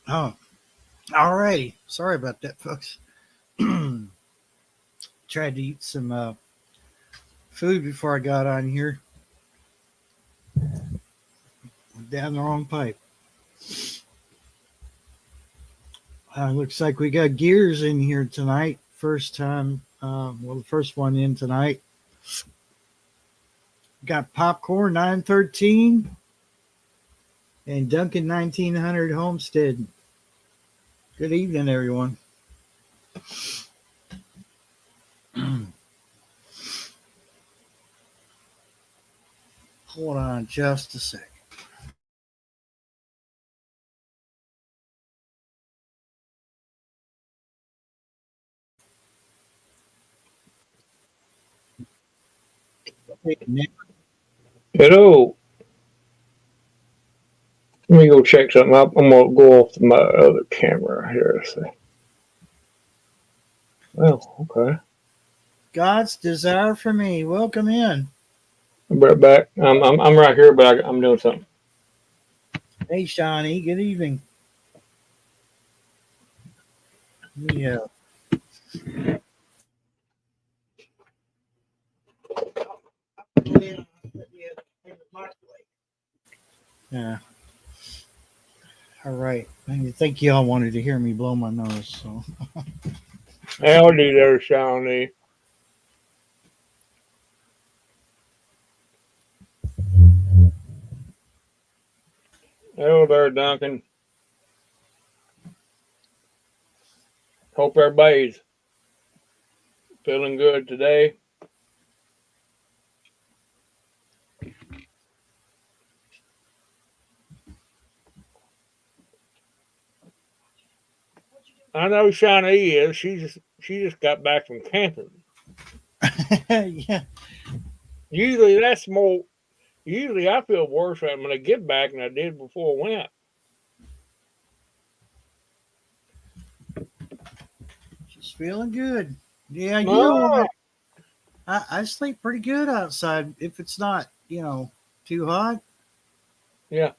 Oh, all righty. Sorry about that, folks. Tried to eat some food before I got on here. Down the wrong pipe. Looks like we got gears in here tonight. First time, the first one in tonight. Got popcorn 913 and Duncan 1900 Homestead. Good evening, everyone. Hold on just a second. Hey, Nick. Hello. Let me go check something up. I'm gonna go off my other camera here. So. Well, okay. God's desire for me. Welcome in. I'm right back. I'm right here, but I'm doing something. Hey, Shawnee. Good evening. Yeah. Yeah. All right. I think y'all wanted to hear me blow my nose, so Howdy there, Shawnee. Hello there, Duncan. Hope everybody's feeling good today. I know Shawnee is. She just got back from camping. yeah. Usually that's more. Usually I feel worse when I get back than I did before I went. Just feeling good. Yeah, you know No. what? I sleep pretty good outside if it's not, too hot. Yeah.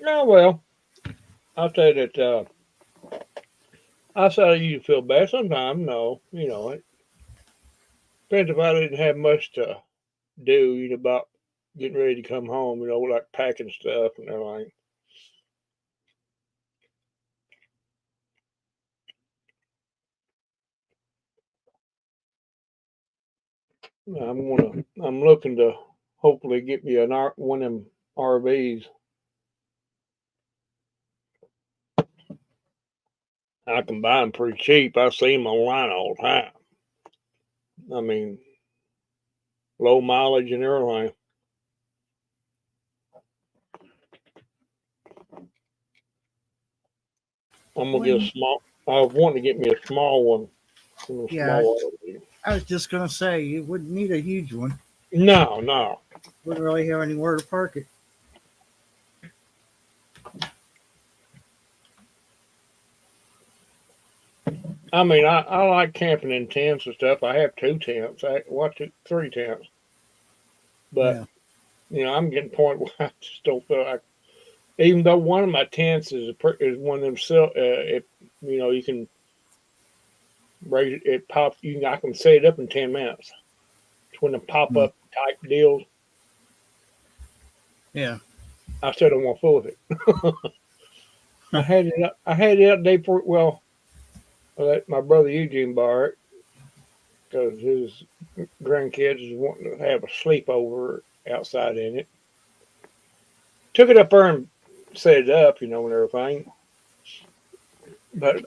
No. Well, I'll say that. I say you feel bad sometimes. No, it depends if I didn't have much to do, about getting ready to come home, like packing stuff and everything. I'm looking to hopefully get me one of them RVs. I can buy them pretty cheap. I see them online all the time. I mean, low mileage and everything. I'm gonna get a When, small. I was wanting to get me a small one, a yeah, small RV. I was just gonna say you wouldn't need a huge one. No, no. Wouldn't really have anywhere to park it. I mean, I like camping in tents and stuff. I have two tents. Three tents. But Yeah, I'm getting to the point where I just don't feel like. Even though one of my tents is one of them, you can raise it. It pops. I can set it up in 10 minutes. It's one of the pop mm, up type deals. yeah. I still don't want to fool with it. I had it out day for well. I let my brother Eugene borrow it because his grandkids is wanting to have a sleepover outside in it. Took it up there and set it up, and everything. But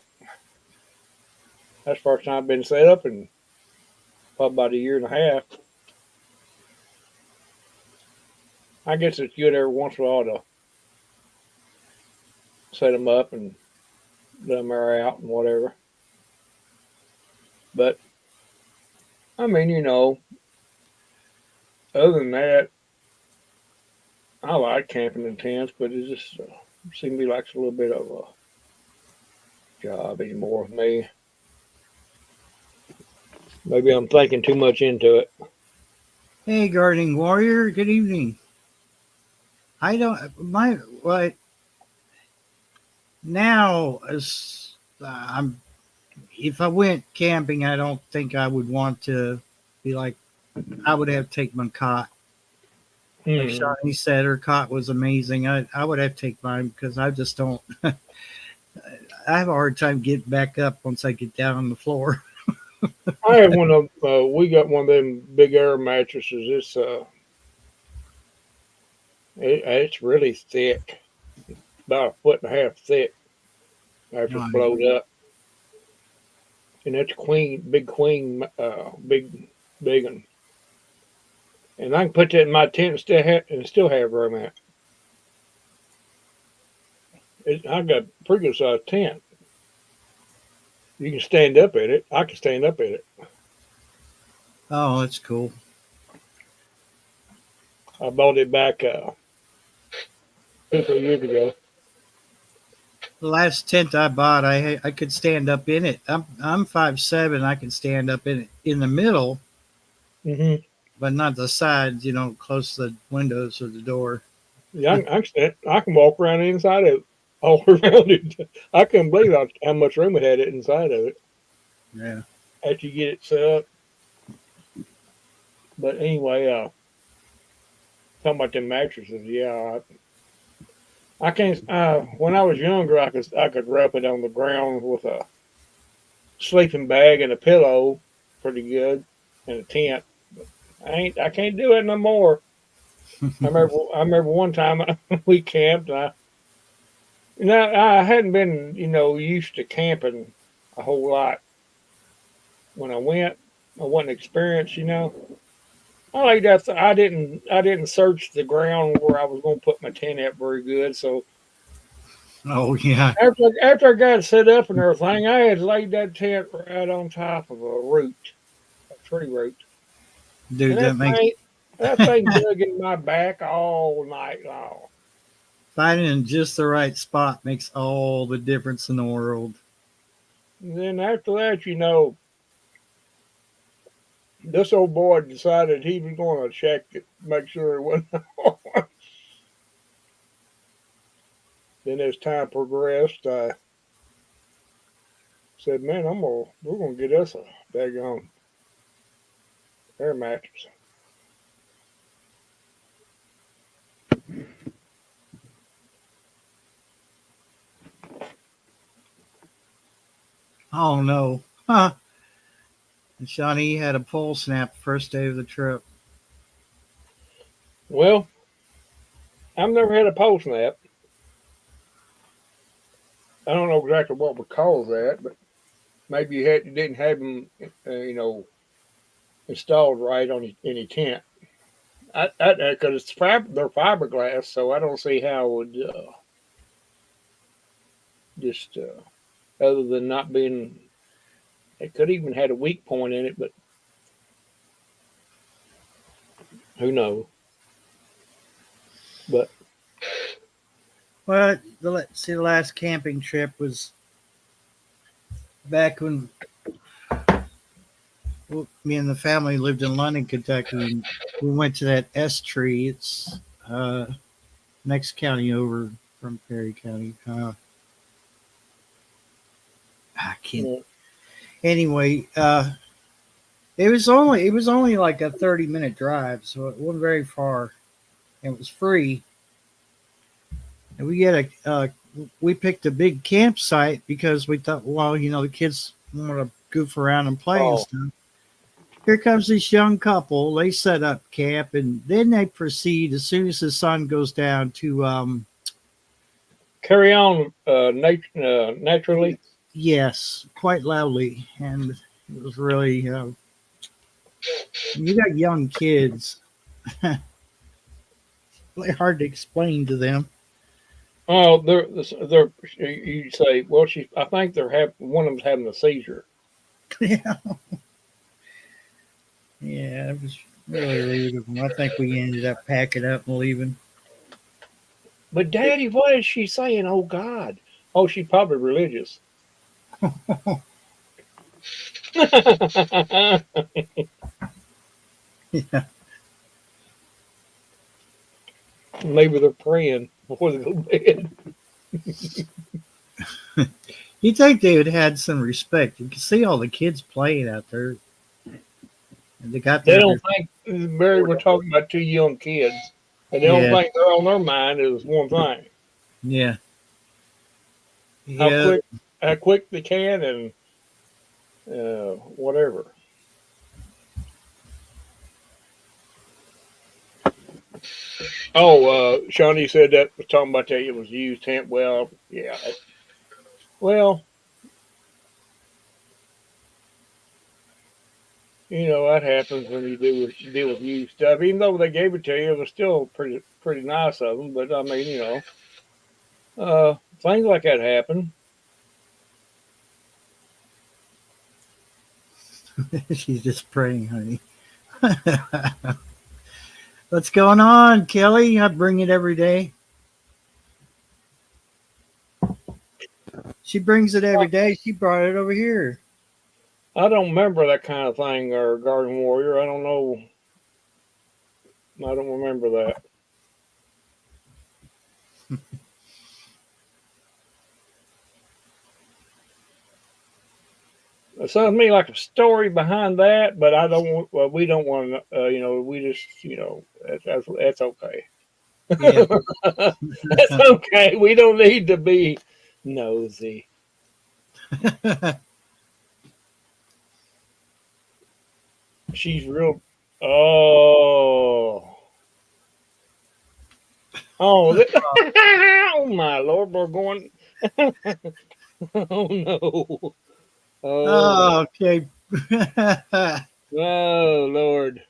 that's the first time I've been set up in probably about a year and a half. I guess it's good every once in a while to set them up and let them air out and whatever. But I mean, other than that, I like camping in tents, but it just seems to be like a little bit of a job anymore with me. Maybe I'm thinking too much into it. Hey, gardening warrior. Good evening. I don't my what Now, as I'm, if I went camping, I don't think I would want to be like. I would have to take my cot. Like Hmm. Shawnee said, her cot was amazing. I would have to take mine because I just don't. I have a hard time getting back up once I get down on the floor. I have one of we got one of them big air mattresses. It's really thick, about a foot and a half thick after it's Right. blowed up, and that's queen, big one. And I can put that in my tent and still have room at. I got a pretty good sized tent. You can stand up at it. I can stand up at it. Oh, that's cool. I bought it back 2 3 years ago. The last tent I bought, I could stand up in it. I'm 5'7". I can stand up in it in the middle, Hmm. but not the sides. Close to the windows or the door. Yeah, I can walk around the inside of it, all around it. I couldn't believe how much room it had it inside of it Yeah. after you get it set up. But anyway, talking about the mattresses, yeah, I can't. When I was younger, I could wrap it on the ground with a sleeping bag and a pillow, pretty good, and a tent. I can't do it no more. I remember one time we camped. I hadn't been used to camping a whole lot when I went. I wasn't experienced. I like that. I didn't search the ground where I was going to put my tent at very good. So Oh yeah, after I got it set up and everything, I had laid that tent right on top of a tree root, dude, and that makes that thing dug in my back all night long. finding just the right spot makes all the difference in the world. And then after that, this old boy decided he was going to check it, make sure it wasn't. Then as time progressed, I said, "Man, we're gonna get us a daggone air mattress." Oh no, huh? And Shawnee had a pole snap first day of the trip. Well, I've never had a pole snap. I don't know exactly what would cause that, but maybe you didn't have them, installed right on any tent. Because they're fiberglass, so I don't see how it would just other than not being. It could even had a weak point in it, but who knows? But Well, the last camping trip was back when me and the family lived in London, Kentucky, and we went to that S tree. It's uh, next county over from Perry County. I can't. yeah. Anyway, it was only like a 30-minute drive, so it wasn't very far. It was free, and we picked a big campsite because we thought, well, the kids want to goof around and play and Oh, stuff. Here comes this young couple. They set up camp, and then they proceed as soon as the sun goes down to carry on naturally. yes, quite loudly, and it was really you got young kids, really hard to explain to them. Oh, they're. You say, well, I think one of them's having a seizure. Yeah, yeah, it was really rude of them. I think we ended up packing up and leaving. But Daddy, what is she saying? Oh God! Oh, she's probably religious. Yeah, Maybe they're praying before they go to bed. You think they would have had some respect? You can see all the kids playing out there. And they got They there don't before. think, Barry, we're talking about two young kids, and they don't Yeah, think they're on their mind is one thing: yeah, how yeah. quick, how quick they can, and whatever. Oh, Shawnee said that was talking about that it was used tent. Well, yeah. Well, that happens when you deal with used stuff. Even though they gave it to you, it was still pretty nice of them. But I mean, things like that happen. She's just praying, honey. What's going on, Kelly? I bring it every day. She brings it every day. She brought it over here. I don't remember that kind of thing or Garden Warrior. I don't know. I don't remember that. It sounds to me like a story behind that, but I don't. Well, we don't want to. We just. That's okay. Yeah. That's okay. We don't need to be nosy. She's real. Oh. Oh. Oh my Lord, we're going. Oh no. Oh. Oh, okay. Oh Lord.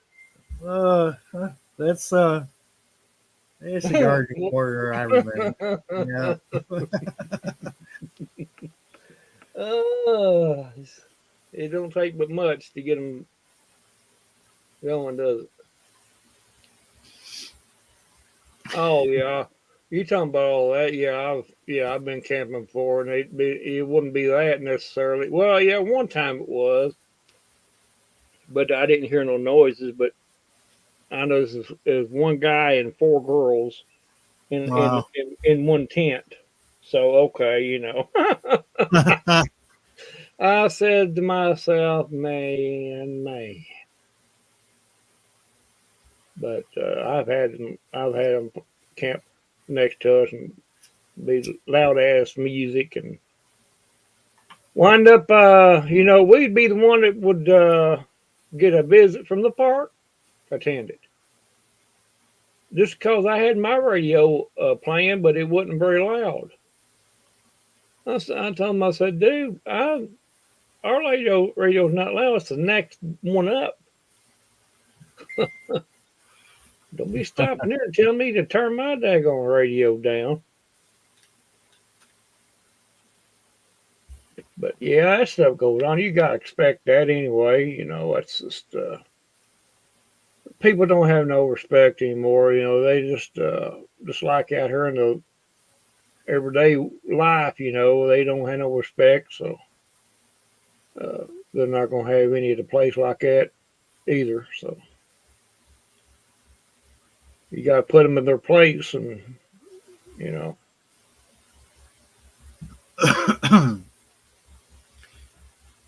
uh, that's it's a garden warrior. I remember. Yeah. Oh, it don't take but much to get them going, does it? Oh yeah, you talking about all that? I've been camping before, and it wouldn't be that necessarily. Well, yeah, one time it was, but I didn't hear no noises. But I know there's one guy and four girls in in Wow. in, in one tent. So okay, I said to myself, man. But I've had them camp next to us and be loud ass music and wind up. We'd be the one that would get a visit from the park, attend it. Just because I had my radio playing, but it wasn't very loud. I told him, I said, dude, our radio's not loud. It's the next one up. Don't be stopping there and telling me to turn my daggone radio down. But yeah, that stuff goes on. You gotta expect that anyway. It's just people don't have no respect anymore. They just like out here in the everyday life. They don't have no respect, so they're not gonna have any at a place like that either. So you gotta put them in their place, and you know,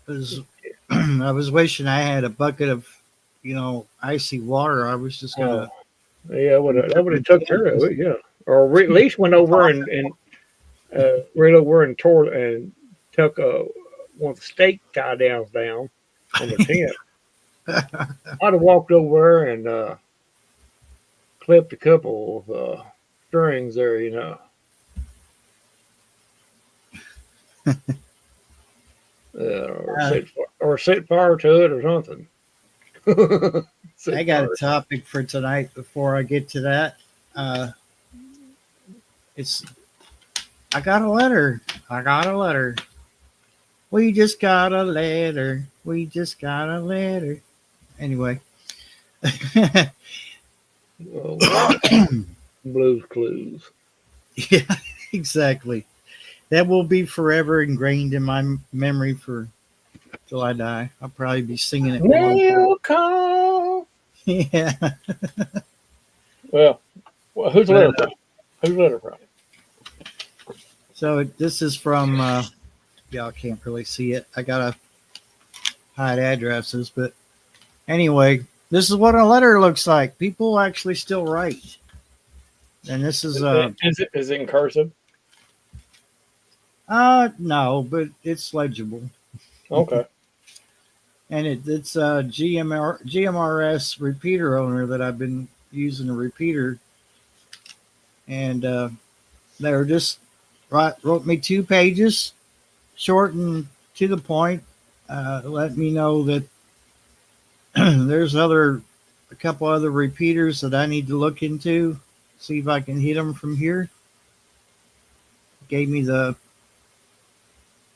was, I was wishing I had a bucket of, icy water. I was just oh gonna. yeah, that would have took care of it. Yeah, or at least went over and right over and tore and took one of the stake tie downs down on the tent. I'd have walked over and clipped a couple of strings there. Uh, or set fire to it or something. I Set got a fire. topic for tonight. Before I get to that, uh, it's I got a letter. I got a letter. We just got a letter. We just got a letter. Anyway. Oh, Blues Clues. Yeah, exactly. That will be forever ingrained in my memory for till I die. I'll probably be singing it while I'm. Will call. Yeah. Well, who's the But letter from? Who's the letter from? So this is from y'all can't really see it. I gotta hide addresses, but anyway, this is what a letter looks like. People actually still write, and this is Is it in cursive? no, but it's legible, Okay. and it's GMRS repeater owner that I've been using a repeater, and they were just wrote me 2 pages, short and to the point. Let me know that there's a couple other repeaters that I need to look into, see if I can hit them from here. Gave me the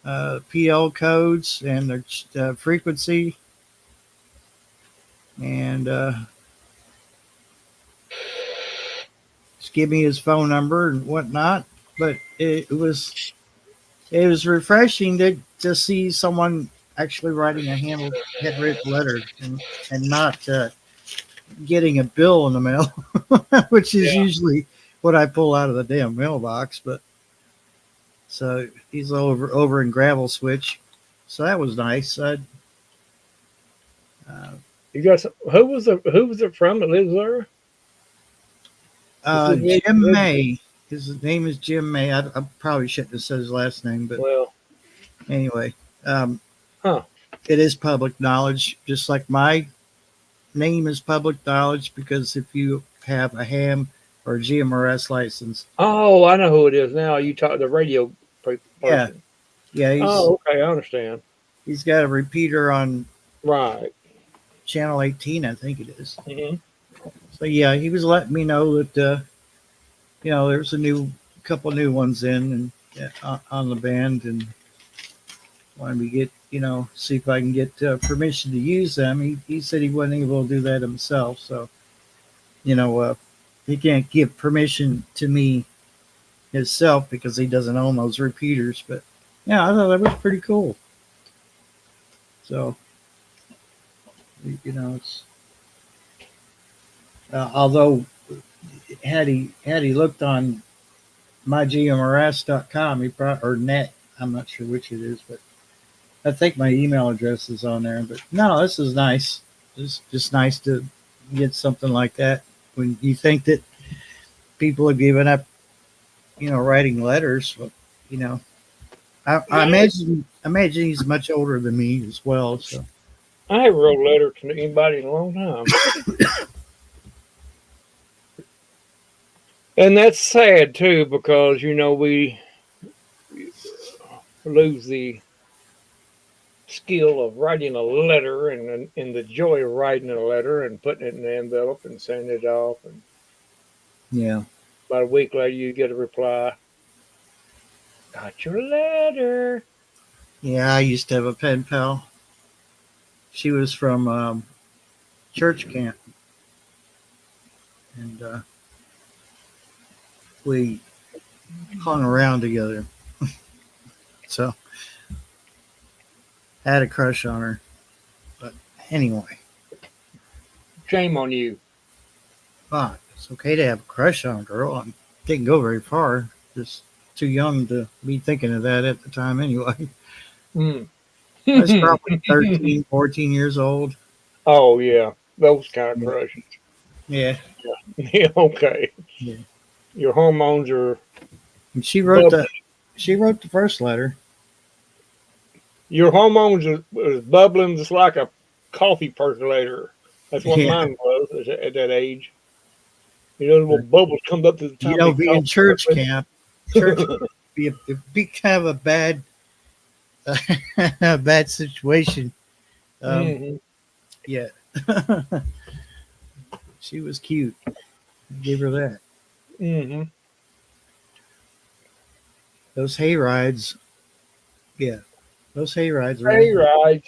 PL codes and their frequency, and just give me his phone number and whatnot. But it was refreshing to see someone actually writing a handwritten letter and not getting a bill in the mail, which is Yeah. usually what I pull out of the damn mailbox. But so he's over in Gravel Switch, so that was nice. Uh, You got some, who was it from that lives there? Jim May. His name is Jim May. I probably shouldn't have said his last name, but Well, anyway, um, huh. it is public knowledge, just like my name is public knowledge because if you have a ham or a GMRS license, Oh, I know who it is now. You talk the radio yeah, person. yeah, Oh, okay, I understand. he's got a repeater on Right. channel 18, I think it is. Hmm. So yeah, he was letting me know that there's a couple new ones in and on the band, and wanted to get see if I can get permission to use them. He said he wasn't able to do that himself, so you know uh, he can't give permission to me himself because he doesn't own those repeaters. But yeah, I thought that was pretty cool. So it's although had he looked on mygmrs.com, he probably or net. I'm not sure which it is, but I think my email address is on there. But no, this is nice. It's just nice to get something like that when you think that people have given up, writing letters. But, you know, I imagine he's much older than me as well. So I haven't wrote a letter to anybody in a long time, and that's sad too because we lose the skill of writing a letter and the joy of writing a letter and putting it in an envelope and sending it off. And yeah, about a week later, you get a reply. Got your letter. yeah. I used to have a pen pal. She was from church camp, and we hung around together. So I had a crush on her. But anyway, Shame on you. it's okay to have a crush on a girl. I didn't go very far. Just too young to be thinking of that at the time anyway. Mm. I was probably 13, 14 years old. Oh yeah, those kind of Yeah. crushes. Yeah. Yeah, okay. Yeah. Your hormones are And she wrote bubbling. the first letter. Your hormones are bubbling just like a coffee percolator. That's what Yeah. mine was at that age. The little bubbles come up to the top of the Being coffee church percolator. camp, church be kind of a bad a bad situation. Hmm. Yeah. She was cute. Give her that. Hmm. Those hay rides. Yeah. Those hay rides are Hey, right.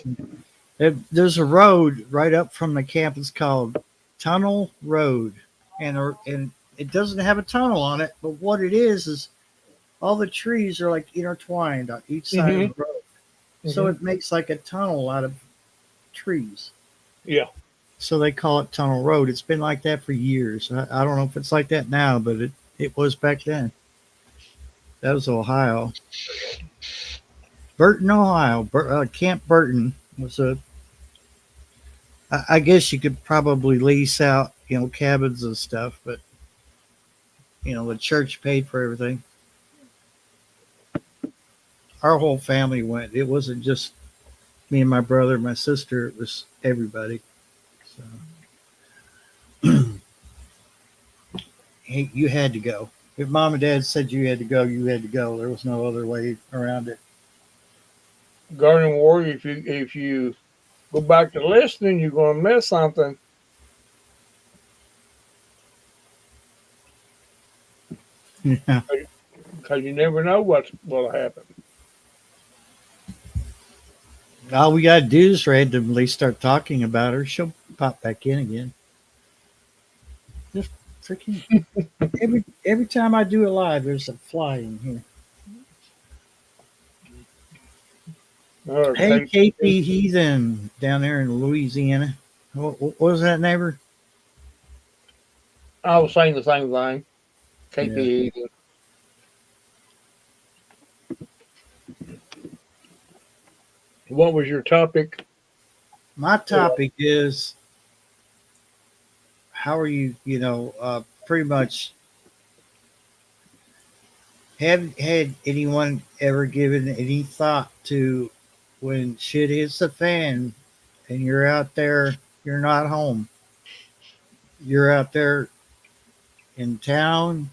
there's a road right up from the campus called Tunnel Road, and it doesn't have a tunnel on it, but what it is all the trees are like intertwined on each side of Hmm. the road, so Hmm. it makes like a tunnel out of trees. Yeah. So they call it Tunnel Road. It's been like that for years. I don't know if it's like that now, but it was back then. That was Ohio. Burton, Ohio. Camp Burton was a. I guess you could probably lease out, cabins and stuff, but the church paid for everything. Our whole family went. It wasn't just me and my brother, my sister. It was everybody. So hey, you had to go. If mom and dad said you had to go, you had to go. There was no other way around it. Garden Warrior, if you go back to listening, you're gonna miss something Yeah. because you never know what will happen. All we gotta do is randomly start talking about her. She'll pop back in again. Just freaking every time I do a live, there's a fly in here. Hey, Okay. KP Heathen down there in Louisiana. What was that, neighbor? I was saying the same thing. Yeah. KPE. What was your topic? My topic is how are you, pretty much have had anyone ever given any thought to when shit hits the fan and you're out there, you're not home, you're out there in town,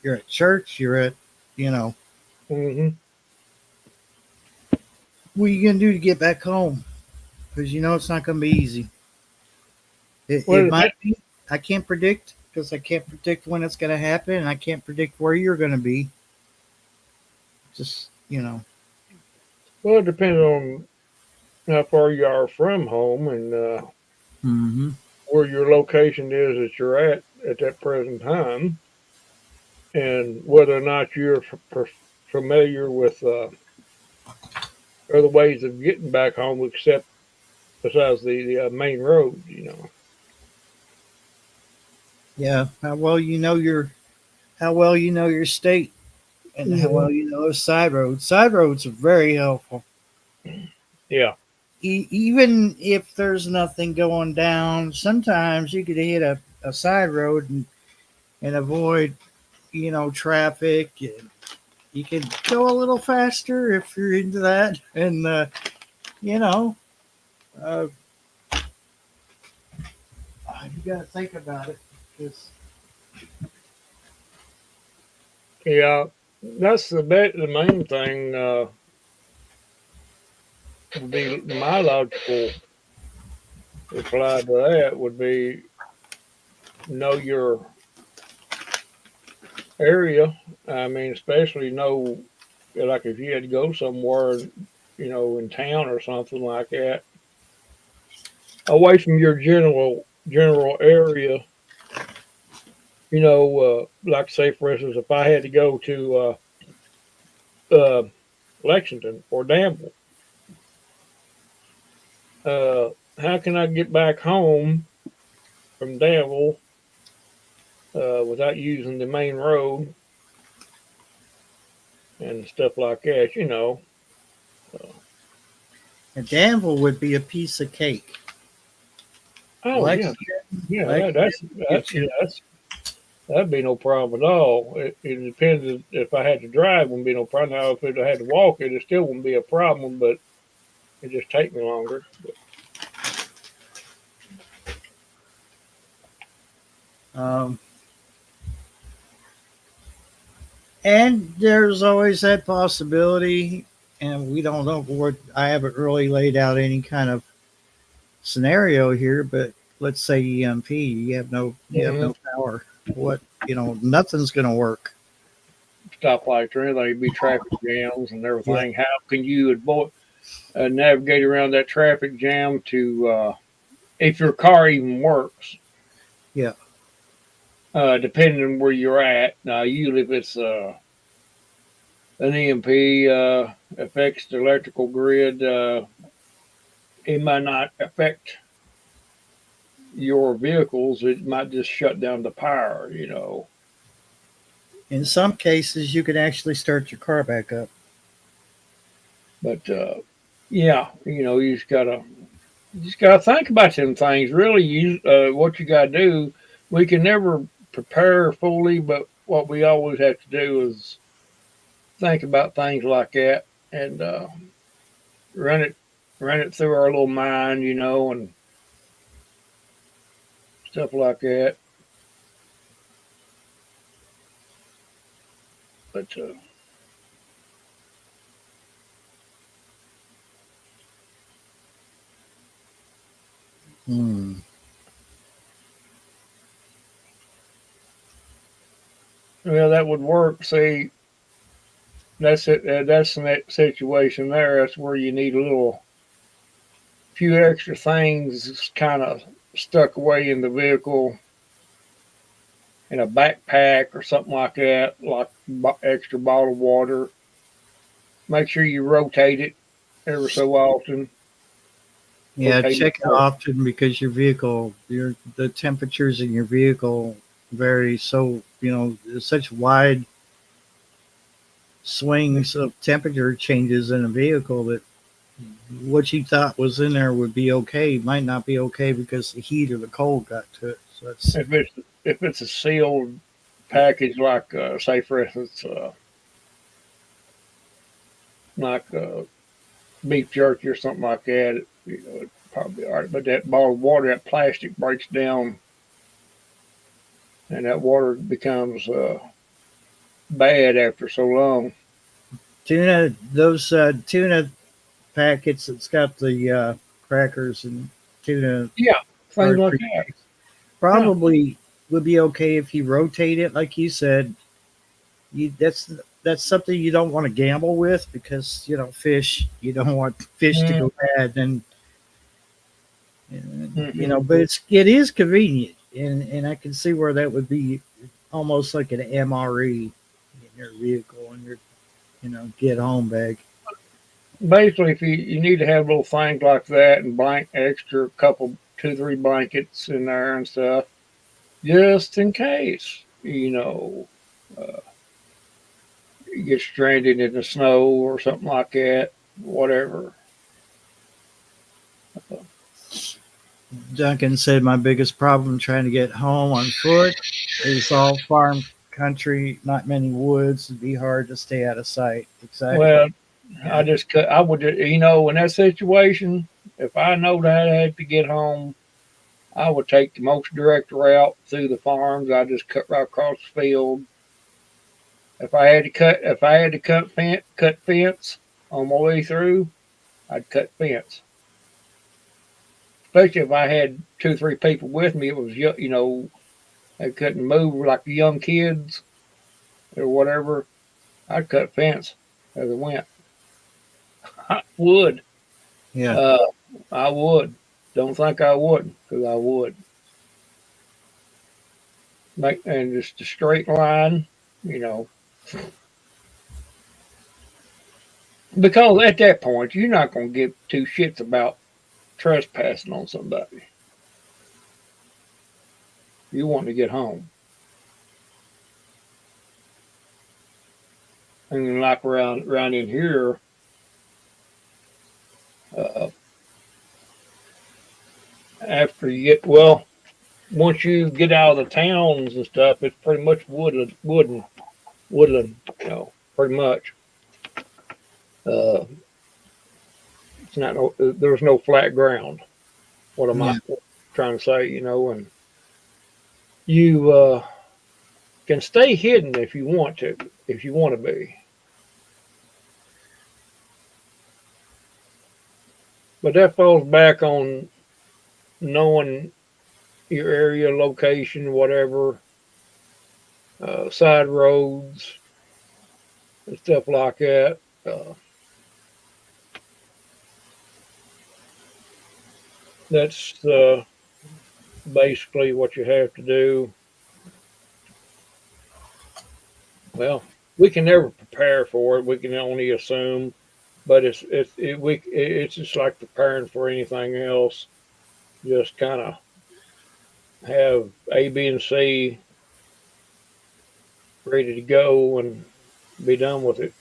you're at church, you're at, you know, Mm-hmm. what are you going to do to get back home? Because it's not going to be easy. It Well, might be. I can't predict because I can't predict when it's going to happen, and I can't predict where you're going to be. Just it depends on how far you are from home and hmm where your location is that you're at that present time, and whether or not you're familiar with other ways of getting back home, except besides the main road. yeah. How well you know your state, and how Hmm. well you know a side road. Side roads are very helpful. Yeah. Even if there's nothing going down, sometimes you could hit a side road and avoid traffic. You can go a little faster if you're into that, and you know, uh, you got to think about it. 'Cause, Yeah. That's the main thing. Would be my logical reply to that would be know your area. I mean, especially know, like if you had to go somewhere, in town or something like that, away from your general area. Like say for instance, if I had to go to uh, Lexington or Danville, uh, how can I get back home from Danville without using the main road and stuff like that? Uh, and Danville would be a piece of cake. oh yeah, Lexington, yeah, Lexington that gets yeah, you. that'd be no problem at all. It depends if I had to drive, wouldn't be no problem. Now, if I had to walk it still wouldn't be a problem, but it just take me longer. But, Um, and there's always that possibility, and we don't know what. I haven't really laid out any kind of scenario here, but let's say EMP, you have mhm. no power. What nothing's going to work. Stoplights or anything, be traffic jams and Yeah, everything. How can you avoid navigate around that traffic jam to if your car even works? yeah. Depending on where you're at. Now, usually if it's an EMP affects the electrical grid, it might not affect your vehicles. It might just shut down the power. In some cases, you can actually start your car back up. But yeah, you just gotta think about them things. Really, what you gotta do. We can never prepare fully, but what we always have to do is think about things like that and run it run it through our little mind, and stuff like that. But Hmm. well, that would work. See, that's it. That's in that situation there. That's where you need a little few extra things kind of stuck away in the vehicle in a backpack or something like that, like extra bottled water. Make sure you rotate it every so often. Yeah, Rotate check it it. often because your vehicle, the temperatures in your vehicle vary. So there's such wide swings of temperature changes in a vehicle that what you thought was in there would be okay might not be okay because the heat or the cold got to it. So it's If it's a sealed package, like say for instance, like beef jerky or something like that, it's probably all right. But that bottled water, that plastic breaks down, and that water becomes bad after so long. tuna. Those tuna packets that's got the crackers and tuna Yeah, things hard like that. pre Yeah. probably would be okay if you rotate it, like you said. That's something you don't want to gamble with because fish. You don't want fish to Mm-hmm. go bad, and Mm-hmm. but it is convenient, and I can see where that would be almost like an MRE in your vehicle and your get home bag. Basically, if you need to have little things like that and extra couple, two, three blankets in there and stuff, just in case, uh, you get stranded in the snow or something like that, whatever. Duncan said my biggest problem trying to get home on foot is all farm country, not many woods. It'd be hard to stay out of sight. Exactly. Well, Yeah. I would, in that situation, if I know that I had to get home, I would take the most direct route through the farms. I just cut right across the field. If I had to cut fence on my way through, I'd cut fence. Especially if I had two, three people with me, it was they couldn't move like the young kids or whatever. I'd cut fence as it went. I would. Yeah. Uh, I would. Don't think I wouldn't, because I would. And just a straight line, you know. Because at that point, you're not going to give two shits about trespassing on somebody. You want to get home. And like around in here, uh, after you get once you get out of the towns and stuff, it's pretty much woodland, pretty much. Uh, it's not there's no flat ground. What am I Yeah. trying to say? And you can stay hidden if you want to, if you want to be. But that falls back on knowing your area, location, whatever, side roads and stuff like that. That's basically what you have to do. Well, we can never prepare for it. We can only assume, but it's just like preparing for anything else. Just kind of have A, B, and C ready to go and be done with it.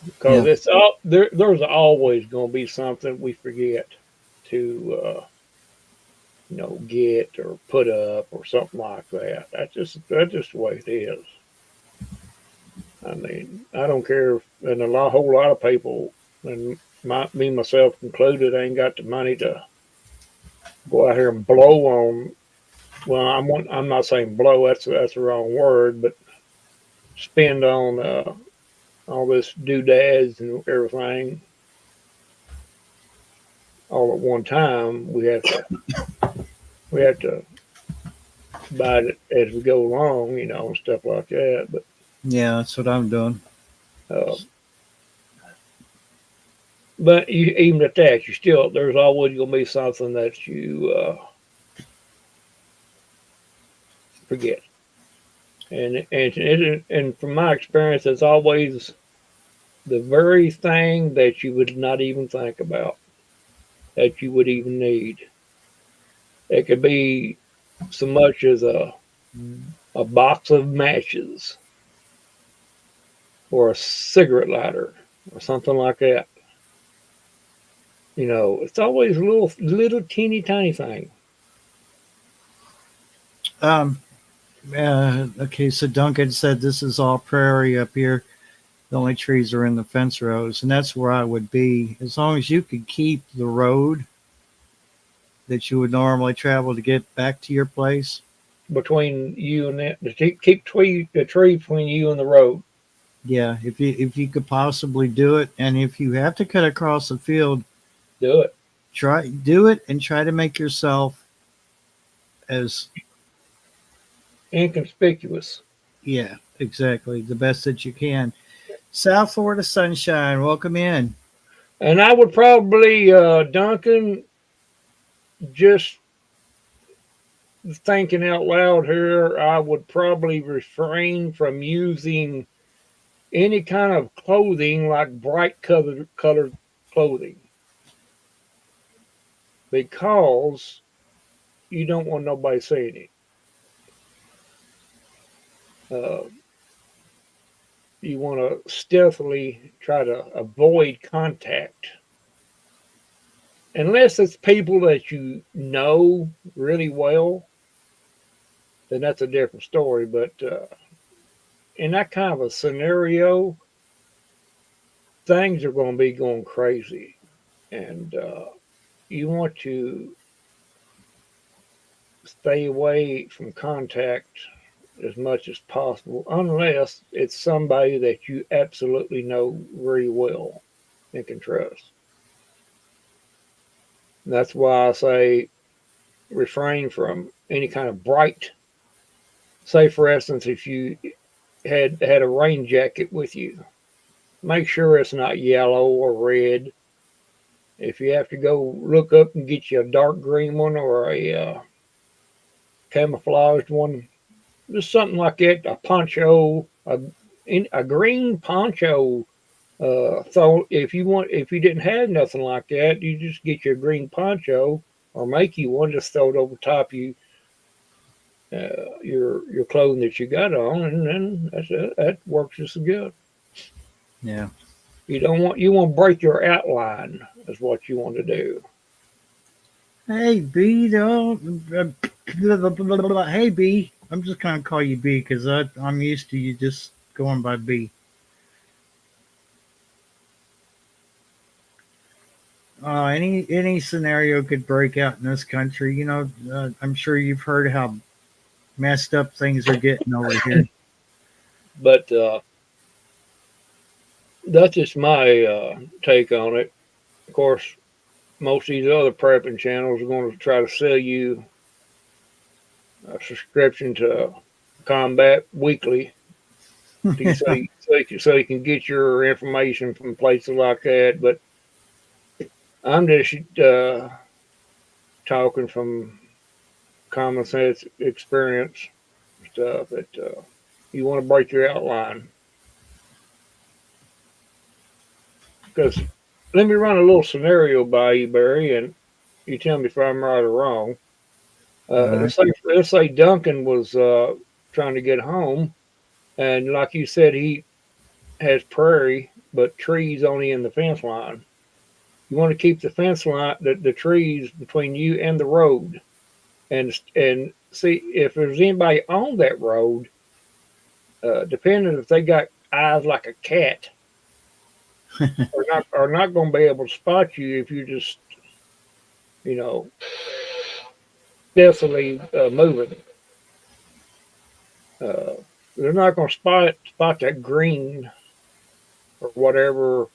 Because Yeah. it's all there's always going to be something we forget to get or put up or something like that. That's just the way it is. I mean, I don't care, and whole lot of people, and me myself included, ain't got the money to go out here and blow on. Well, I'm not saying blow. That's the wrong word, but spend on all this doodads and everything all at one time. We have to buy it as we go along, and stuff like that. But Yeah, that's what I'm doing. uh, even at that, there's always going to be something that you forget. And from my experience, it's always the very thing that you would not even think about that you would even need. It could be so much as a box of matches or a cigarette lighter or something like that. It's always a little teeny tiny thing. Um, okay, so Duncan said this is all prairie up here. The only trees are in the fence rows, and that's where I would be. As long as you could keep the road that you would normally travel to get back to your place. Between you and that, to keep the tree between you and the road. Yeah, if you could possibly do it, and if you have to cut across the field, Do it. try do it and try to make yourself as Inconspicuous. yeah, exactly, the best that you can. South Florida sunshine, welcome in. And I would probably, Duncan, just thinking out loud here, I would probably refrain from using any kind of clothing like bright colored clothing because you don't want nobody seeing it. Uh, you want to stealthily try to avoid contact. Unless it's people that you know really well, then that's a different story. But in that kind of a scenario, things are going to be going crazy. And you want to stay away from contact as much as possible, unless it's somebody that you absolutely know very well and can trust. And that's why I say refrain from any kind of bright. Say, for instance, if you had a rain jacket with you, make sure it's not yellow or red. If you have to go look up and get you a dark green one or a camouflaged one, just something like that, a poncho, a green poncho. So if you didn't have nothing like that, you just get your green poncho or make you one, just throw it over top you your clothing that you got on, and then that works just good. Yeah. You want to break your outline is what you want to do. Hey B, don't. Hey B, I'm just gonna call you B because I'm used to you just going by B. Any scenario could break out in this country. I'm sure you've heard how messed up things are getting over here. But that's just my take on it. Of course, most of these other prepping channels are going to try to sell you a subscription to Combat Weekly so you can get your information from places like that. But I'm just talking from common sense experience stuff that you want to break your outline. Because let me run a little scenario by you, Barry, and you tell me if I'm right or wrong. All right. Let's say Duncan was trying to get home, And like you said, he has prairie, but trees only in the fence line. You want to keep the fence line, the trees between you and the road, and see if there's anybody on that road. Depending if they got eyes like a cat, are not going to be able to spot you if you just you know stealthily moving. Uh, they're not going to spot that green or whatever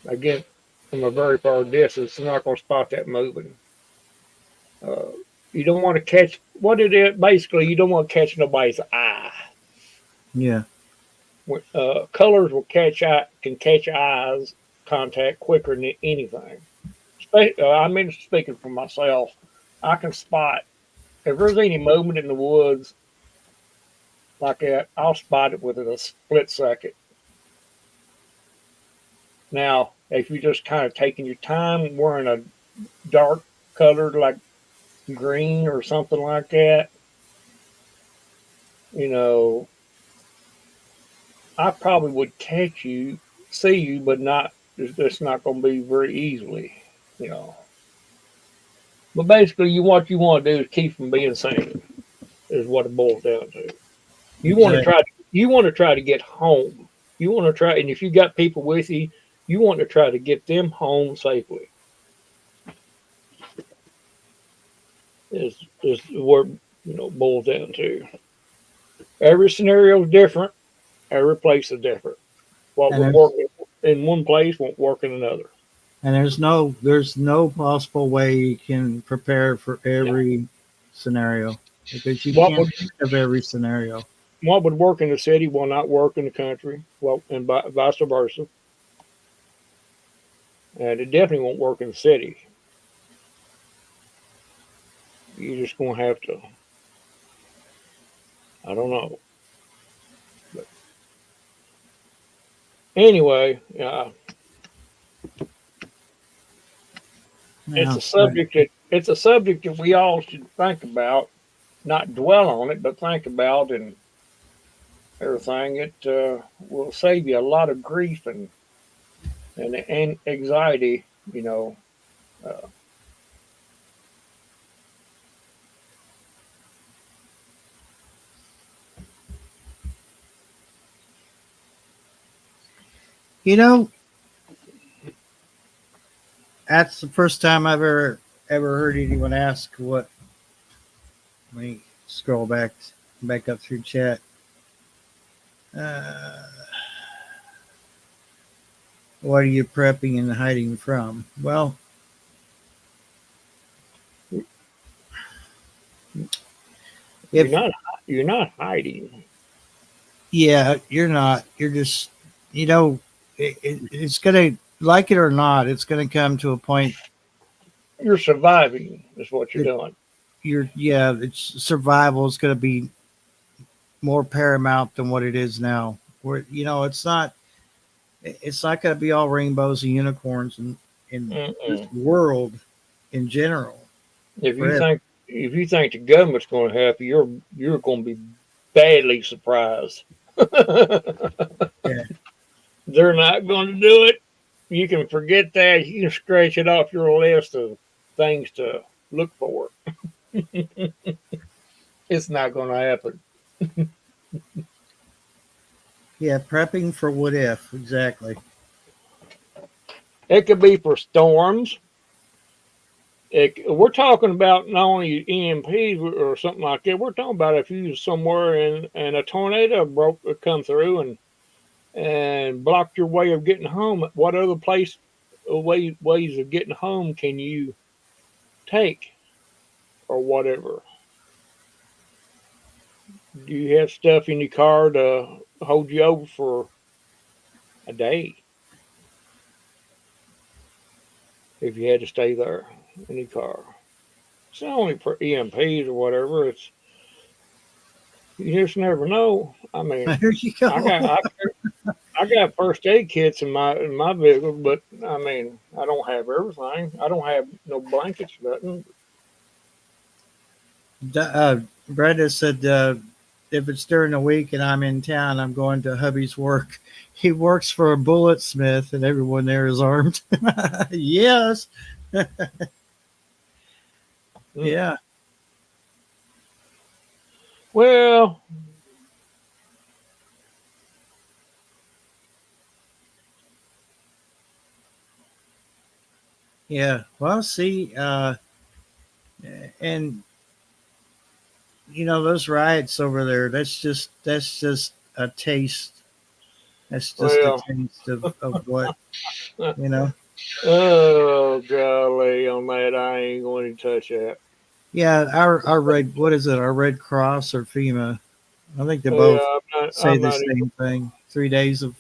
again from a very far distance. They're not going to spot that moving. Uh, you don't want to catch what it is. Basically, you don't want to catch nobody's eye. Yeah. Colors can catch eyes contact quicker than anything. I mean, speaking for myself, I can spot if there's any movement in the woods like that. I'll spot it within a split second. Now, if you're just kind of taking your time, wearing a dark colored like green or something like that, you know, I probably would see you, but not. It's not going to be very easily, you know. But basically, what you want to do is keep from being seen. Is what it boils down to. You want to Exactly. try. You want to try to get home. You want to try, and if you got people with you, you want to try to get them home safely. Is what boils down to. Every scenario is different. Every place is different. What And would work in one place won't work in another. there's no possible way you can prepare for Yeah. every scenario because you What can't would think of every scenario. what would work in the city will not work in the country. Well, and vice versa. And it definitely won't work in the city. You're just gonna have to. I don't know. But anyway, it's Yeah, a subject that we all should think about, not dwell on it, but think about and everything. It will save you a lot of grief and anxiety. You know, uh, you know, that's the first time I've ever heard anyone ask what. Let me scroll back up through chat. Uh, what are you prepping and hiding from? Well, you're if not you're not hiding. yeah, you're not. You're just it's gonna like it or not. It's gonna come to a point You're surviving. Is what you're that doing. it's survival is gonna be more paramount than what it is now. Where it's not gonna be all rainbows and unicorns in this Mm-mm. world in general If you forever. think if you think the government's going to help you, you're going to be badly surprised. Yeah. They're not going to do it. You can forget that. You can scratch it off your list of things to look for. It's not going to happen. Yeah, prepping for what if, exactly. It could be for storms. We're talking about not only EMPs or something like that. We're talking about if you was somewhere and a tornado come through and blocked your way of getting home. What other ways of getting home can you take or whatever? Do you have stuff in your car to hold you over for a day if you had to stay there in your car? It's not only for EMPs or whatever. It's you just never know. I mean, There you I go. got I, I got first aid kits in my vehicle, but I mean, I don't have everything. I don't have no blankets, nothing. Brenda said if it's during the week and I'm in town, I'm going to hubby's work. He works for a bullet smith, and everyone there is armed. Yes. Mm. Yeah. Well, Yeah. Well, see, and those riots over there. That's just a taste. That's just a well, taste of what you know. oh golly, on that I ain't going to touch that. Yeah, our red. What is it? Our Red Cross or FEMA? I think they Yeah, both say I'm the not even. same thing. 3 days of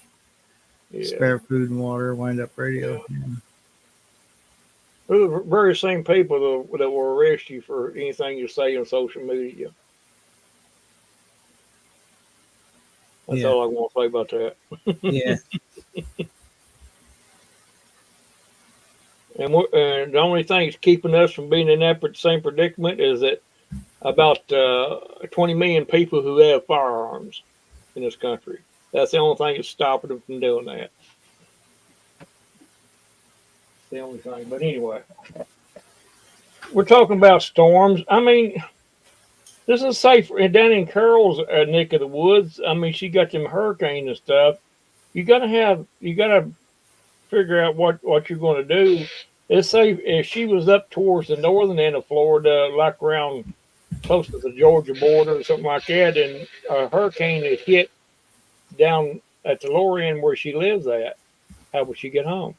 Yeah, spare food and water. Wind up radio. yeah. Yeah. They're the very same people that will arrest you for anything you say on social media. That's Yeah. all I want to say about that. Yeah. And the only thing that's keeping us from being in that same predicament is that about 20 million people who have firearms in this country. That's the only thing that's stopping them from doing that. It's the only thing. But anyway, we're talking about storms. I mean, this is safe down in Carol's neck of the woods. I mean, she got them hurricanes and stuff. You gotta figure out what you're going to do. Let's say if she was up towards the northern end of Florida, like around close to the Georgia border or something like that, and a hurricane had hit down at the lower end where she lives at, how would she get home?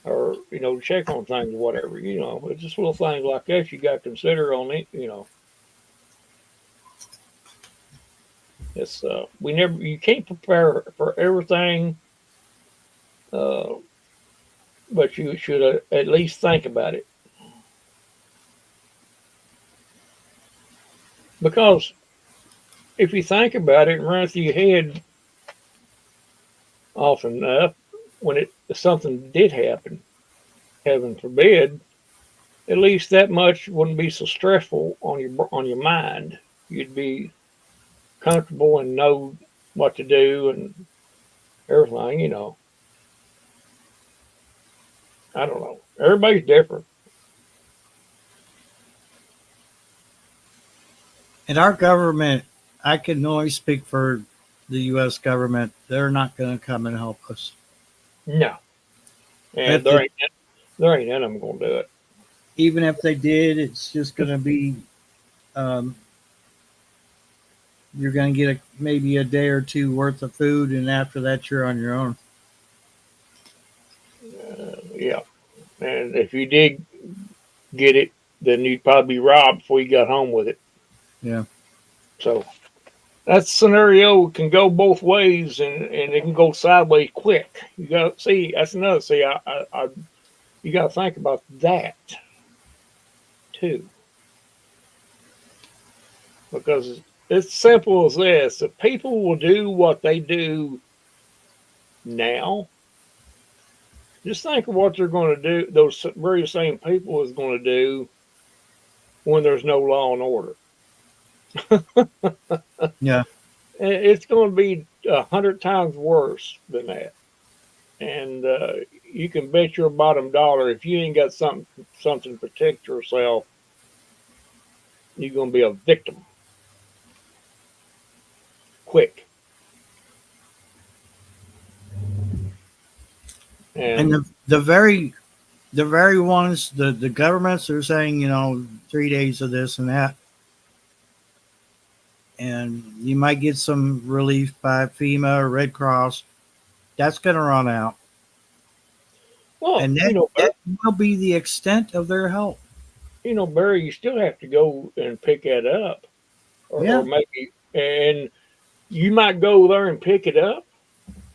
Or, check on things or whatever, it's just little things like that you got to consider on it. It's, you can't prepare for everything, uh, but you should at least think about it. Because if you think about it and run through your head often enough, when something did happen, heaven forbid, at least that much wouldn't be so stressful on your mind. You'd be comfortable and know what to do and everything. I don't know. Everybody's different. And our government, I can only speak for the U.S. government. They're not going to come and help us. No, and If there they, ain't there ain't none of them gonna do it. even if they did, it's just going to be um, you're going to get maybe a day or two worth of food, and after that, you're on your own. Yeah, and if you did get it, then you'd probably be robbed before you got home with it. Yeah. So that scenario can go both ways, and it can go sideways quick. You got to see. That's another. See, you got to think about that too, because it's simple as this: if people will do what they do now, just think of what they're going to do. Those very same people is going to do when there's no law and order. Yeah. It's going to be 100 times worse than that. And you can bet your bottom dollar if you ain't got something to protect yourself, you're going to be a victim quick. And And the very ones the governments are saying 3 days of this and that, and you might get some relief by FEMA or Red Cross. That's going to run out, well, and that will be the extent of their help. Barry, you still have to go and pick that up, or Yeah. maybe, and you might go there and pick it up,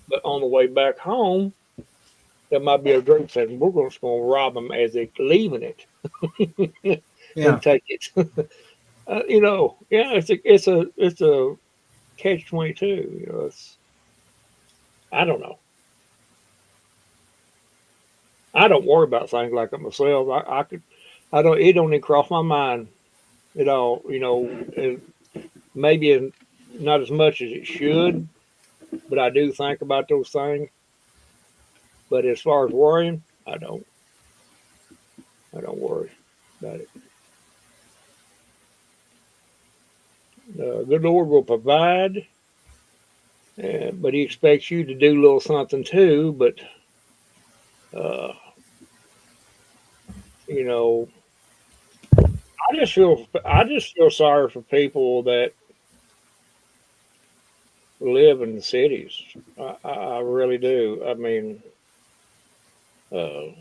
but on the way back home, there might be a drink saying we're just going to rob them as they're leaving it Yeah. and take it. Yeah, it's a catch-22. I don't know. I don't worry about things like that myself. I don't. It don't even cross my mind at all. maybe not as much as it should, but I do think about those things. But as far as worrying, I don't. I don't worry about it. The good Lord will provide, but He expects you to do a little something too. But uh, you know, I just feel sorry for people that live in the cities. I really do. I mean, uh,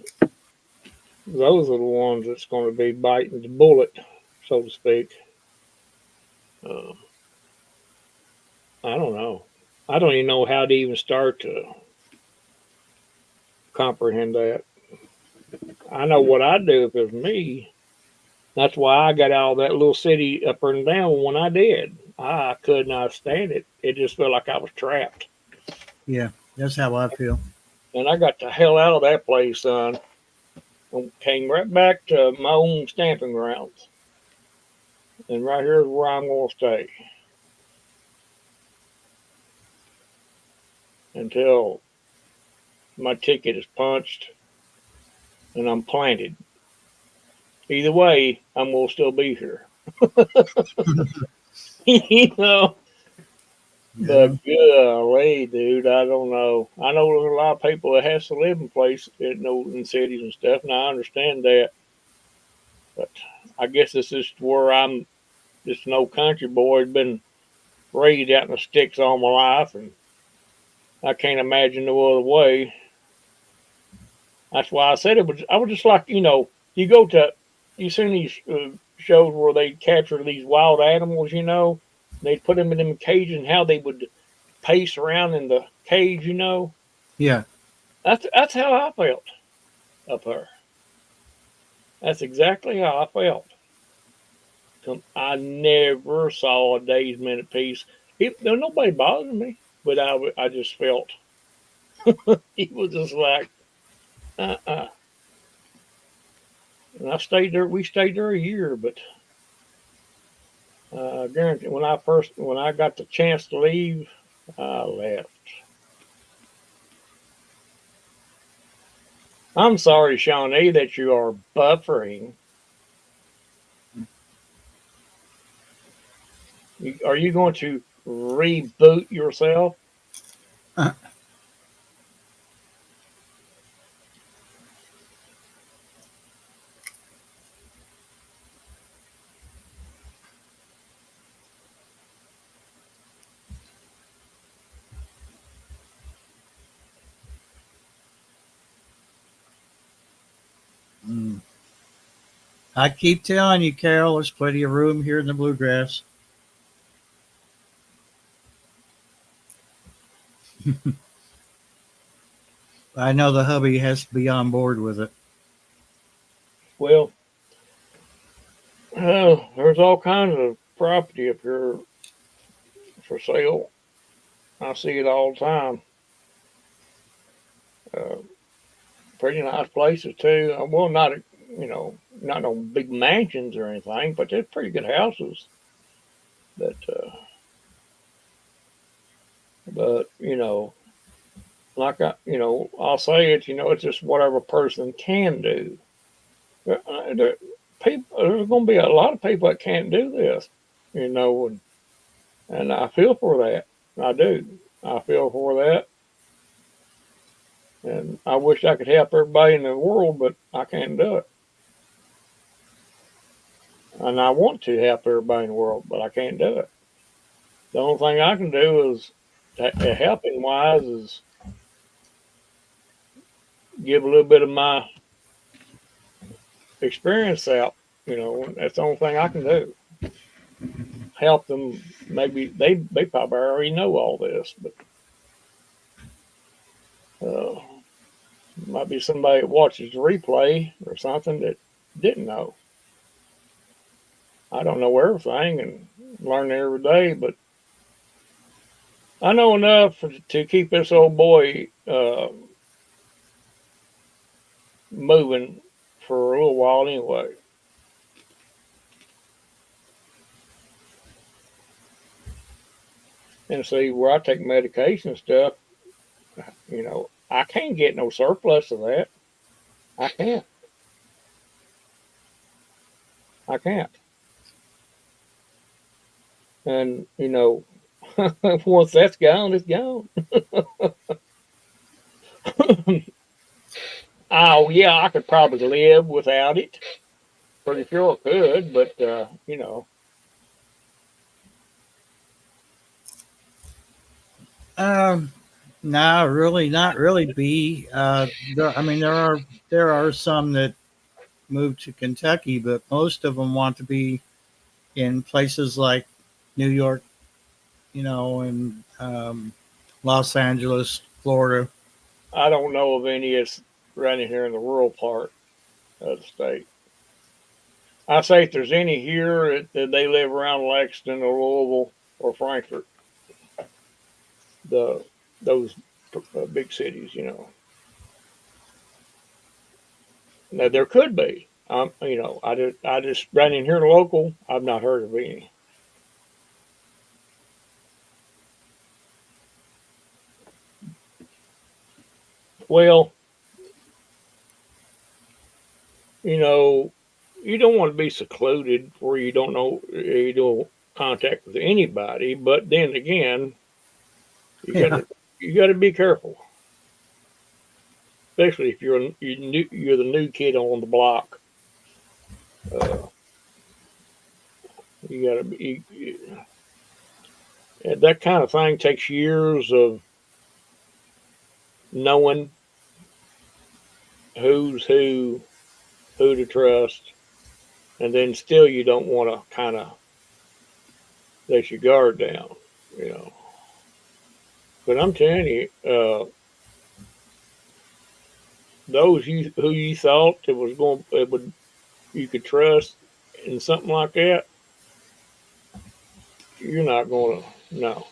those are the ones that's going to be biting the bullet, so to speak. Uh, I don't know. I don't even know how to even start to comprehend that. I know what I'd do if it was me. That's why I got out of that little city up and down when I did. I could not stand it. It just felt like I was trapped. Yeah, that's how I feel. And I got the hell out of that place, son, and came right back to my own stamping grounds. And right here is where I'm going to stay until my ticket is punched and I'm planted. Either way, I'm going to still be here. you know, Yeah, but golly, dude, I don't know. I know there's a lot of people that has to live in places, in cities and stuff, and I understand that. But I guess this is where I'm just an old country boy, been raised out in the sticks all my life, and I can't imagine no other way. That's why I said it was. I was just like, you go to, you seen these shows where they capture these wild animals, and they put them in them cages and how they would pace around in the cage, yeah. That's how I felt up there. That's exactly how I felt. I never saw a day's minute piece. There nobody bothered me, but I just felt he was just like, uh. And I stayed there. We stayed there a year, but guarantee when I got the chance to leave, I left. I'm sorry, Shawnee, that you are buffering. Are you going to reboot yourself? Uh, mm. I keep telling you, Carol, there's plenty of room here in the bluegrass. I know the hubby has to be on board with it. Well, there's all kinds of property up here for sale. I see it all the time. Uh, Pretty nice places too. Well, not no big mansions or anything, but they're pretty good houses. But like I'll say it. It's just whatever person can do. There, there's going to be a lot of people that can't do this, and I feel for that. I do. I feel for that, and I wish I could help everybody in the world, but I can't do it. And I want to help everybody in the world, but I can't do it. The only thing I can do is, helping wise, is give a little bit of my experience out. That's the only thing I can do. Help them. Maybe they probably already know all this, but uh, might be somebody that watches the replay or something that didn't know. I don't know everything and learn every day, but I know enough to keep this old boy moving for a little while anyway. And see, where I take medication and stuff, I can't get no surplus of that. I can't. I can't. And once that's gone, it's gone. Oh yeah, I could probably live without it. Pretty sure I could, but Um, no, really, not really. I mean, there are some that move to Kentucky, but most of them want to be in places like New York, and Los Angeles, Florida. I don't know of any that's running here in the rural part of the state. I say if there's any here that they live around Lexington or Louisville or Frankfort, the those big cities. Now there could be. I just running here local. I've not heard of any. Well, you know, you don't want to be secluded where you don't contact with anybody. But then again, you Yeah. gotta you gotta be careful, especially if you're the new kid on the block. Uh, you gotta be that kind of thing takes years of knowing who's who to trust, and then still you don't want to kind of let your guard down, you know. But I'm telling you, those who you thought it would you could trust in something like that, you're not going to no.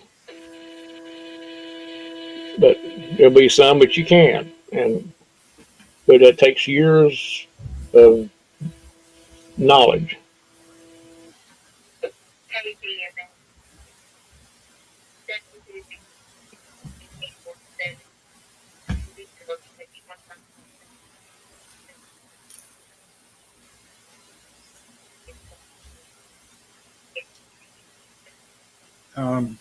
But there'll be some, but you can, and but it takes years of knowledge. Um,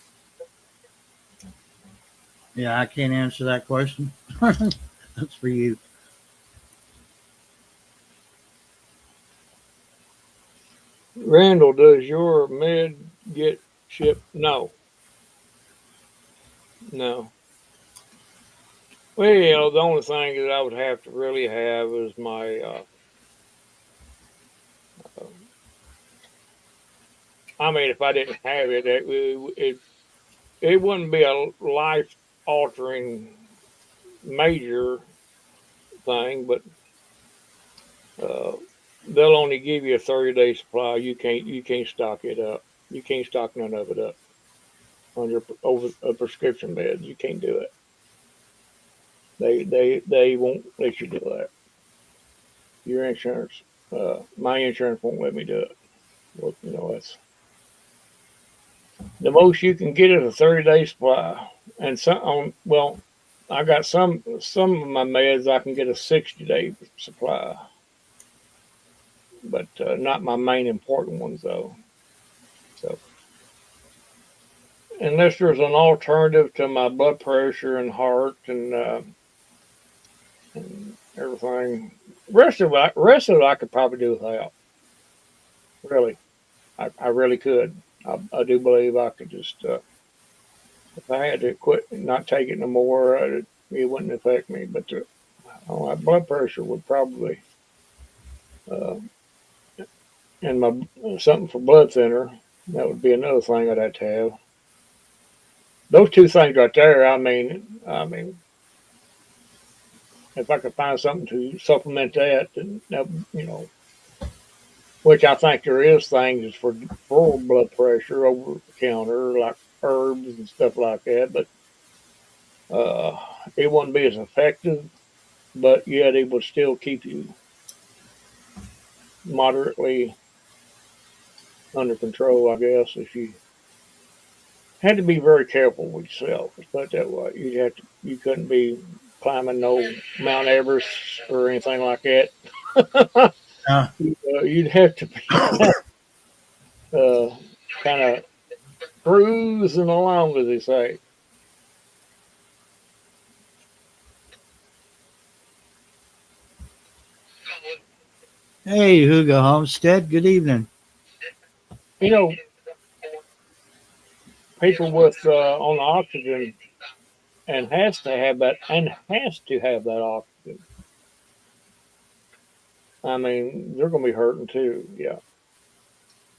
yeah, I can't answer that question. That's for you. Randall, does your med get shipped? No, no. Well, the only thing that I would have to really have is my. I mean, if I didn't have it wouldn't be a life altering major thing, but uh, they'll only give you a 30-day supply. You can't stock it up. You can't stock none of it up on your over a prescription meds. You can't do it. They won't let you do that. Your insurance, my insurance won't let me do it. Well, that's the most you can get is a 30-day supply, and well, I got some of my meds I can get a 60-day supply, but not my main important ones though. So unless there's an alternative to my blood pressure and heart and everything, rest of it I could probably do without. Really, I really could. I do believe I could just if I had to quit and not take it no more, it wouldn't affect me. But my blood pressure would probably, uh, and my something for blood thinner. That would be another thing I'd have to have. Those two things right there. I mean, if I could find something to supplement that, then which I think there is things for blood pressure over the counter, like herbs and stuff like that. But it wouldn't be as effective. But yet, it would still keep you moderately under control, I guess, if you Had to be very careful with yourself. Let's put it that way. You couldn't be climbing no Mount Everest or anything like that. Uh, You'd have to be uh, kind of cruising along, as they say. hey, Hugo Homestead. Good evening. You know, people with on oxygen and has to have that oxygen. I mean, they're going to be hurting too. Yeah.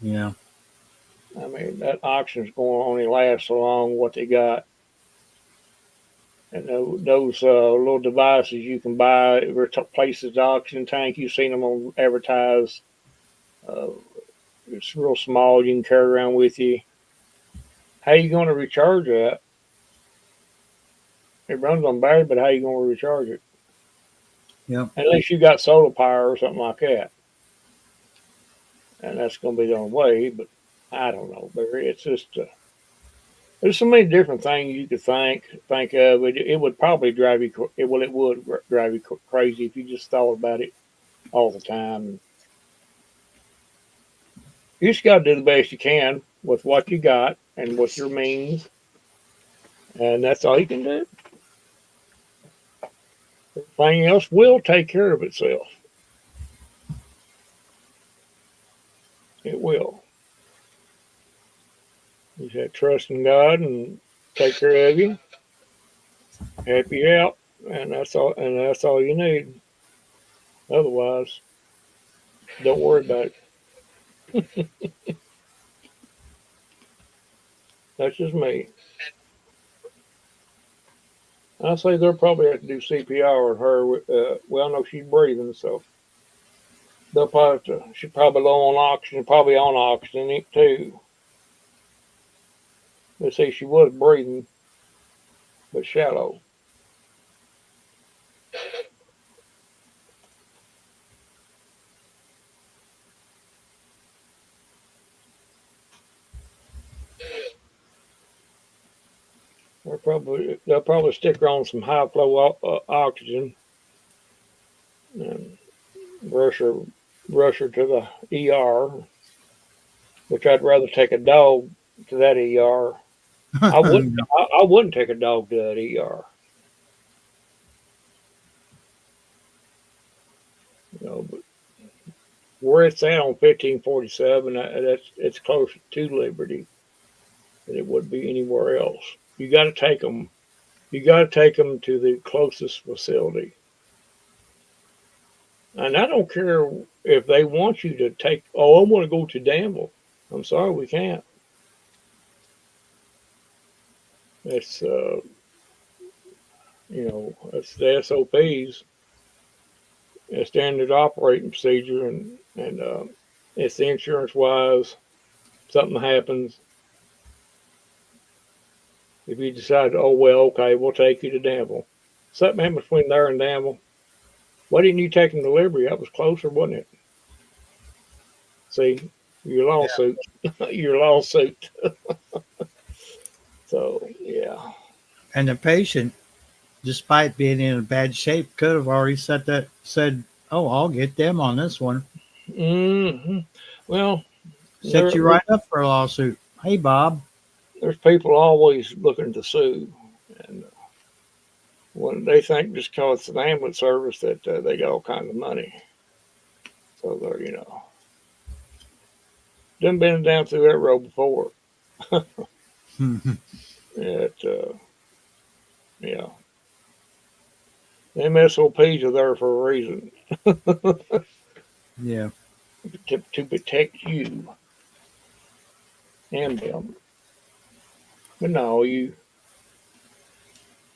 Yeah. I mean, that oxygen's going to only last so long what they got. And those little devices you can buy replaces the oxygen tank. You've seen them on advertised. Uh, it's real small. You can carry around with you. How you going to recharge that? It runs on battery, but how you going to recharge it? Yep. Unless you got solar power or something like that, and that's going to be the only way. But I don't know, Barry. It's just there's so many different things you could think of. It would probably drive you. It would drive you crazy if you just thought about it all the time. You just got to do the best you can with what you got and with your means, and that's all you can do. Everything else will take care of itself. It will. You just have to trust in God and take care of you, help you out, and that's all. And that's all you need. Otherwise, don't worry about it. That's just me. I say they'll probably have to do CPR on her. Well, I know she's breathing, so they'll probably have to, she's probably low on oxygen, probably on oxygen too. They say she was breathing, but shallow. They'll probably stick her on some high flow oxygen and rush her to the ER. Which I'd rather take a dog to that ER. I wouldn't. I wouldn't take a dog to that ER. You know, but where it's at on 1547, that's it's closer to Liberty than it would be anywhere else. You got to take them. You got to take them to the closest facility. And I don't care if they want you to take. Oh, I want to go to Danville. I'm sorry, we can't. It's it's the SOPs, a standard operating procedure, and it's the insurance wise. Something happens, if you decide, oh well, okay, we'll take you to Danville. Something happened between there and Danville. Why didn't you take them to Liberty? That was closer, wasn't it? See, your Yeah. lawsuit, your lawsuit. So yeah. And the patient, despite being in a bad shape, could have already said, "Oh, I'll get them on this one." hmm Well, Set there, you right up for a lawsuit. Hey, Bob. there's people always looking to sue, and when they think just because it's an ambulance service that they got all kinds of money. So they're done been down through that road before. It yeah, them SOPs are there for a reason Yeah. to protect you and them. But no, yeah,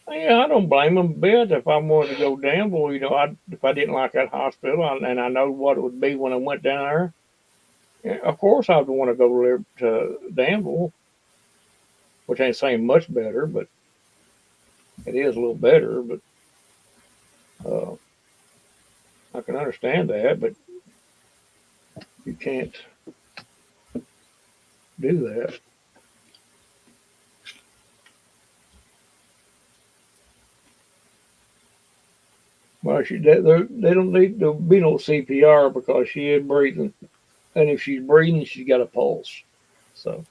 I don't blame them a bit. If I wanted to go Danville, if I didn't like that hospital and I know what it would be when I went down there, yeah, of course I'd want to go to Danville, which ain't saying much better, but it is a little better. But uh, I can understand that, but you can't do that. Well, they don't need to be no CPR because she is breathing, and if she's breathing, she's got a pulse. So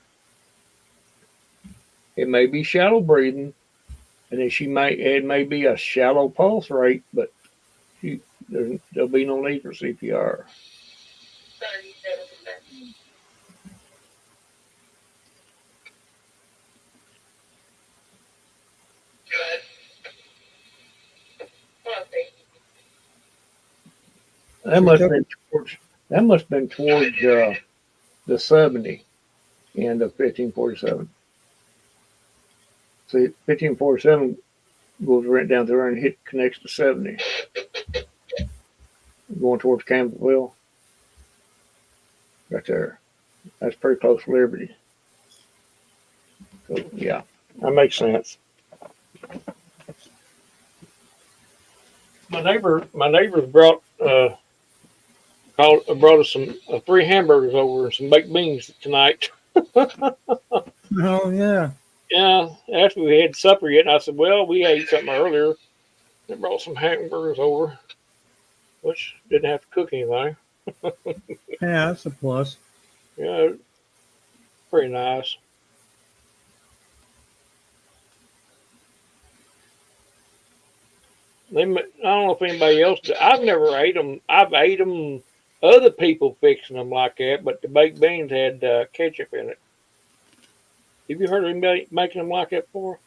it may be shallow breathing, and then it may be a shallow pulse rate, but there'll be no need for CPR. That She must have took been towards the 70 end of 1547. See, 1547 goes right down there and connects to 70, going towards Campbellville. Right there. That's pretty close to Liberty. So yeah, that makes sense. My neighbors brought us some 3 hamburgers over and some baked beans tonight. Oh yeah. Yeah, after we had supper yet, and I said, "Well, we ate something earlier." They brought some hamburgers over, which didn't have to cook anything. Yeah, that's a plus. Yeah, pretty nice. I don't know if anybody else. I've never ate them. I've ate them. Other people fixing them like that, but the baked beans had ketchup in it. Have you heard of anybody making them like that before?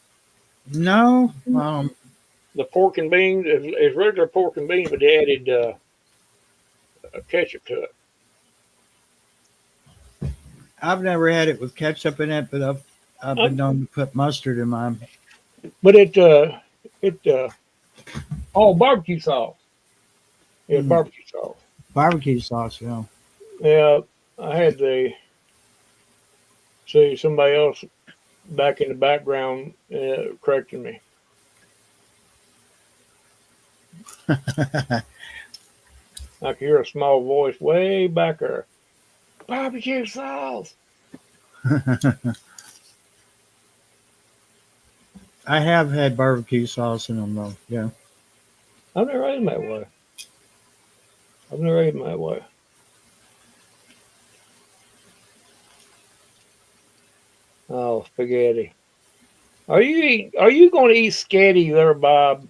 No, The pork and beans is regular pork and beans, but they added ketchup to it. I've never had it with ketchup in it, but I've been known to put mustard in mine. But barbecue sauce. Yeah, barbecue sauce. Barbecue sauce, yeah. Yeah, I had to see somebody else back in the background correcting me. I could hear a small voice way back there. Barbecue sauce. I have had barbecue sauce in them though. Yeah. I've never ate them that way. Oh, spaghetti. Are you going to eat sketty there, Bob?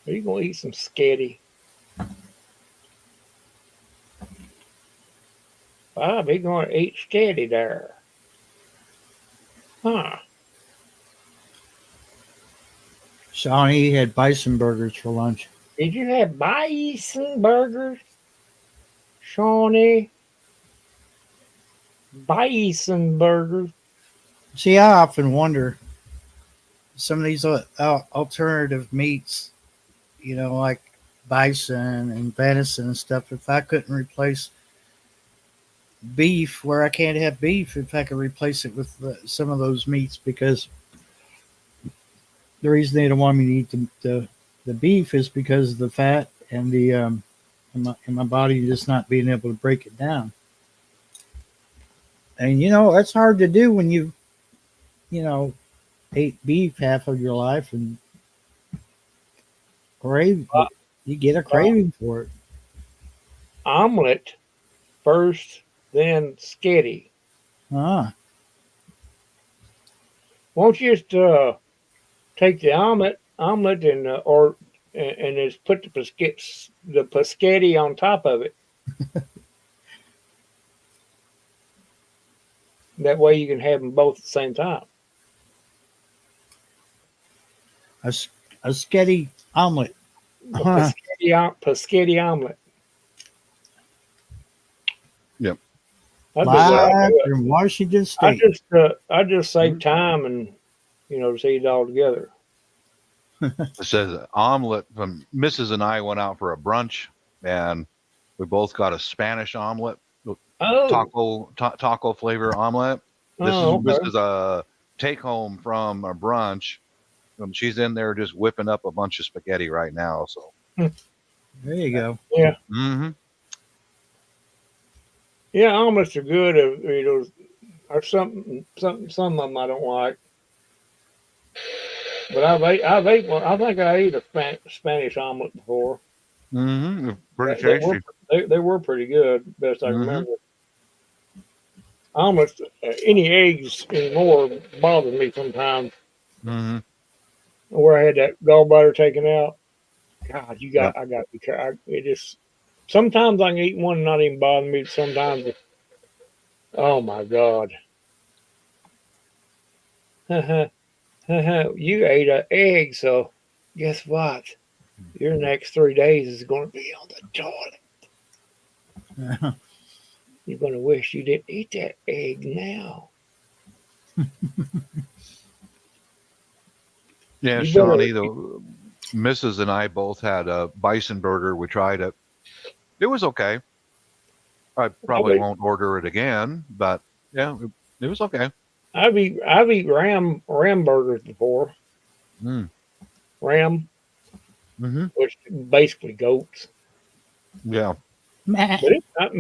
Are you going to eat some sketty? Bob, he going to eat sketty there. Huh. Shawnee had bison burgers for lunch. Did you have bison burgers? Shawnee? Bison burgers? See, I often wonder some of these alternative meats, like bison and venison and stuff, if I couldn't replace beef where I can't have beef, if I could replace it with some of those meats, because the reason they don't want me to eat the beef is because of the fat and the in my body just not being able to break it down. And that's hard to do when you know ate beef half of your life and crave you get a craving for it. Omelet first, then sketty. Ah, Won't you just take the omelet and just put the pescetti on top of it. That way you can have them both at the same time. a, a sketty omelet. A pescetti omelet. Yep. Live from Washington State. I just save time and just eat it all together. It says omelet. Mrs. and I went out for a brunch, and we both got a Spanish omelet, taco flavor omelet. This is a take home from a brunch. She's in there just whipping up a bunch of spaghetti right now. So there you go. Yeah. Mm-hmm. Yeah, omelets are good. Or some of them I don't like. But I've ate one. I think I ate a Spanish omelet before. Mm-hmm. Pretty They were tasty. they were pretty good, best I Mm-hmm. remember. Almost any eggs anymore bother me sometimes. Mm-hmm. Where I had that gallbladder taken out. God, Yep. I got to be careful. It just sometimes I can eat one and not even bother me. Sometimes, oh my God, you ate an egg, so guess what? Your next 3 days is going to be on the toilet. You're going to wish you didn't eat that egg now. Yeah, You better. Shawnee, the Mrs. and I both had a bison burger. We tried it. It was okay. I probably won't order it again, but yeah, it was okay. I've eat ram burgers before. Mm. Ram, Mm-hmm. which basically goats. Yeah. Meh. But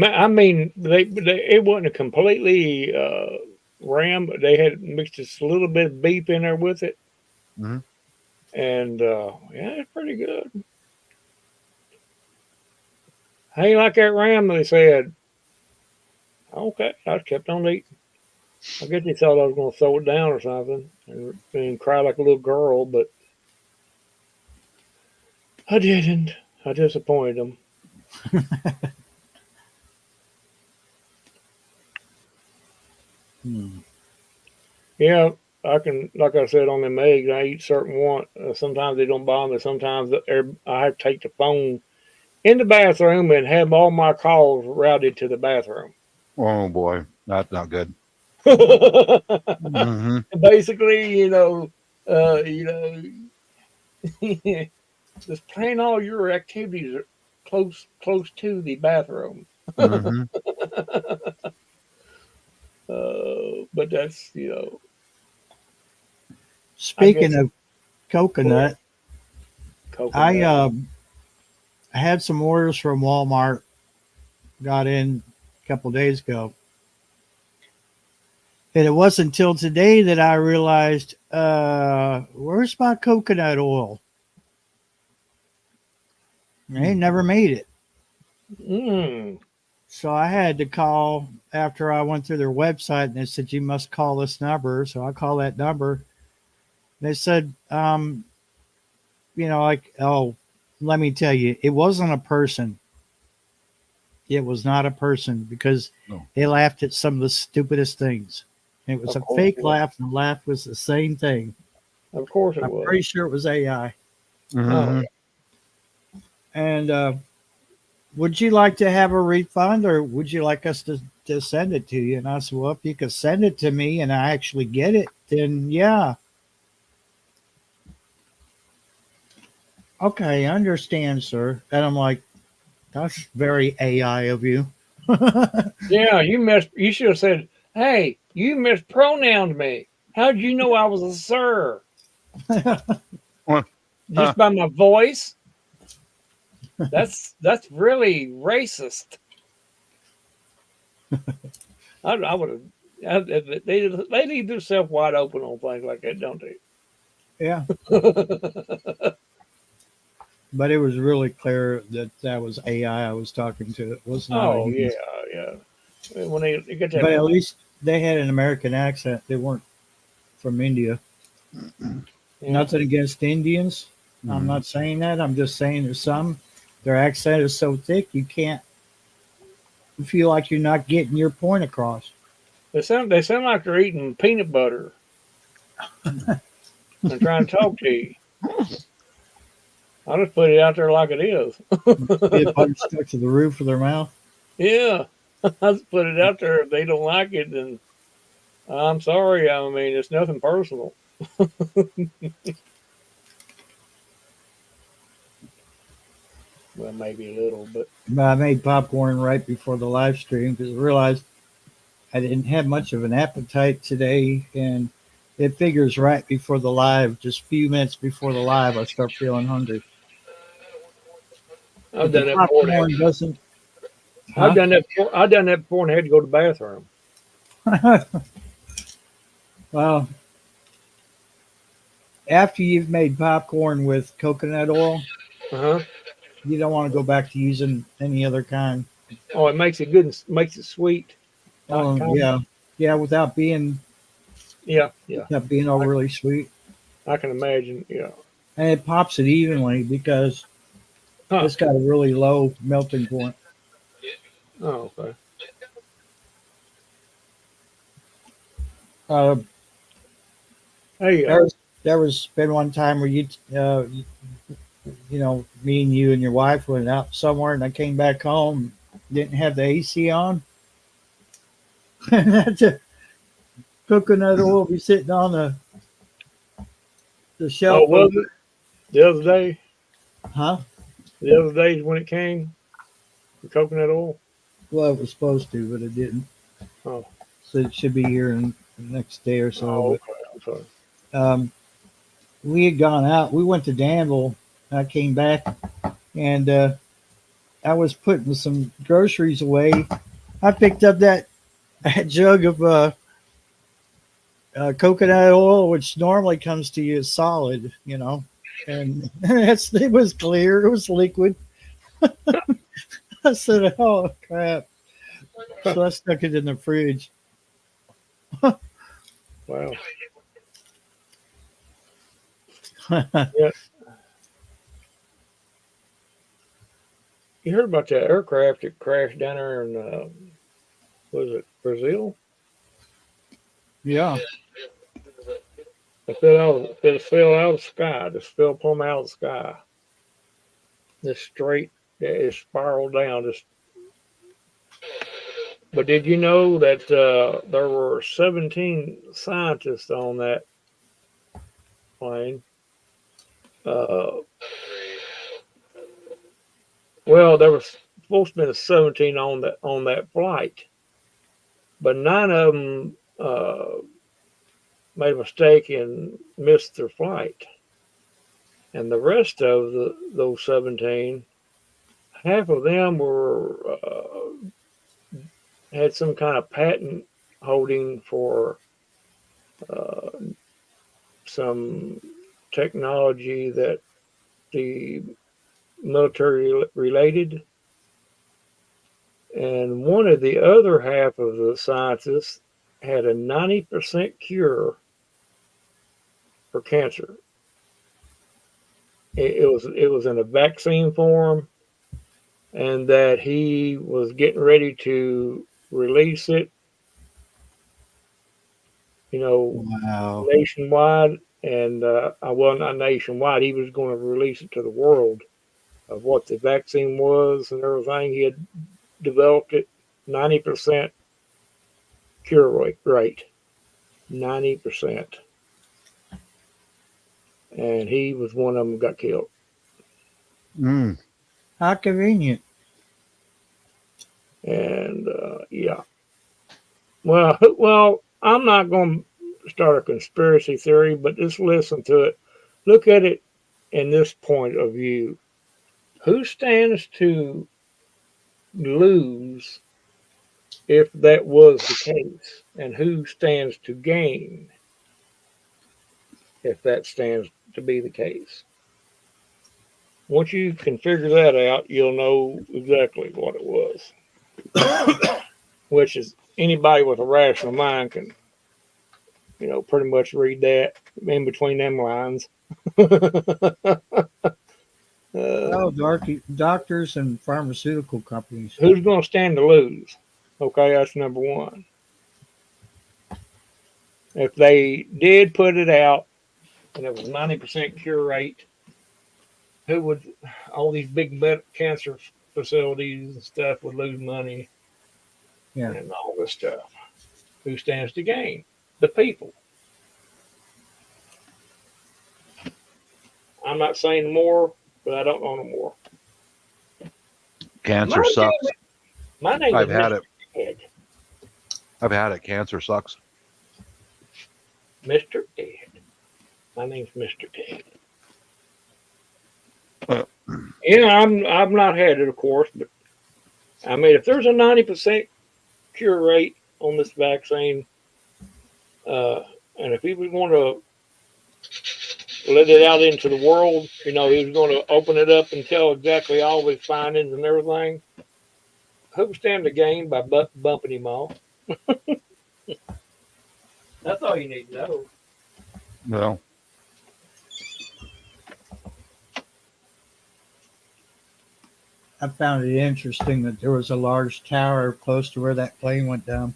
I mean, they it wasn't a completely ram, but they had mixed just a little bit of beef in there with it, Mm-hmm. and yeah, it's pretty good. I ain't like that ram. They said, okay, I kept on eating. I guess they thought I was going to throw it down or something and cry like a little girl, but I didn't. I disappointed them. Hmm. Yeah, I can, like I said on them eggs, I eat certain one. Sometimes they don't bother me. Sometimes I have to take the phone in the bathroom and have all my calls routed to the bathroom. Oh boy, that's not good. Mm-hmm. Basically, you know, just plan all your activities close to the bathroom. Mm-hmm. But that's I Speaking guess of coconut, I coconut. had some orders from Walmart. Got in a couple days ago, and it wasn't until today that I realized, where's my coconut oil? They never made it. Mm. So I had to call after I went through their website, and they said you must call this number. So I call that number. They said, like, oh, let me tell you, it wasn't a person. It was not a person because No. they laughed at some of the stupidest things. It was Of a course fake it was. laugh, and the laugh was the same thing. Of course it I'm was. pretty sure it was AI. Oh, Mm-hmm. And would you like to have a refund, or would you like us to send it to you? And I said, well, if you could send it to me and I actually get it, then yeah. Okay, I understand, sir. And I'm like, that's very AI of you. yeah. You should have said, "Hey, you mispronounced me. How'd you know I was a sir? Just by my voice? That's really racist." I would have. They leave themselves wide open on things like that, don't they? Yeah. But it was really clear that that was AI I was talking to. It was not a Oh yeah, human. yeah. When they get that, But at least they had an American accent. They weren't from India. yeah. Nothing against Indians. I'm Mm-hmm. not saying that. I'm just saying there's some, their accent is so thick you can't feel like you're not getting your point across. They sound like they're eating peanut butter and trying to talk to you. I just put it out there like it is. Peanut butter stuck to the roof of their mouth. Yeah, I just put it out there. If they don't like it, then I'm sorry. I mean, it's nothing personal. Well, maybe a little, but But I made popcorn right before the live stream because I realized I didn't have much of an appetite today, and it figures right before the live, just a few minutes before the live, I start feeling hungry. I've But the done that before. popcorn doesn't, I've huh? done that. I've done that before and had to go to the bathroom. Well, after you've made popcorn with coconut oil, Uh huh. you don't want to go back to using any other kind. Oh, it makes it good and makes it sweet. Not Oh kind. yeah, yeah, Yeah, yeah. without being I, overly sweet, I can imagine. Yeah. and it pops it evenly because Huh. it's got a really low melting point. Oh, okay. Uh, Hey, there was been one time where me and you and your wife went out somewhere, and I came back home, didn't have the AC on, and had to coconut oil be sitting on the oh, shelf was over. it the other day? Huh? The other days when it came, the coconut oil. Well, it was supposed to, but it didn't. Oh, So it should be here in the next day or so. oh, okay. I'm sorry. But we had gone out. We went to Danville. I came back, and I was putting some groceries away. I picked up that jug of coconut oil, which normally comes to you as solid, and it was clear. It was liquid. I said, "Oh crap!" So I stuck it in the fridge. Wow. Yeah. You heard about that aircraft that crashed down there in was it Brazil? Yeah. It fell out of the sky. Just fell plumb out of the sky. Just straight. It spiraled down. Just. But did you know that there were 17 scientists on that plane? Uh, well, there was supposed to be 17 on that flight, but 9 of them made a mistake and missed their flight, and the rest of those 17, half of them were had some kind of patent holding for uh, some technology that the military related, and one of the other half of the scientists had a 90% cure for cancer. It was in a vaccine form, and that he was getting ready to release it, you know, Wow. nationwide. And well, not nationwide. He was going to release it to the world of what the vaccine was and everything. He had developed it 90% cure rate, 90%, and he was one of them got killed. Mm. How convenient. And yeah, well, I'm not going to start a conspiracy theory, but just listen to it. Look at it in this point of view. Who stands to lose if that was the case, and who stands to gain if that stands to be the case? Once you can figure that out, you'll know exactly what it was. Which is anybody with a rational mind can, pretty much read that in between them lines. Oh, doctors and pharmaceutical companies. Who's going to stand to lose? Okay, that's number one. If they did put it out and it was 90% cure rate, who would all these big cancer facilities and stuff would lose money Yeah. and all this stuff? Who stands to gain? The people. I'm not saying more, but I don't know no more. Cancer sucks. My name I've is had Mr. it. Ed. I've had it. Cancer sucks. Mr. Ed. My name's Mr. Ed. Yeah, I've not had it, of course, but I mean, if there's a 90% cure rate on this vaccine, and if he was going to let it out into the world. You know, he was going to open it up and tell exactly all his findings and everything. Who stand to gain by bumping him off? That's all you need to know. Well, I found it interesting that there was a large tower close to where that plane went down.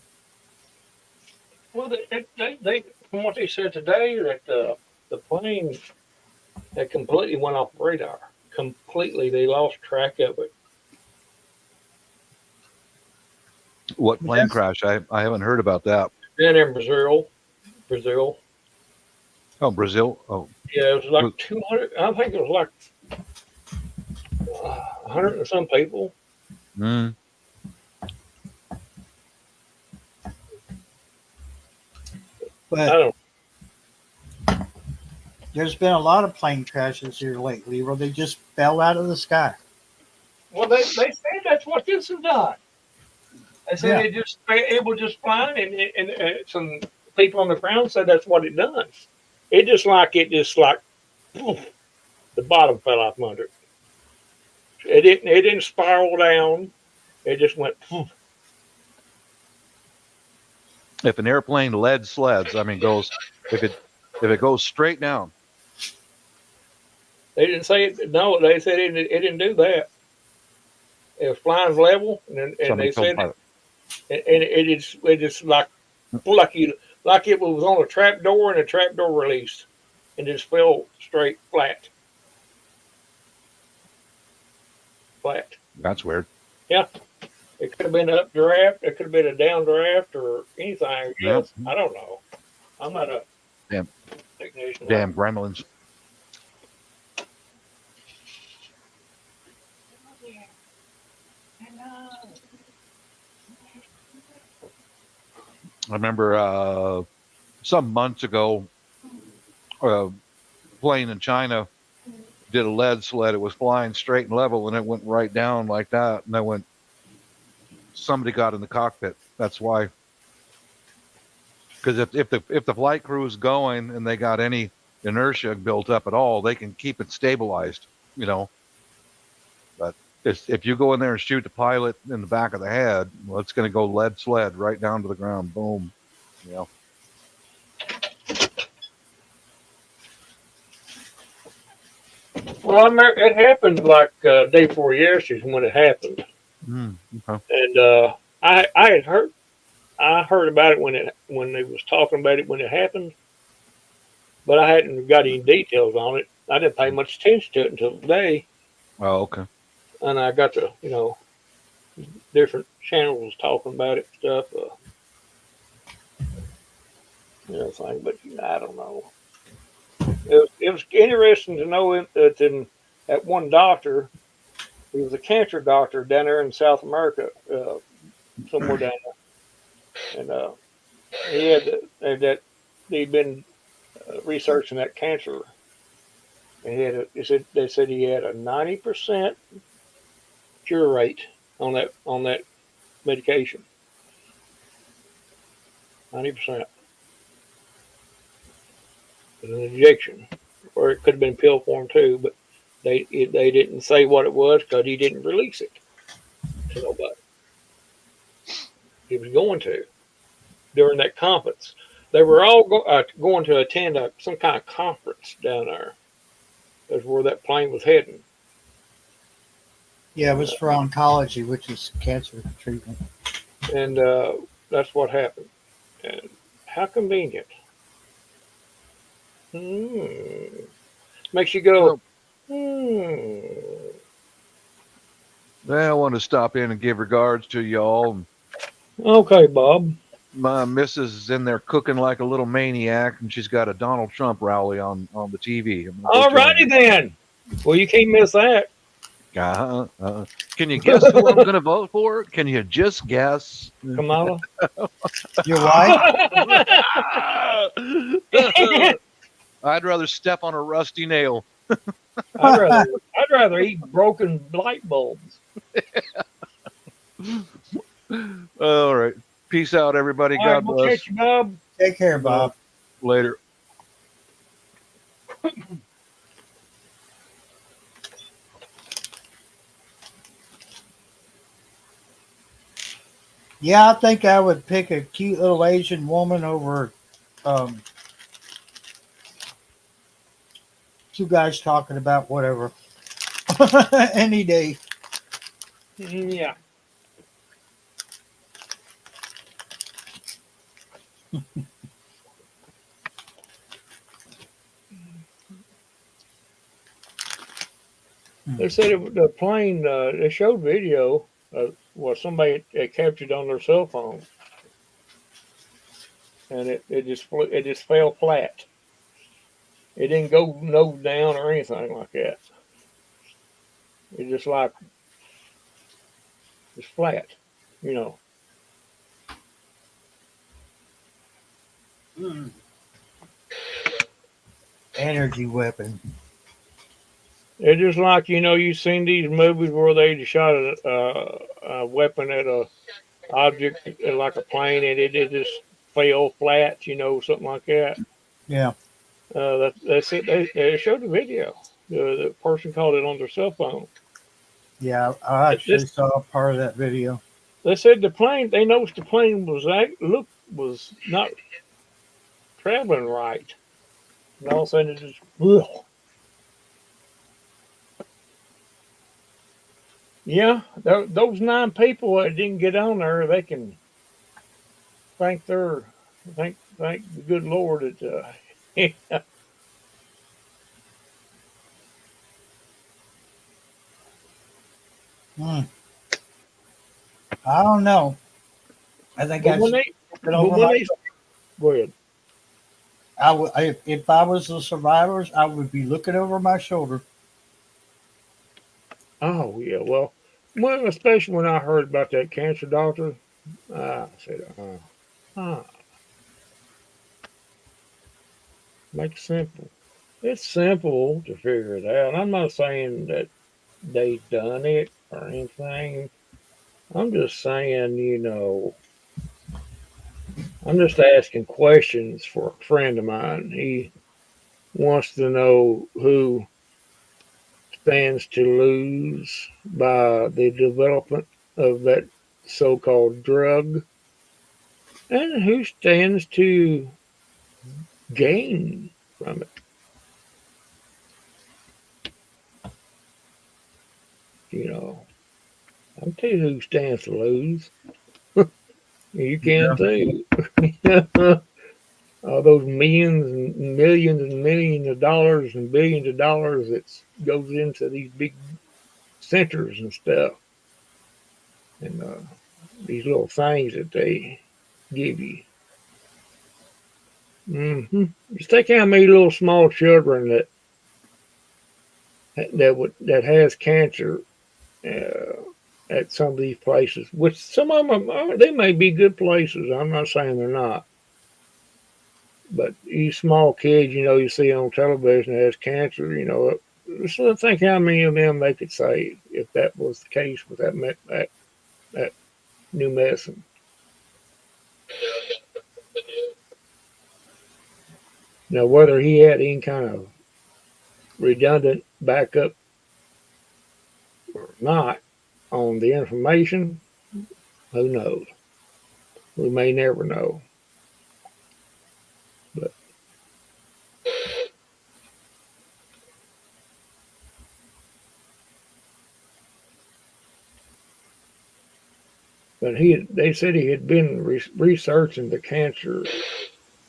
Well, they from what they said today, that the plane had completely went off radar. Completely, they lost track of it. what plane That's- crash? I haven't heard about that. Then in Brazil, Oh, Brazil. Oh, yeah, it was like 200. I think it was like 100 and some people. mm, I But don't. there's been a lot of plane crashes here lately where they just fell out of the sky. Well, they say that's what this has done. They say Yeah. they just it was just flying, and some people on the ground said that's what it done. It just like poof, the bottom fell off from under it. It didn't spiral down. It just went poof. if an airplane lead sleds, I mean, goes if it goes straight down, They didn't say it. No, they said it didn't do that. It was flying level, and somebody they killed the said pilot. and it just like it was on a trap door and a trap door released, and just fell straight flat. That's weird. Yeah, it could have been an updraft. It could have been a downdraft or anything. Yeah. Else. I don't know. I'm not a Damn. technician. Damn gremlins. I remember some months ago, a plane in China did a lead sled. It was flying straight and level, and it went right down like that. And I went, somebody got in the cockpit. That's why. Because if the flight crew is going and they got any inertia built up at all, they can keep it stabilized, you know. But if you go in there and shoot the pilot in the back of the head, well, it's going to go lead sled right down to the ground. Boom. You know. Well, it happened like day before yesterday when it happened, Okay. and I heard about it when they was talking about it when it happened, but I hadn't got any details on it. I didn't pay much attention to it until today, Oh, okay. and I got to different channels talking about it and stuff. But I don't know. It was interesting to know that one doctor, he was a cancer doctor down there in South America, somewhere down there, and he had he'd been researching that cancer, and they said he had a 90% cure rate on that medication. 90%. An injection, or it could have been pill form too, but they didn't say what it was because he didn't release it to nobody. He was going to during that conference. They were all going to attend some kind of conference down there. That's where that plane was heading. Yeah, it was for oncology, which is cancer treatment. And that's what happened. And how convenient. Makes you go, I want to stop in and give regards to y'all. Okay, Bob. My missus is in there cooking like a little maniac, and she's got a Donald Trump rally on the TV. All righty then. Well, you can't miss that. Can you guess who I'm going to vote for? Can you just guess? Kamala. Your wife? I'd rather step on a rusty nail. I'd rather eat broken light bulbs. All right. Peace out, everybody. All God right, we'll bless. catch you, Bob. Take care, Bob. Later. Yeah, I think I would pick a cute little Asian woman over um, two guys talking about whatever any day. Yeah. They said the plane. They showed video of what somebody had captured on their cell phone, and it just fell flat. It didn't go nose down or anything like that. It just like it's flat, you know. Energy weapon. It's just like you've seen these movies where they just shot a weapon at a object like a plane, and it just fell flat, something like that. Yeah. That's it. They showed the video. The person called it on their cell phone. Yeah, I actually This, saw part of that video. they said the plane. They noticed the plane was not traveling right, and all of a sudden it just. Ugh. Yeah, those 9 people that didn't get on there, they can thank thank the good Lord that. Hmm. I don't know. I think But I when should they, look it but over when my. they, go ahead. If I was the survivors, I would be looking over my shoulder. Oh yeah, well, especially when I heard about that cancer doctor, I said, make it simple. It's simple to figure it out. I'm not saying that they done it or anything. I'm just saying, I'm just asking questions for a friend of mine. He wants to know who stands to lose by the development of that so-called drug, and who stands to gain from it. You know, I'll tell you who stands to lose. You can too. All those millions of dollars and billions of dollars that goes into these big centers and stuff, and these little things that they give you. Just think how many little small children that has cancer uh, at some of these places. Which some of them they may be good places. I'm not saying they're not, but these small kids, you see on television that has cancer. So think how many of them they could save if that was the case with that new medicine. Now, whether he had any kind of redundant backup or not on the information, who knows? We may never know. But they said he had been researching the cancer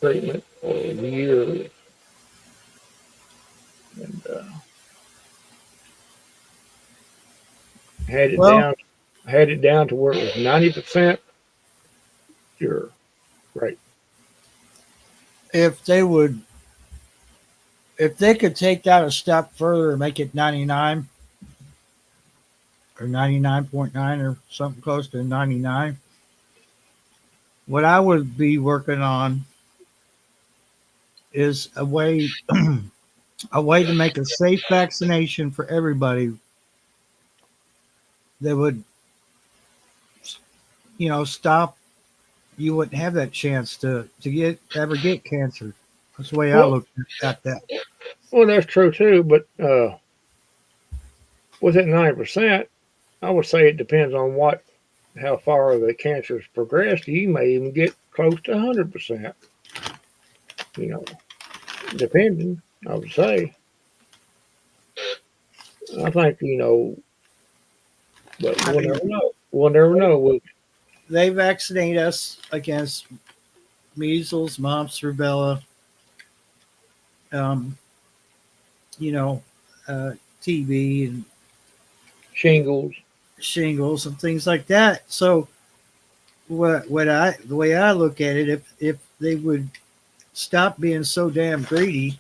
treatment for years, and had it Well, down had it down to where it was 90% sure. Right. if they would, if they could take that a step further and make it 99 or 99.9 or something close to 99, what I would be working on is a way to make a safe vaccination for everybody that would, stop. You wouldn't have that chance to ever get cancer. That's the way I Well, look at that. Well, that's true too, but with that 90%, I would say it depends on how far the cancer's progressed. You may even get close to 100%. You know, depending. I would say. I think but I we'll mean, never know. We'll never know. they vaccinate us against measles, mumps, rubella, um, you know, TB and Shingles. shingles and things like that. So the way I look at it, if they would stop being so damn greedy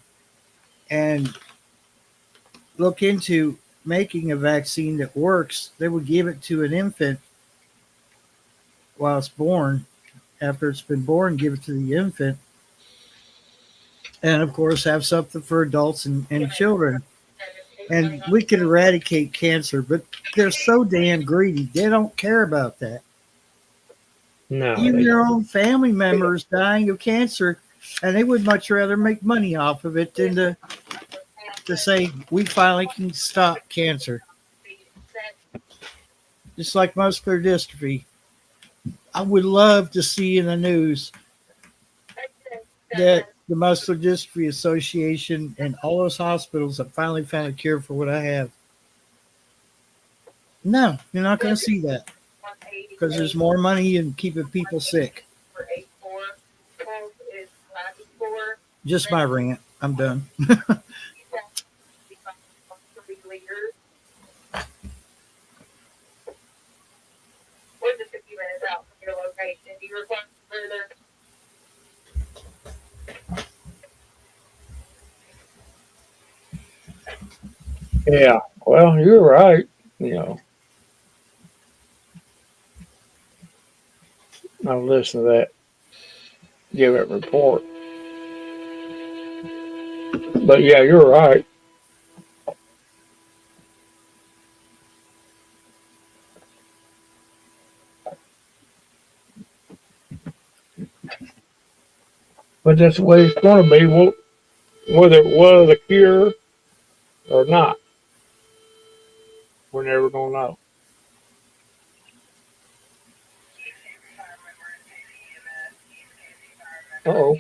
and look into making a vaccine that works, they would give it to an infant while it's born. After it's been born, give it to the infant, and of course have something for adults and children. And we could eradicate cancer, but they're so damn greedy. They don't care about that. No, Even they their don't. own family members dying of cancer, and they would much rather make money off of it than to say we finally can stop cancer. Just like muscular dystrophy. I would love to see in the news that the Muscular Dystrophy Association and all those hospitals have finally found a cure for what I have. No, you're not going to see that because there's more money in keeping people sick. Just my rant. I'm done. Yeah. Well, you're right. You know, I'll listen to that. Give that report. But yeah, you're right. But that's the way it's going to be. Whether it was a cure or not, we're never going to know. Uh-oh.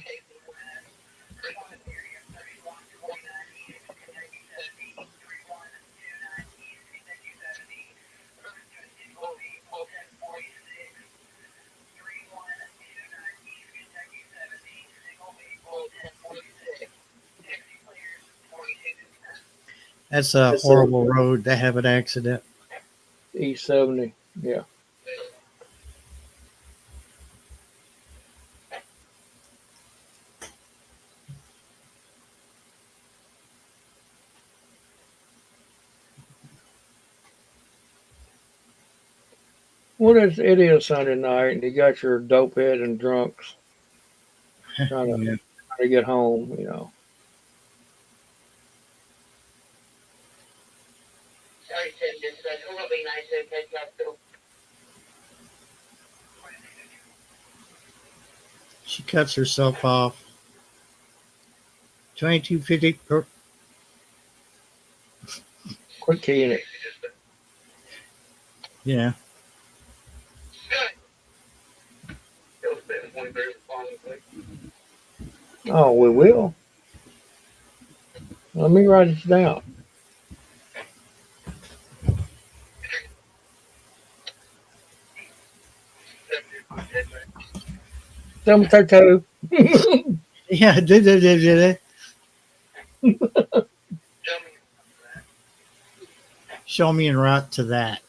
That's a horrible road to have an accident. E70. Yeah. It is Sunday night, and you got your dope head and drunks trying Yeah. to get home. She cuts herself off. 2250. Quit keying it. Yeah. Oh, we will. Let me write this down. 732. Yeah. Did. Show me and right to that.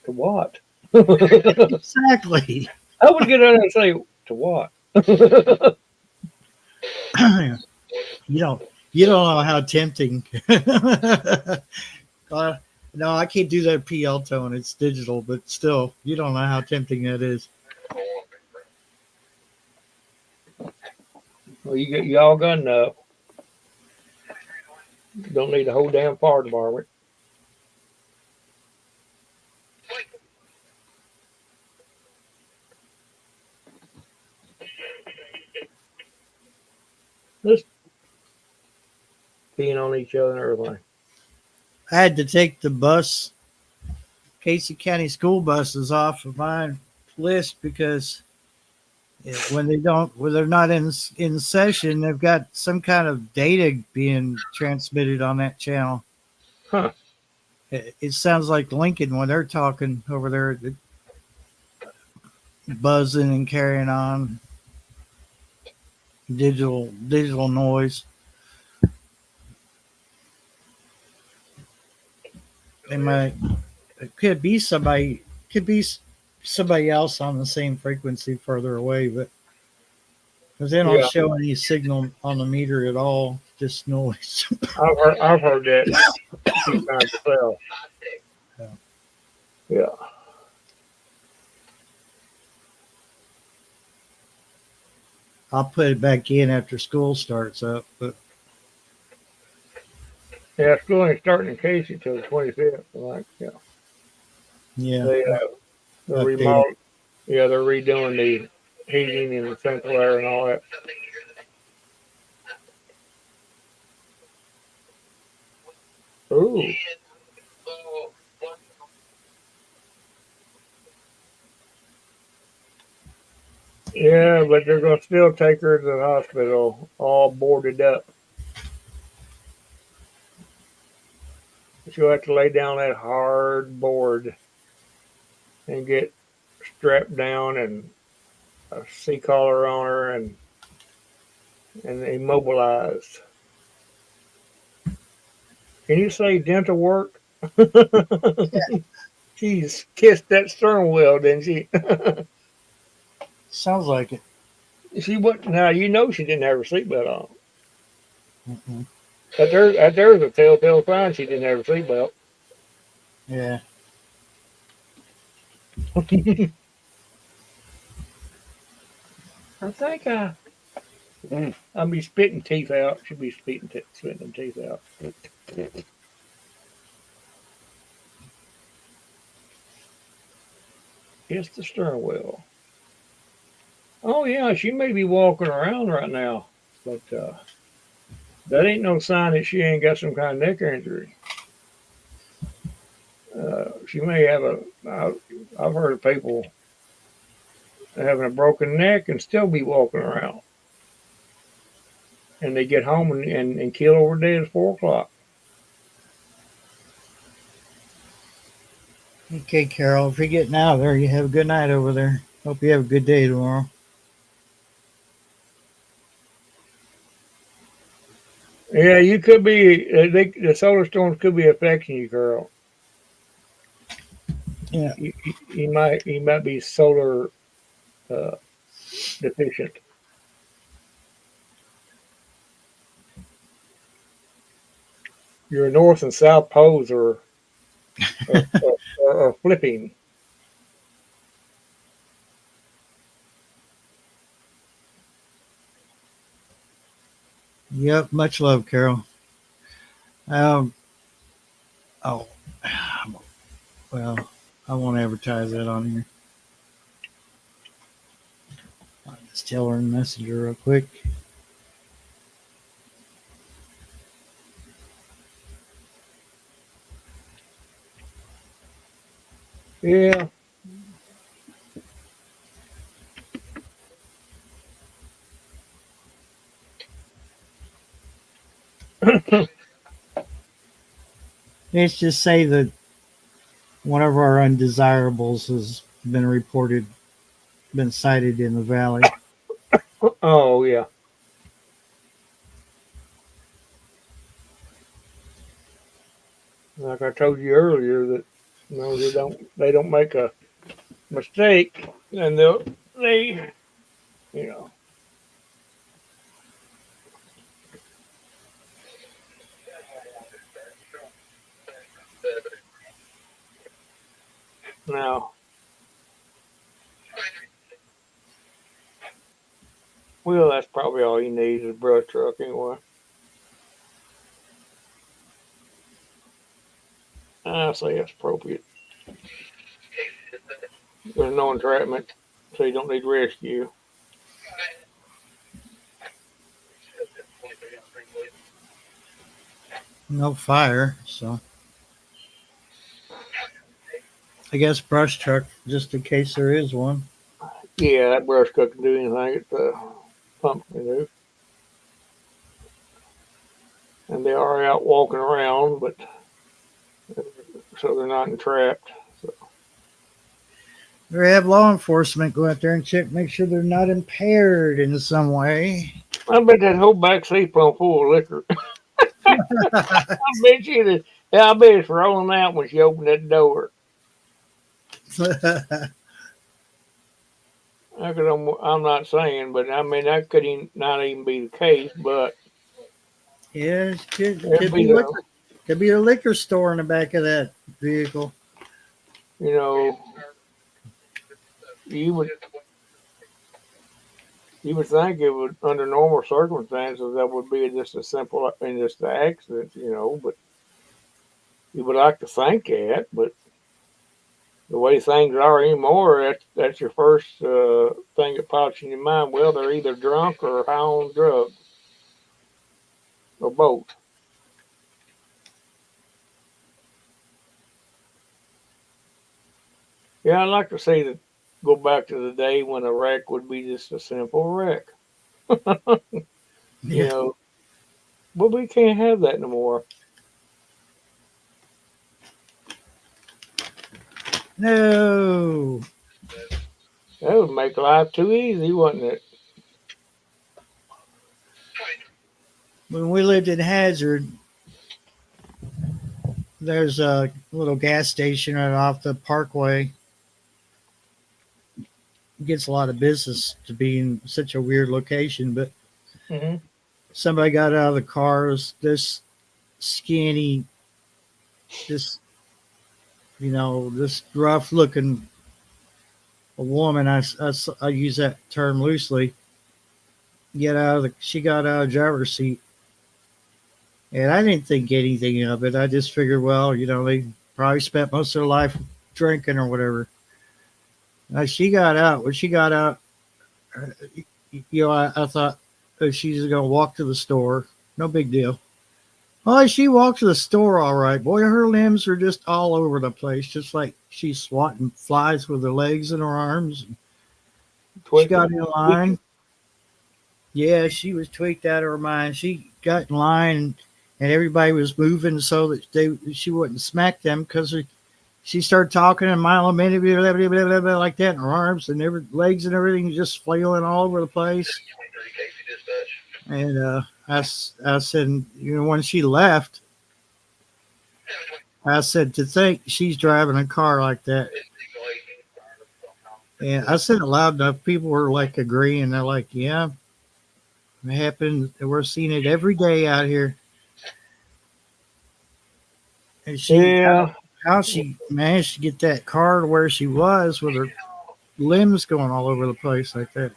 To what? Exactly. I would get out and say, to what? you don't you don't know how tempting. No, I can't do that PL tone. It's digital, but still, you don't know how tempting that is. Well, you all got enough. Don't need the whole damn fire department. This peeing on each other and everything. I had to take the bus, Casey County school buses, off of my list because when they're not in session, they've got some kind of data being transmitted on that channel. Huh. It sounds like Lincoln when they're talking over there, buzzing and carrying on, digital noise. They might it could be somebody else on the same frequency further away, but because they don't Yeah, show any signal on the meter at all, just noise. I've heard that a few times myself. Yeah. Yeah. I'll put it back in after school starts up, but Yeah, school ain't starting in Casey till the 25th. Like, yeah. yeah, They're updated. Yeah, they're redoing the heating and the central air and all that. Ooh. Yeah, but they're gonna still take her to the hospital, all boarded up. She'll have to lay down that hard board and get strapped down and a C collar on her and immobilized. Can you say dental work? She's kissed that stern wheel, didn't she? Sounds like it. She went. Now you know she didn't have her seatbelt on. Mm-mm. There's a telltale sign she didn't have her seatbelt. Yeah, I think I'll be spitting teeth out. She'll be spitting them teeth out. It's the stern wheel. Oh yeah, she may be walking around right now, but that ain't no sign that she ain't got some kind of neck injury. She may have I've heard of people having a broken neck and still be walking around, and they get home and kill over dead at 4 o'clock. okay, Carol. If you're getting out of there, you have a good night over there. Hope you have a good day tomorrow. Yeah, you could be. The solar storms could be affecting you, girl. Yeah. You might be solar uh, deficient. Your north and south poles are, are flipping. Yep. Much love, Carol. Um. Oh. Well, I won't advertise that on here. I'll just tell her in Messenger real quick. Yeah. Let's just say that one of our undesirables has been sighted in the valley. Oh yeah. Like I told you earlier, that they don't make a mistake, and they you know now. Well, that's probably all you need is a brush truck anyway. I say that's appropriate. There's no entrapment, so you don't need rescue. No fire, so I guess brush truck just in case there is one. Yeah, that brush truck can do anything that the pump can do. And they are out walking around, but so they're not entrapped. So Or have law enforcement go out there and check, make sure they're not impaired in some way. I bet that whole back seat pump full of liquor. I bet you that. Yeah, I bet it's rolling out when she opened that door. I'm not saying, but I mean that not even be the case. But Yeah, it it'd be the could be a liquor store in the back of that vehicle. you know you would think it would under normal circumstances that would be just a simple and just an accident, but you would like to think that, but the way things are anymore, that's your first thing that pops in your mind. Well, they're either drunk or high on drugs or both. Yeah, I'd like to see that go back to the day when a wreck would be just a simple wreck. you Yeah. know, but we can't have that no more. No. That would make life too easy, wouldn't it? When we lived in Hazard, there's a little gas station right off the parkway. It gets a lot of business to be in such a weird location, but Mm-hmm. somebody got out of the car. It was this skinny, this this rough looking woman. I use that term loosely. She got out of the driver's seat, and I didn't think anything of it. I just figured, well, they probably spent most of their life drinking or whatever. She got out. When she got out, uh, I thought she's going to walk to the store. No big deal. Well, she walked to the store all right. Boy, her limbs are just all over the place, just like she's swatting flies with her legs and her arms. She got in line. Yeah, she was tweaked out of her mind. She got in line, and everybody was moving so that she wouldn't smack them because she started talking a mile a minute, blah, blah, blah, blah, blah, like that, and her arms and legs and everything just flailing all over the place. And I said, when she left, I said, to think she's driving a car like that. And I said it loud enough, people were like agreeing. They're like, yeah, it happened. We're seeing it every day out here. And Yeah. how she managed to get that car to where she was with her limbs going all over the place like that.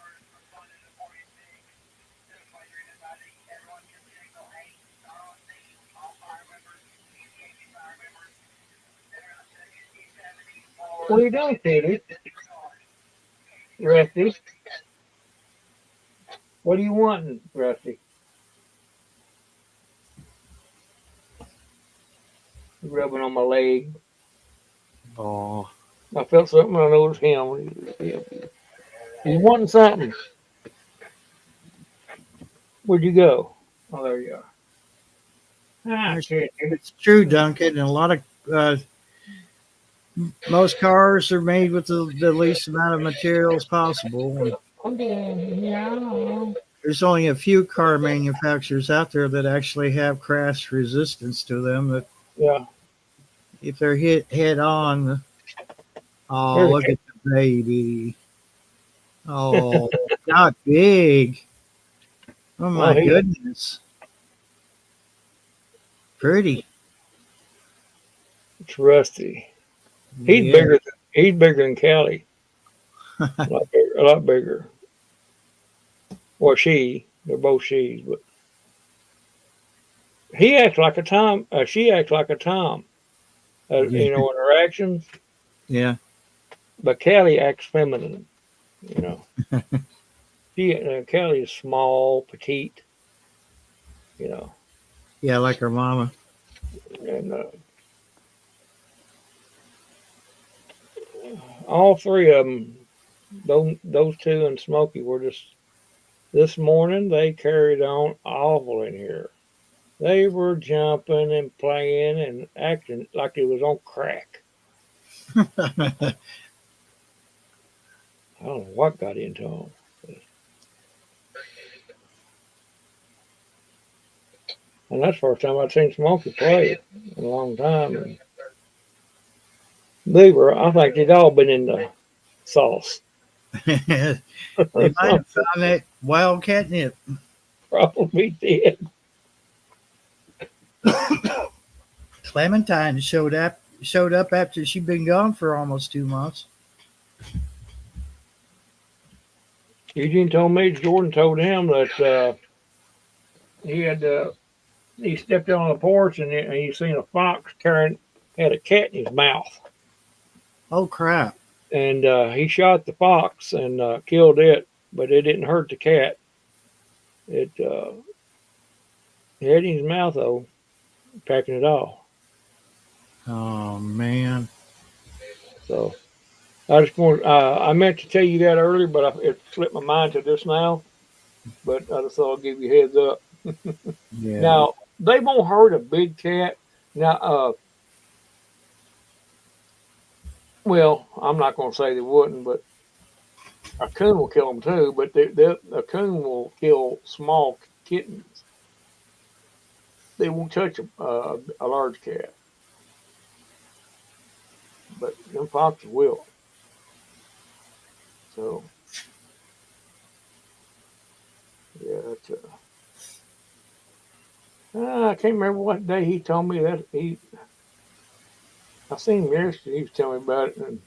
What are you doing, Katie? Rusty? What are you wanting, Rusty? You're rubbing on my leg. Oh, I felt something. I know it's him. He's wanting something. Where'd you go? Oh, there you are. Ah, shit. It's true, Duncan. And a lot of most cars are made with the least amount of materials possible. And Yeah. there's only a few car manufacturers out there that actually have crash resistance to them. That Yeah. if they're hit head on, oh, Here's look at the baby. Oh, not big. Oh oh, my goodness. Pretty. it's Rusty. He's Yeah. bigger. He's bigger than Callie. A lot bigger. A lot bigger. Well, they're both she's, but he acts like a Tom. She acts like a Tom. Yeah. In her actions, Yeah. but Callie acts feminine. You know, Callie is small, petite. You know, Yeah, like her mama. And all three of them, those two and Smokey, were just this morning. They carried on awful in here. They were jumping and playing and acting like it was on crack. I don't know what got into them. And that's the first time I'd seen Smokey play in a long time. And I think they'd all been in the sauce. They might have found that wild catnip. Probably did. Clementine showed up after she'd been gone for almost 2 months. Eugene told me, Jordan told him that he stepped out on the porch and he seen a fox had a cat in his mouth. Oh crap! And he shot the fox and killed it, but it didn't hurt the cat. It had in his mouth though, packing it off. Oh man! So I meant to tell you that earlier, but it slipped my mind to this now. But I just thought I'd give you a heads up. Yeah. Now they won't hurt a big cat. Now, well, I'm not going to say they wouldn't, but a coon will kill them too. But a coon will kill small kittens. They won't touch a large cat, but them foxes will. So, yeah, that's. I can't remember what day he told me that I seen him yesterday. He was telling me about it, and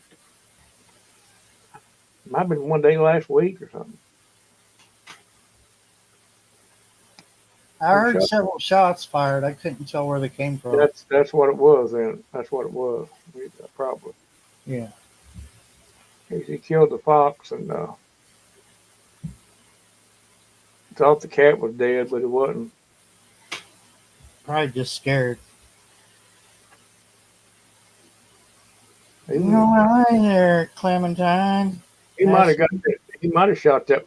it might have been one day last week or something. I heard several shots fired. I couldn't tell where they came from. That's what it was. Then that's what it was. Probably. Yeah. He killed the fox and thought the cat was dead, but it wasn't. Probably just scared. He Hi there, Clementine. He might have shot that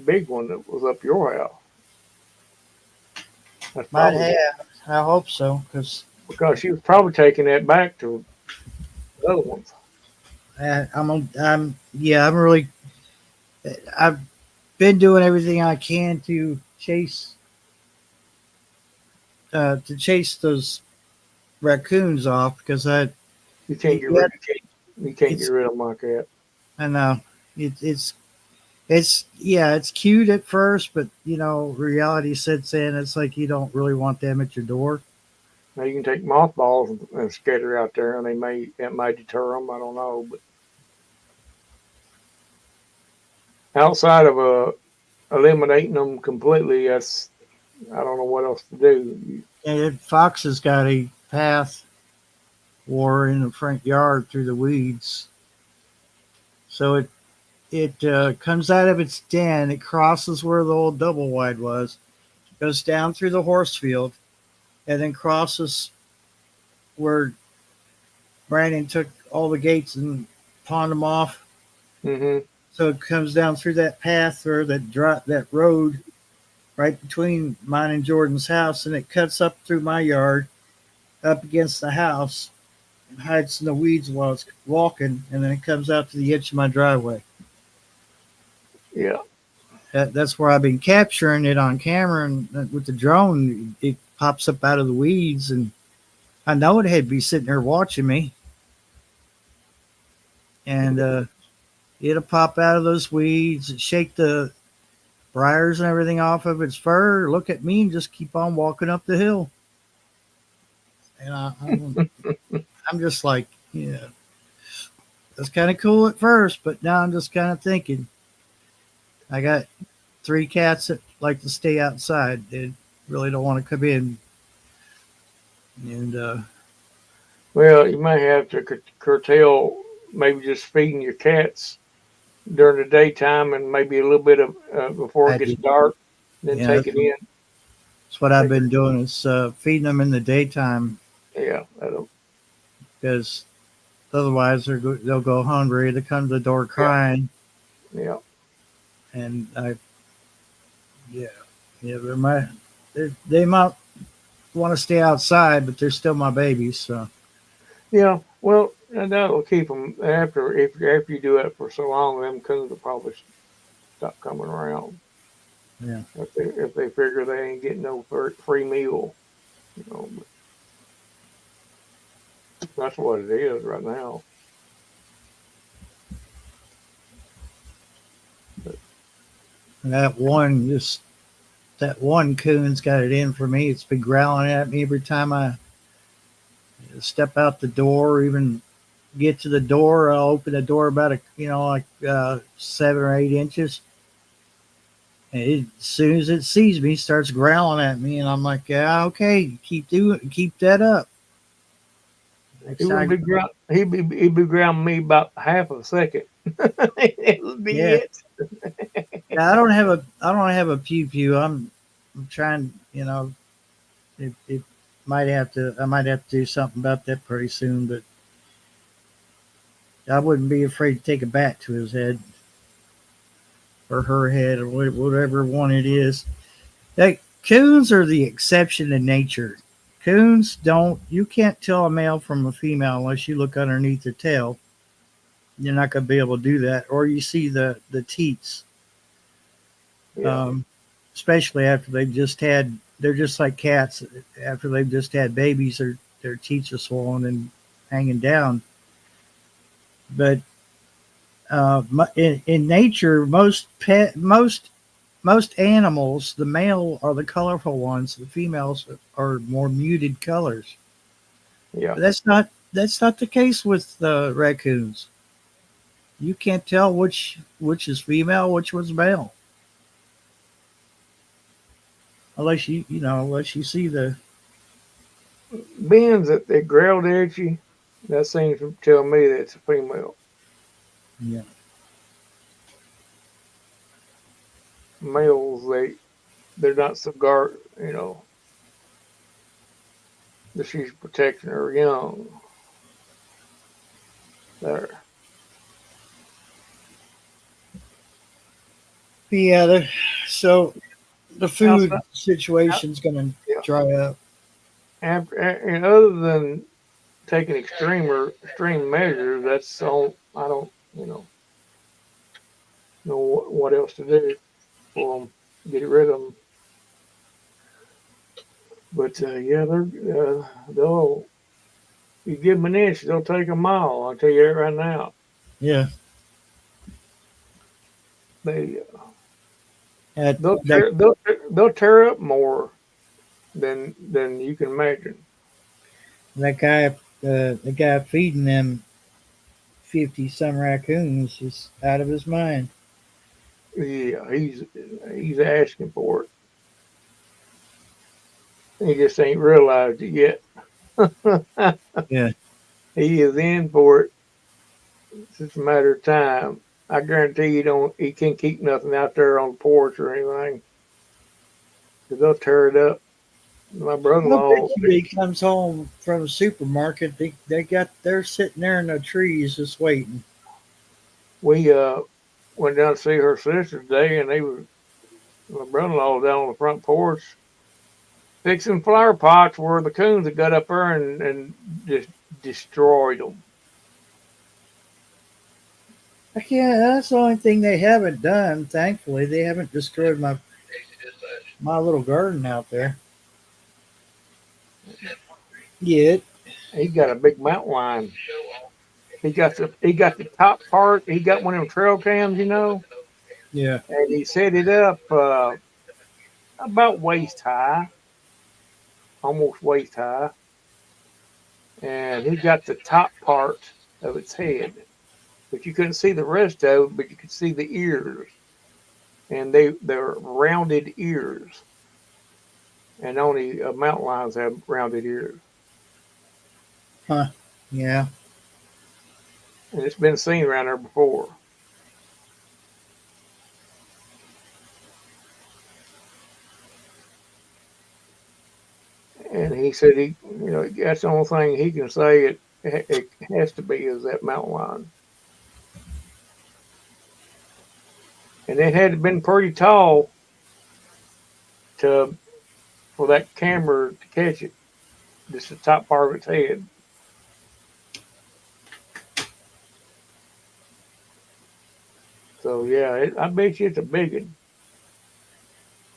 big one that was up your house. That's Might have. I hope so, because she was probably taking that back to the other ones. I've been doing everything I can to chase those raccoons off because you can't get rid of them like that. I know it's cute at first, but reality sets in. It's like you don't really want them at your door. Now you can take mothballs and scatter out there, and it may deter them. I don't know, but outside of eliminating them completely, I don't know what else to do. And Fox has got a path war in the front yard through the weeds, so it comes out of its den. It crosses where the old double wide was, goes down through the horse field, and then crosses where Brandon took all the gates and pawned them off. Mm-hmm. So it comes down through that path or that road right between mine and Jordan's house, and it cuts up through my yard, up against the house, and hides in the weeds while it's walking, and then it comes out to the edge of my driveway. Yeah. That's where I've been capturing it on camera, and with the drone, it pops up out of the weeds, and I know it had to be sitting there watching me. And it'll pop out of those weeds, shake the briars and everything off of its fur, look at me, and just keep on walking up the hill. And I'm just like, that's kind of cool at first, but now I'm just kind of thinking, I got 3 cats that like to stay outside. They really don't want to come in. And well, you may have to curtail maybe just feeding your cats during the daytime and maybe a little bit of before it gets dark, then take it in. That's what I've been doing is feeding them in the daytime. Yeah, that'll, because otherwise they'll go hungry. They come to the door yeah, crying, yeah. and yeah, yeah, they might want to stay outside, but they're still my babies. So Yeah, well, and that'll keep them after you do it for so long. Them coons will probably stop coming around yeah, if they figure they ain't getting no free meal. You know, but that's what it is right now. But and that one coon's got it in for me. It's been growling at me every time I step out the door, or even get to the door. I'll open the door about like 7 or 8 inches. And as soon as it sees me, it starts growling at me, and I'm like, yeah, okay, keep that up. he Next wouldn't time, be ground. He'd be grounding me about half a second. It'll be yeah, it. yeah. I don't have a pew pew. I'm trying. It I might have to do something about that pretty soon. But I wouldn't be afraid to take a bat to his head or her head or whatever one it is. Like coons are the exception to nature. Coons don't. You can't tell a male from a female unless you look underneath their tail. You're not going to be able to do that, or you see the teats. Yeah, Um, Especially after they've just had. They're just like cats. After they've just had babies, their teats are swollen and hanging down. But in nature, most animals, the male are the colorful ones. The females are more muted colors. yeah. But that's not the case with raccoons. You can't tell which is female, which one's male, unless you see the Being that they growled at you, that seems to tell me that it's a female. yeah Males, they're not so guard. That she's protecting her young. There. yeah. So the Outside, food situation's going to yeah. dry up. And other than taking extreme measures, that's all. I don't, know what else to do for them. Get rid of them. But yeah, they'll. You give them an inch, they'll take a mile. I'll tell you that right now. Yeah, They that they'll that tear they'll tear up more than you can imagine. that guy the guy feeding them 50 some raccoons is out of his mind. Yeah, he's asking for it. He just ain't realized it yet. Yeah, He is in for it. It's just a matter of time. I guarantee you don't. He can't keep nothing out there on the porch or anything. 'Cause they'll tear it up. My I bet brother-in-law, you when he comes home from the supermarket, they're sitting there in the trees just waiting. we went down to see her sister today, and my brother-in-law was down on the front porch fixing flower pots where the coons had got up there and just destroyed them. I can't. That's the only thing they haven't done. Thankfully, they haven't destroyed my little garden out there yet. He got a big mountain lion. He got the top part. He got one of them trail cams, Yeah. and he set it up about waist high, almost waist high, and he got the top part of its head, but you couldn't see the rest of it, but you could see the ears, and they're rounded ears, and only mountain lions have rounded ears, Huh. Yeah. and it's been seen around there before. And he said that's the only thing he can say it has to be is that mountain lion. And it had been pretty tall for that camera to catch it, just the top part of its head. So yeah, I bet you it's a big one.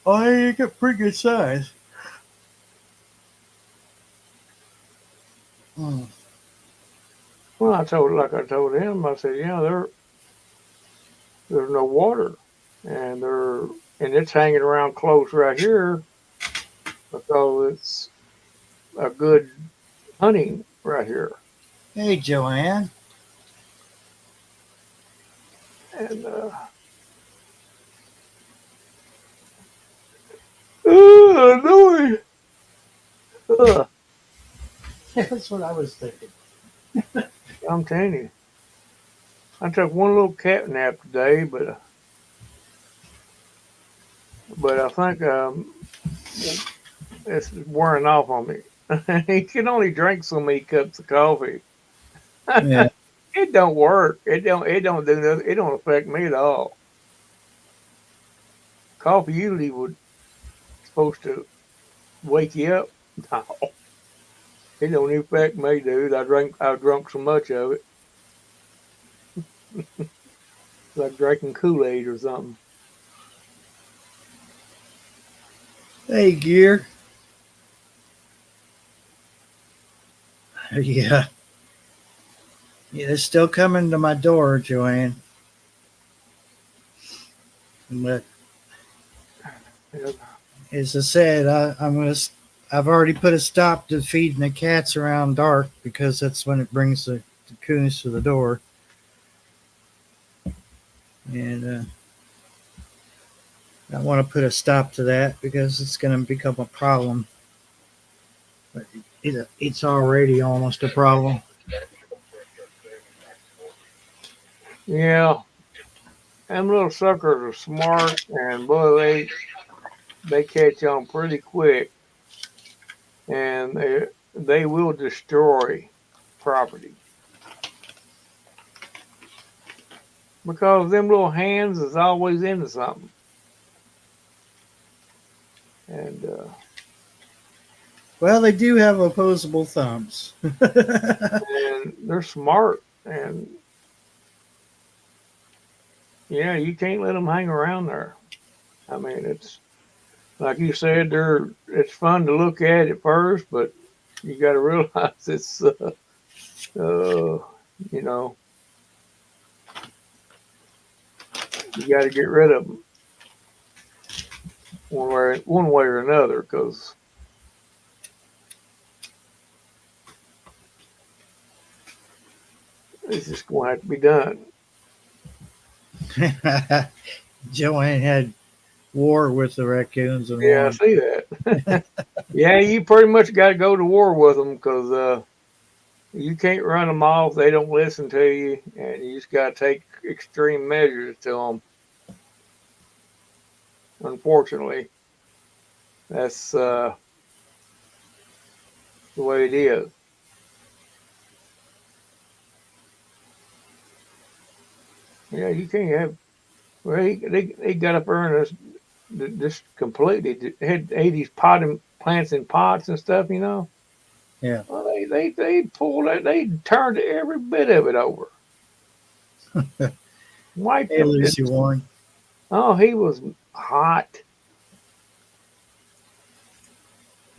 Oh, you got pretty good size. Mm. Well, I told him, I said, there's no water, and it's hanging around close right here because it's a good hunting right here. Hey, Joanne. And annoying. That's what I was thinking. I'm telling you, I took one little cat nap today, but I think it's wearing off on me. He can only drink so many cups of coffee. Yeah. It don't work. It don't do nothing. It don't affect me at all. Coffee usually would supposed to wake you up. No, it don't affect me, dude. I drunk so much of it. It's like drinking Kool-Aid or something. Hey, Gear. Yeah. Yeah, it's still coming to my door, Joanne. But Yeah. as I said, I've already put a stop to feeding the cats around dark because that's when it brings the coons to the door. And I want to put a stop to that because it's going to become a problem. But it's already almost a problem. Yeah, them little suckers are smart, and boy, they catch on pretty quick, and they will destroy property because them little hands is always into something, and Well, they do have opposable thumbs. and they're smart, and yeah, you can't let them hang around there. I mean, it's like you said, it's fun to look at first, but you got to realize it's you know, you got to get rid of them one way or another because it's just going to have to be done. Joanne had war with the raccoons and Yeah, I won. see that. Yeah, you pretty much got to go to war with them because you can't run them off. They don't listen to you, and you just got to take extreme measures to them. Unfortunately, that's the way it is. Yeah, you can't have. Well, they got up there and just completely had these potting plants in pots and stuff, you know. Yeah. Well, they pulled it. They turned every bit of it over, wiped Hey, them. Lucy Warren. Oh, he was hot.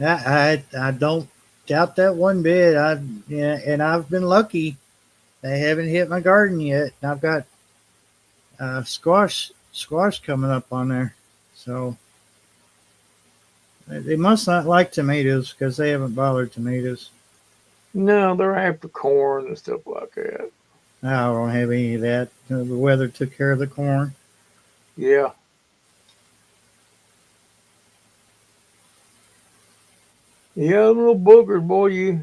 I don't doubt that one bit. Yeah, and I've been lucky. They haven't hit my garden yet. I've got squash coming up on there, so they must not like tomatoes because they haven't bothered tomatoes. No, they're after corn and stuff like that. I don't have any of that. The weather took care of the corn. Yeah. Yeah, them little boogers, boy,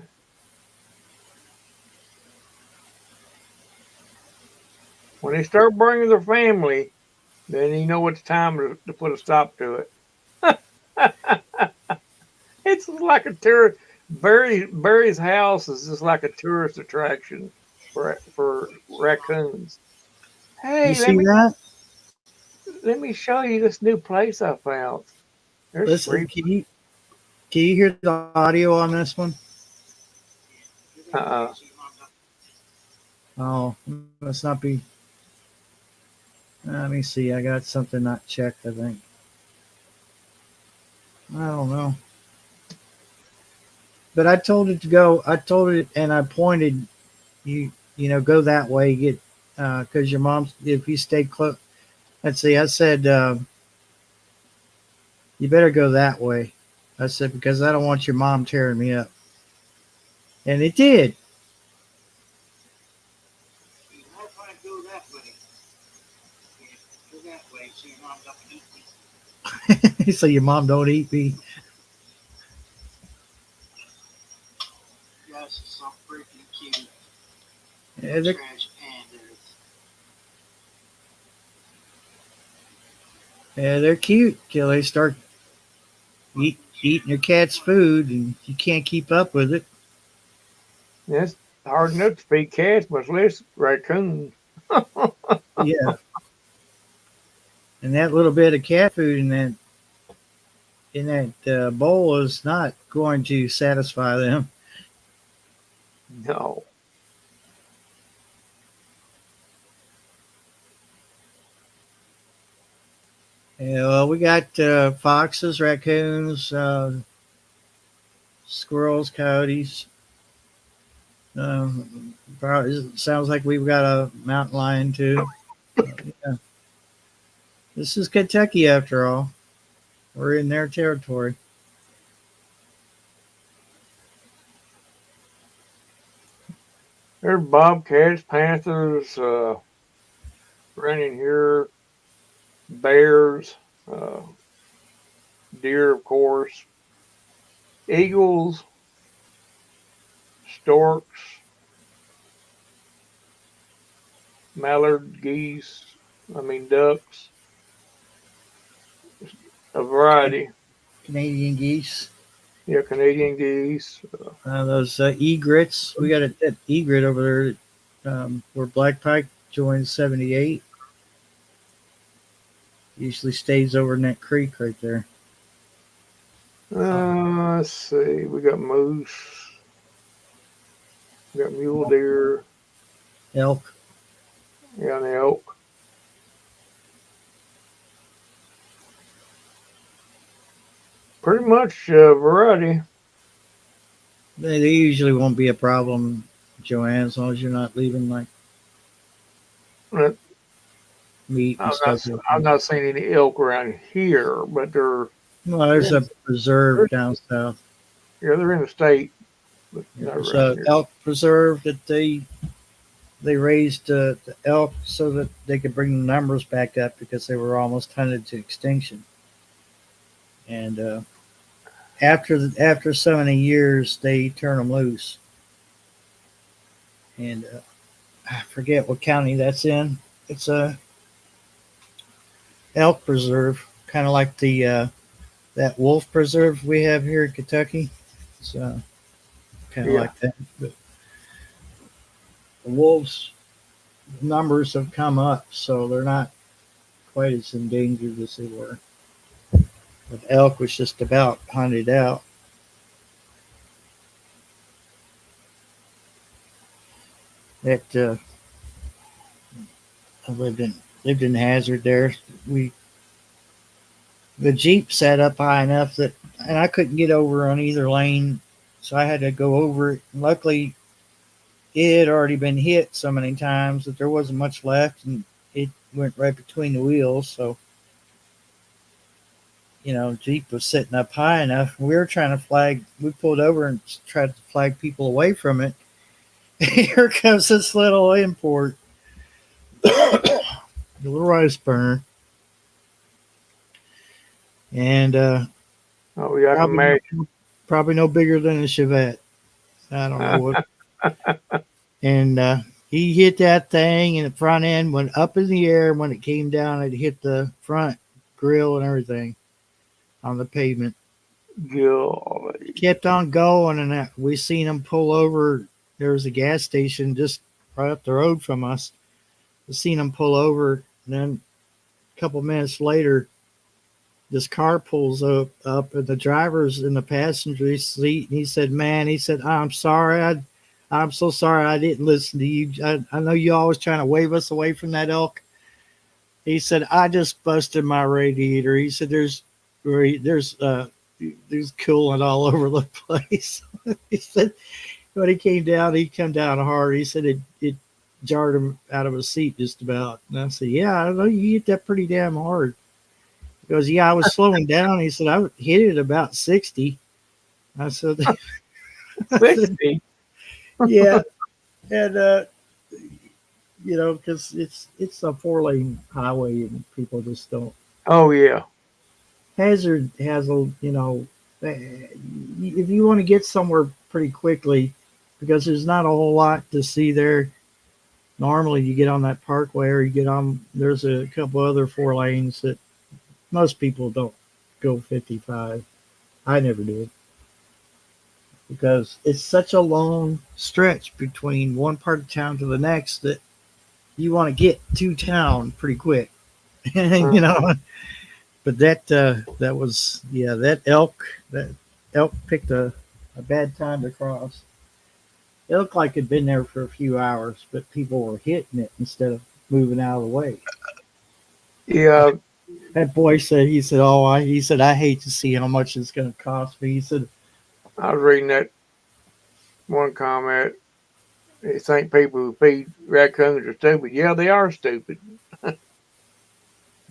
when they start bringing their family, then you know it's time to put a stop to it. It's like Barry's house is just like a tourist attraction for raccoons. You Hey, see that? let me show you this new place I found. There's Listen, free. can you hear the audio on this one? Uh-uh. Oh, must not be. Let me see. I got something not checked, I think. I don't know. But I told it to go. I told it and I pointed go that way, get because your mom's, if you stay close. Let's see, I said, you better go that way. I said, because I don't want your mom tearing me up. And it did. So your mom don't eat me. Yeah, they're cute till they start eating your cat's food and you can't keep up with it. It's hard enough to feed cats, much less raccoons. Yeah. And that little bit of cat food in that bowl is not going to satisfy them. No. Yeah, well, we got foxes, raccoons, squirrels, coyotes. Probably sounds like we've got a mountain lion too. Yeah. This is Kentucky after all. We're in their territory. There's bobcats, panthers, running here, bears, uh, deer, of course, eagles, storks, mallard, geese, ducks, a variety. Canadian geese. Yeah, Canadian geese. Those egrets. We got that egret over there where Black Pike joins 78. Usually stays over in that creek right there. Let's see. We got moose. We got mule deer. Elk. Yeah, and elk. Pretty much a variety. They usually won't be a problem, Joanne, as long as you're not leaving like But meat and stuff. I've not seen any elk around here, but Well, there's a preserve down south. they're in the state, but not There's around a here. elk preserve that they raised the elk so that they could bring the numbers back up because they were almost hunted to extinction. And after so many years, they turn them loose. And I forget what county that's in. It's a elk preserve, kind of like the that wolf preserve we have here in Kentucky. It's kind of like that. But the wolves numbers have come up, so they're not quite as endangered as they were. But elk was just about hunted out. That I lived in Hazard there. The Jeep sat up high enough that, and I couldn't get over on either lane, so I had to go over it. And luckily, it had already been hit so many times that there wasn't much left, and it went right between the wheels. So, Jeep was sitting up high enough. We were trying to flag. We pulled over and tried to flag people away from it. Here comes this little import, the little rice burner, and Oh, yeah, I can imagine. probably no bigger than a Chevette. I don't know what. And he hit that thing, and the front end went up in the air. When it came down, it hit the front grill and everything on the pavement. Golly. Kept on going, and we seen him pull over. There was a gas station just right up the road from us. We seen him pull over, and then a couple minutes later, this car pulls up, and the driver's in the passenger seat, and he said, "Man," he said, "I'm sorry. I'm so sorry I didn't listen to you. I know you always trying to wave us away from that elk." He said, "I just busted my radiator." He said, there's coolant all over the place." He said, when he came down, he come down hard. He said it jarred him out of his seat just about. And I said, "Yeah, I know you hit that pretty damn hard." He goes, "Yeah, I was slowing down." He said, "I hit it about 60. I said, I said 60. "Yeah." And, because it's a 4-lane highway and people just don't. Oh, yeah. Hazard has if you want to get somewhere pretty quickly, because there's not a whole lot to see there. Normally, you get on that parkway, or you get on. There's a couple other 4 lanes that most people don't go 55. I never did, because it's such a long stretch between one part of town to the next that you want to get to town pretty quick. But that was, yeah, that elk picked a bad time to cross. It looked like it'd been there for a few hours, but people were hitting it instead of moving out of the way. Yeah. That boy said, he said, "Oh, he said, I hate to see how much it's going to cost me." He said, I was reading that one comment. They think people who feed raccoons are stupid. Yeah, they are stupid.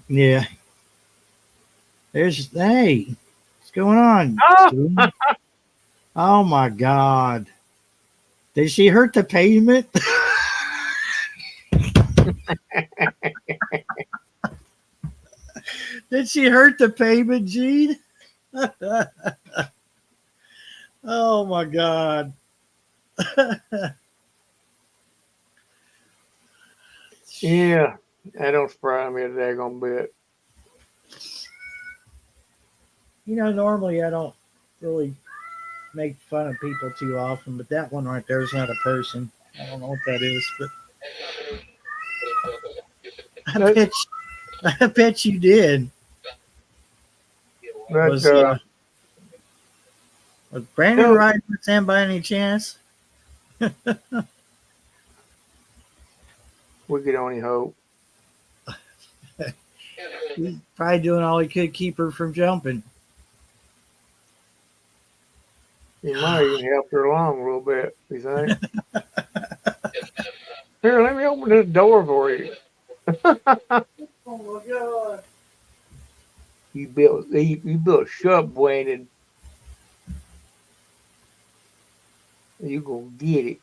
"Yeah, hey, what's going on, Ah! June?" Oh my God. Did she hurt the pavement? Did she hurt the pavement, Gene? Oh my God. Yeah, that don't surprise me a daggone bit. Normally I don't really make fun of people too often, but that one right there is not a person. I don't know what that is, but I But, bet I bet you did. but Was Brandon no, riding with him by any chance? we could only hope. He's probably doing all he could to keep her from jumping. He might even helped her along a little bit, you think? Here, let me open this door for you. Oh my God. You built a subway and you gonna get it.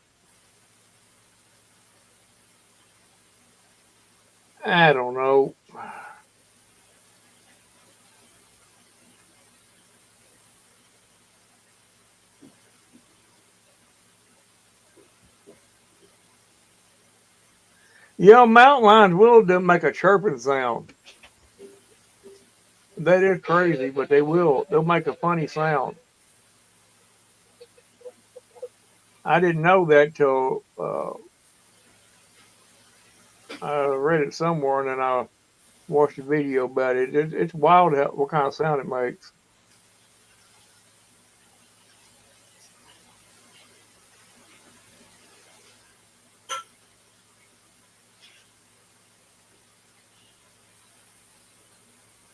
I don't know. Yeah, mountain lions will do make a chirping sound. That is crazy, but they will. They'll make a funny sound. I didn't know that till I read it somewhere, and then I watched a video about it. It's wild what kind of sound it makes.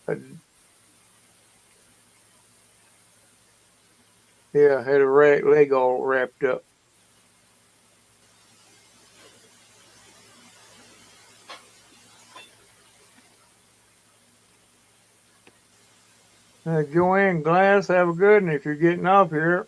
I, yeah, had a leg all wrapped up. Joanne Glass, have a good one if you're getting off here.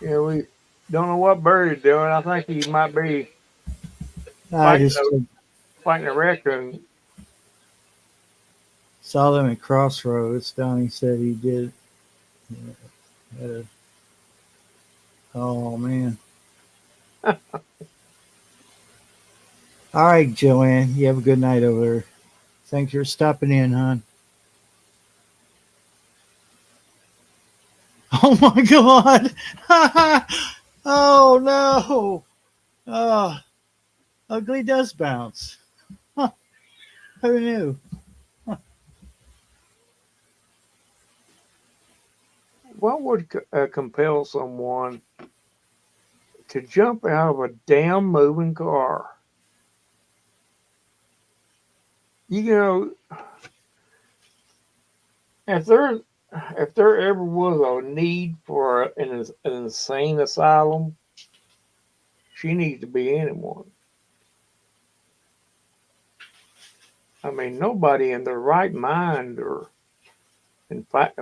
Yeah, we don't know what Birdie's doing. I think he might be I fighting just fighting a raccoon. saw them at Crossroads. Donnie said he did. Yeah, had a- oh man. All right, Joanne. You have a good night over there. Thanks for stopping in, hon. Oh my God. Oh no. Oh, ugly does bounce. Huh, who knew? What would compel someone to jump out of a damn moving car? You know, if there ever was a need for an insane asylum, she needs to be in one. I mean, nobody in their right mind or in fact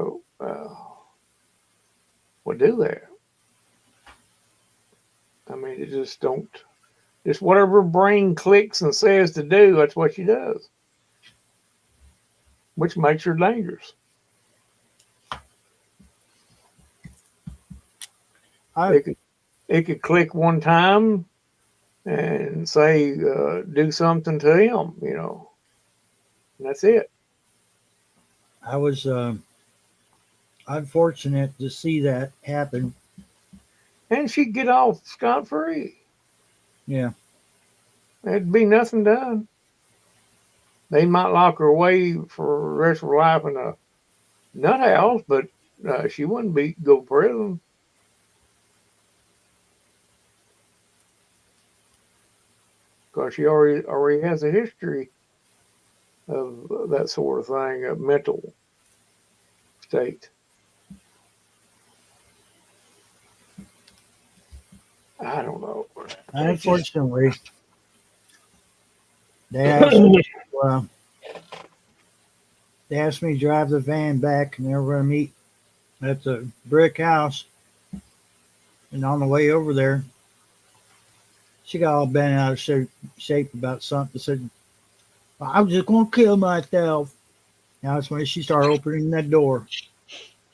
would do that. I mean, it just don't. Just whatever her brain clicks and says to do, that's what she does, which makes her dangerous. I It could click one time and say, do something to him, and that's it. I was unfortunate to see that happen. And she'd get off scot free. Yeah. There'd be nothing done. They might lock her away for the rest of her life in a nut house, but she wouldn't go to prison because she already has a history of that sort of thing, a mental state. I don't know. Unfortunately, they asked me, uh, they asked me to drive the van back, and they were going to meet at the brick house. And on the way over there, she got all bent out of shape about something. Said, "I'm just going to kill myself." Now that's when she started opening that door,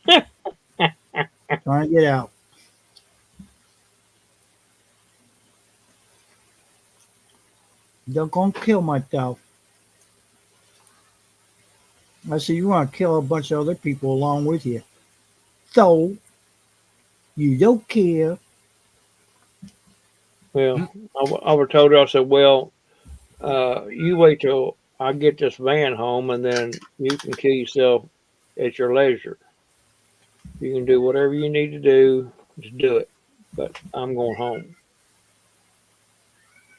trying to get out. Just going to kill myself. I said, "You want to kill a bunch of other people along with you. So, you don't care." Well, I was told her, I said, well, you wait till I get this van home and then you can kill yourself at your leisure. You can do whatever you need to do, just do it. But I'm going home.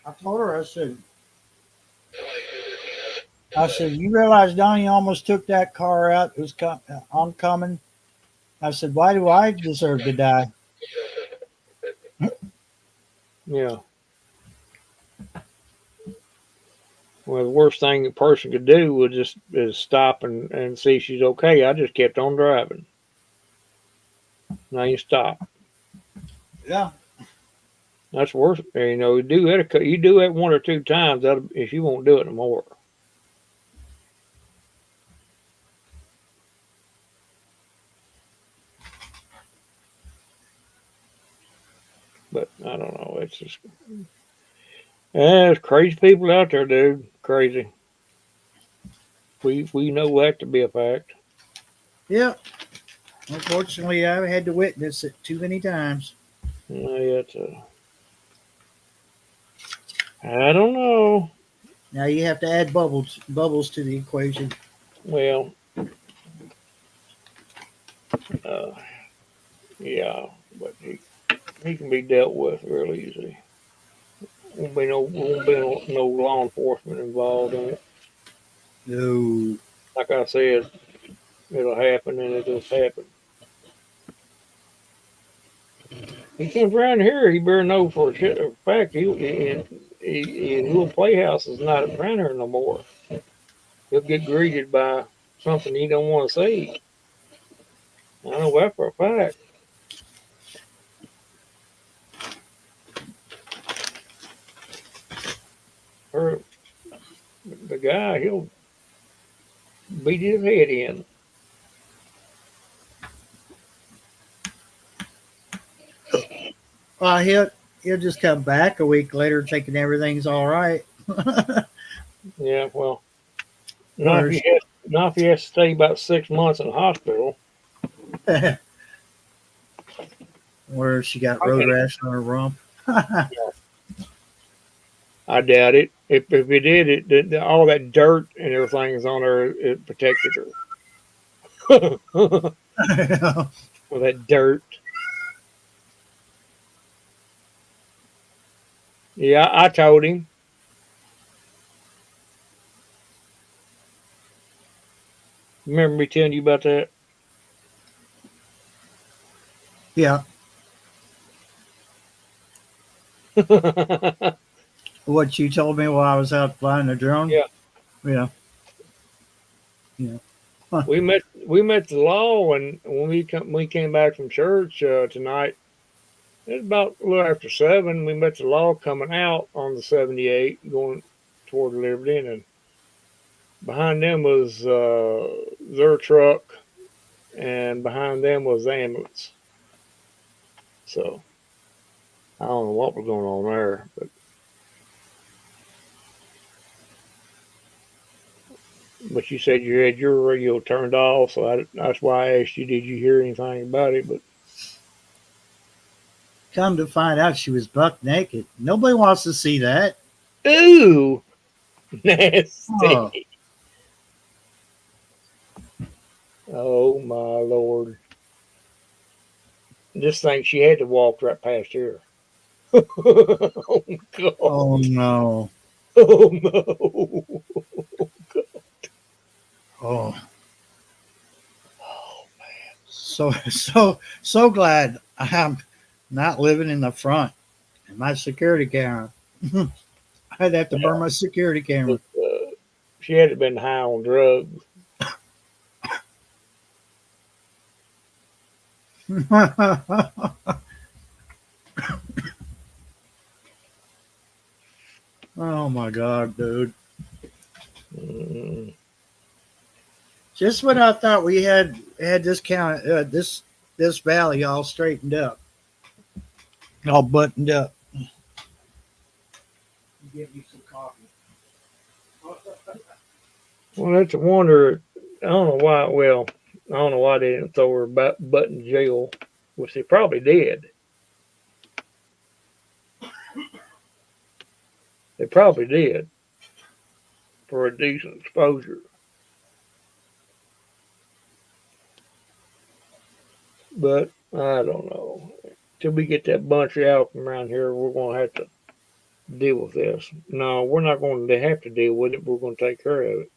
I told her, I said, "You realize Donnie almost took that car out? It was oncoming." I said, "Why do I deserve to die?" Yeah. Well, the worst thing a person could do would just is stop and see if she's okay. I just kept on driving. Now you stop. Yeah. That's worse. You do that. You do that one or two times. If you won't do it no more. But I don't know. It's just there's crazy people out there, dude. Crazy. We know that to be a fact. Yeah. Unfortunately, I've had to witness it too many times. It's I don't know. Now you have to add bubbles to the equation. Well, uh, yeah, but he can be dealt with real easy. Won't be no law enforcement involved in it. No. Like I said, it'll happen and it'll just happen. He comes around here, he better know for a fact his little playhouse is not around here no more. He'll get greeted by something he don't want to see. I know that for a fact. Or the guy, he'll beat his head in. I hit he'll just come back a week later thinking everything's all right. Yeah, well, not if Where's you not if you have to stay about 6 months in the hospital. where she got I road bet rash on her rump. I doubt it. If it did, all that dirt and everything is on her. It protected her. With that dirt. Yeah, I told him. Remember me telling you about that? Yeah, what you told me while I was out flying the drone. Yeah, Yeah, yeah. Huh. we met the law, and we came back from church tonight. It was about a little after 7. We met the law coming out on the 78, going toward Liberty, and behind them was their truck, and behind them was the ambulance. So I don't know what was going on there, but you said you had your radio turned off, so that's why I asked you, did you hear anything about it? But Come to find out, she was buck naked. Nobody wants to see that. ooh, Oh, nasty! Oh my lord! Just think she had to walk right past here. Oh oh god! no. Oh no! Oh, so glad I'm not living in the front. And my security camera. I'd have to burn my security camera. But, she had to been high on drugs. Oh my god, dude. Mm. Just when I thought we had this this valley all straightened up, all buttoned up. Get me some coffee. Well, that's a wonder. I don't know why. Well, I don't know why they didn't throw her butt in jail, which they probably did. They probably did for a decent exposure. But I don't know. Till we get that bunch out from around here, we're going to have to deal with this. No, we're not going to have to deal with it. We're going to take care of it.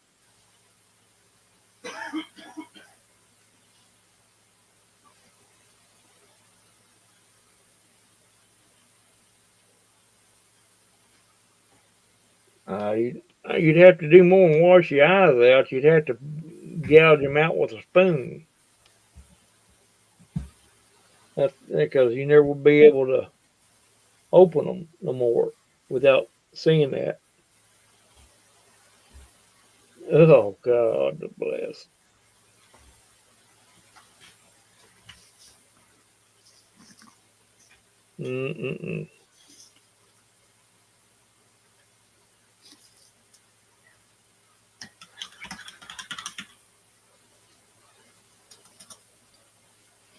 You'd have to do more than wash your eyes out. You'd have to gouge them out with a spoon. That's because you never would be able to open them no more without seeing that. Oh God bless. Mm-mm-mm.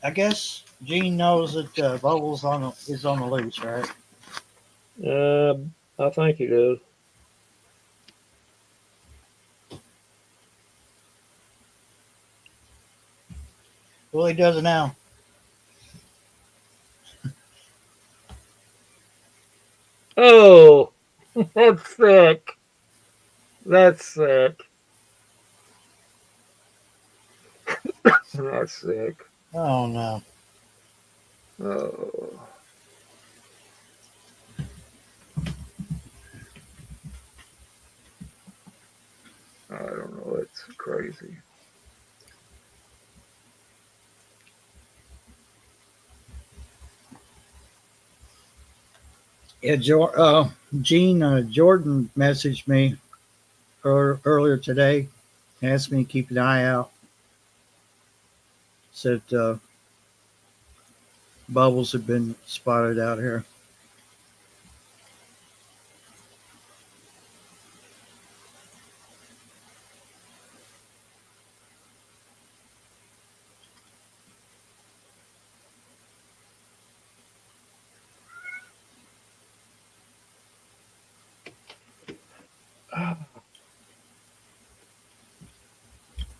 I guess Gene knows that Bubbles is on the loose, right? Uh, I think he does. Well, he does it now. Oh, that's sick. That's sick. That's sick. Oh no. Oh, I don't know. It's crazy. Yeah, Gene Jordan messaged me earlier today, asked me to keep an eye out. Said Bubbles had been spotted out here.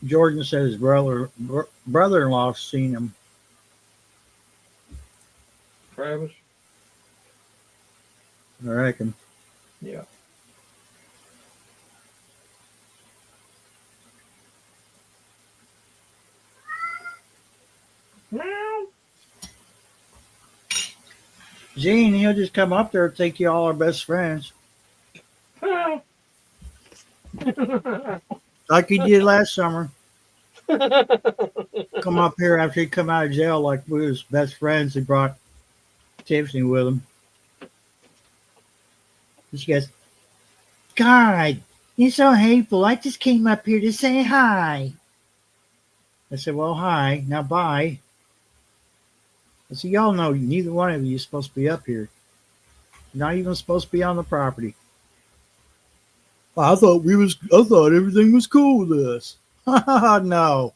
Jordan said his brother-in-law's seen him. Travis. I reckon. Yeah. Meow. Gene, he'll just come up there and think you all are best friends, Meow. like he did last summer. Come up here after he come out of jail, like we was best friends. He brought Tiffany with him. And she goes, "God, you're so hateful. I just came up here to say hi." I said, "Well, hi. Now bye." I said, "Y'all know neither one of you is supposed to be up here. You're not even supposed to be on the property." I thought everything was cool with us. No.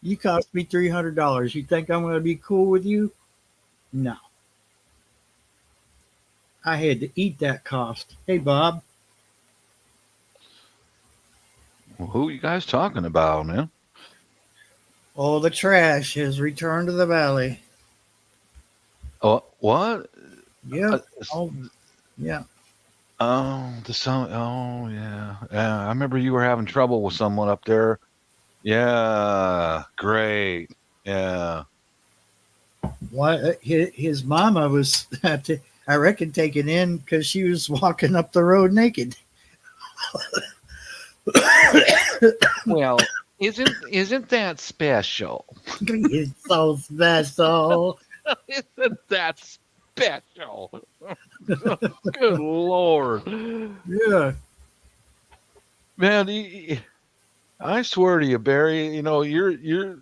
You cost me $300. You think I'm going to be cool with you? No. I had to eat that cost. Hey, Bob. Well, who you guys talking about, man? All the trash has returned to the valley. Oh, what? Yep. Uh, Oh, yeah. Oh, Oh, yeah. Yeah. I remember you were having trouble with someone up there. Yeah. Great. Yeah. What? His mama was, I reckon, taken in because she was walking up the road naked. Well, isn't that special? It's so special. Isn't that special? Good Lord, Yeah. man! I swear to you, Barry. You know you're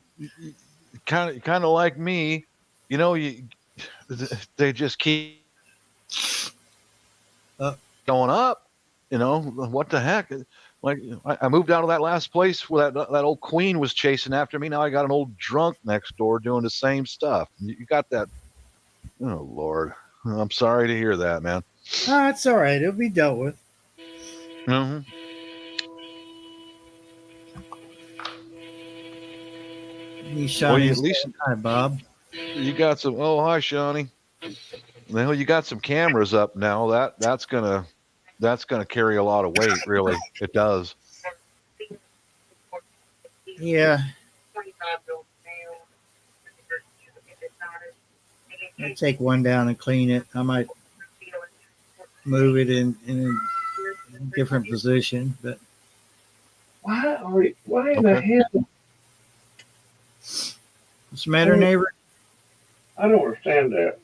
kind of like me. You know they just keep Uh, going up. You know what the heck? Like I moved out of that last place where that old queen was chasing after me. Now I got an old drunk next door doing the same stuff. You got that? Oh Lord, I'm sorry to hear that, man. it's all right. It'll be dealt with. Hmm. He's Well, you Shawnee's at least saying, "Hi, Bob." you got some. Oh, hi, Shawnee. Well, you got some cameras up now. That's gonna carry a lot of weight. Really, it does. Yeah. I take one down and clean it. I might move it in a different position, but Why in the Okay. hell? what's the matter, neighbor? I don't understand that.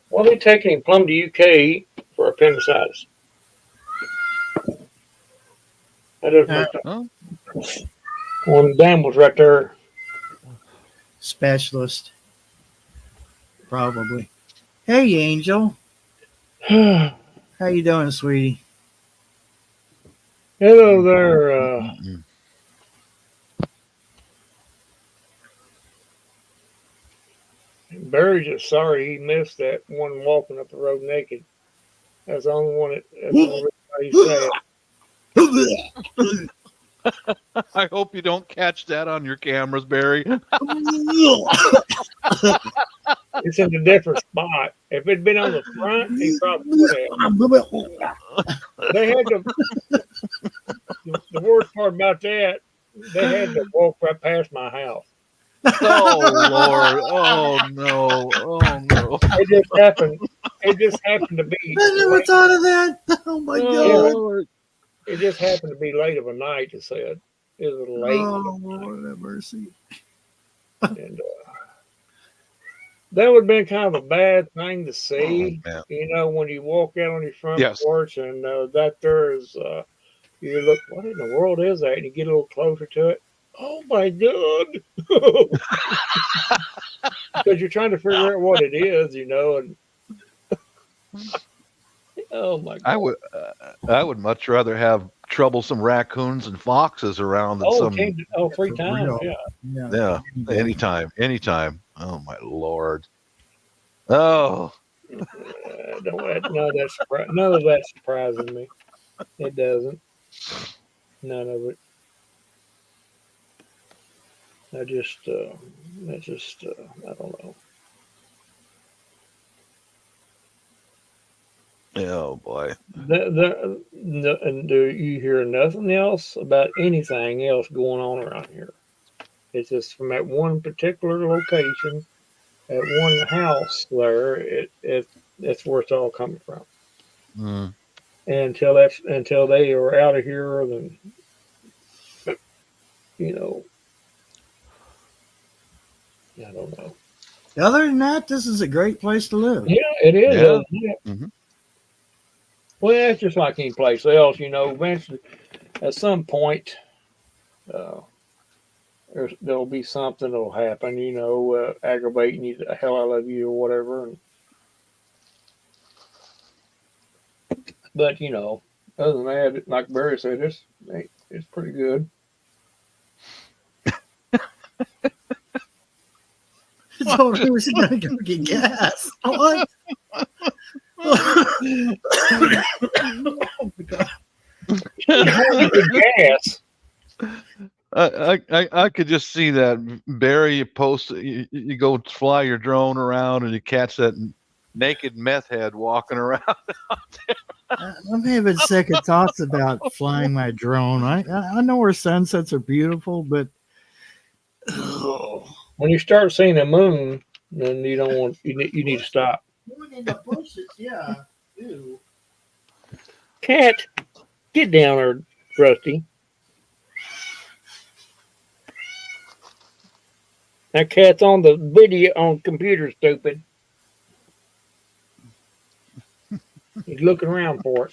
Why are they taking him plumb to UK for appendicitis? That doesn't Uh, make sense. Oh, One dam was right there. Specialist, probably. Hey, Angel. Hello How you doing, sweetie? there. mm-mm. Barry's just sorry he missed that one walking up the road naked. That's the only one. That's the only reason why he's sad. I hope you don't catch that on your cameras, Barry. It's in a different spot. If it'd been on the front, he probably would have. They had to. The worst part about that, they had to walk right past my house. Oh Lord. Oh no. Oh no. It just happened. It just happened to be I never late. thought of that. Oh my Oh Yeah, God. Lord. it just happened to be late of a night. It said it was late, Oh Lord have mercy. and that would have been kind of a bad thing to Oh see. man. You know, when you walk out on your front Yes. porch and that there is, you look, what in the world is that? And you get a little closer to it. Oh my God! Because you're trying to figure out what it is, you know, and oh my I God! would. I would much rather have troublesome raccoons and foxes around than Oh, it some. came to, For 3 times, real. yeah. Yeah. Yeah. Anytime. Anytime. Oh my Lord. Oh. None of that surprises me. It doesn't. None of it. That's just, I don't know. Oh boy. And do you hear nothing else about anything else going on around here? It's just from that one particular location, at one house there. That's where it's all coming from. Mm. And until they are out of here, then you know, I don't know. Other than that, this is a great place to live. Yeah, it is. Yeah. Yeah. Hmm. Well, it's just like any place else, you know. Eventually, at some point, uh, there'll be something that'll happen, you know, aggravating you the hell out of you or whatever. But you know, other than that, like Barry said, it's pretty good. I told her we was gonna go get gas. What? Oh my God. Gas. I could just see that, Barry. You post, you go fly your drone around, and you catch that naked meth head walking around. I'm having second thoughts about flying my drone. I know where sunsets are beautiful, but When you start seeing the moon, then you don't want you need to stop. going in the bushes, yeah. Ew. Cat, get down there, Rusty. That cat's on the video on computer, stupid. He's looking around for it.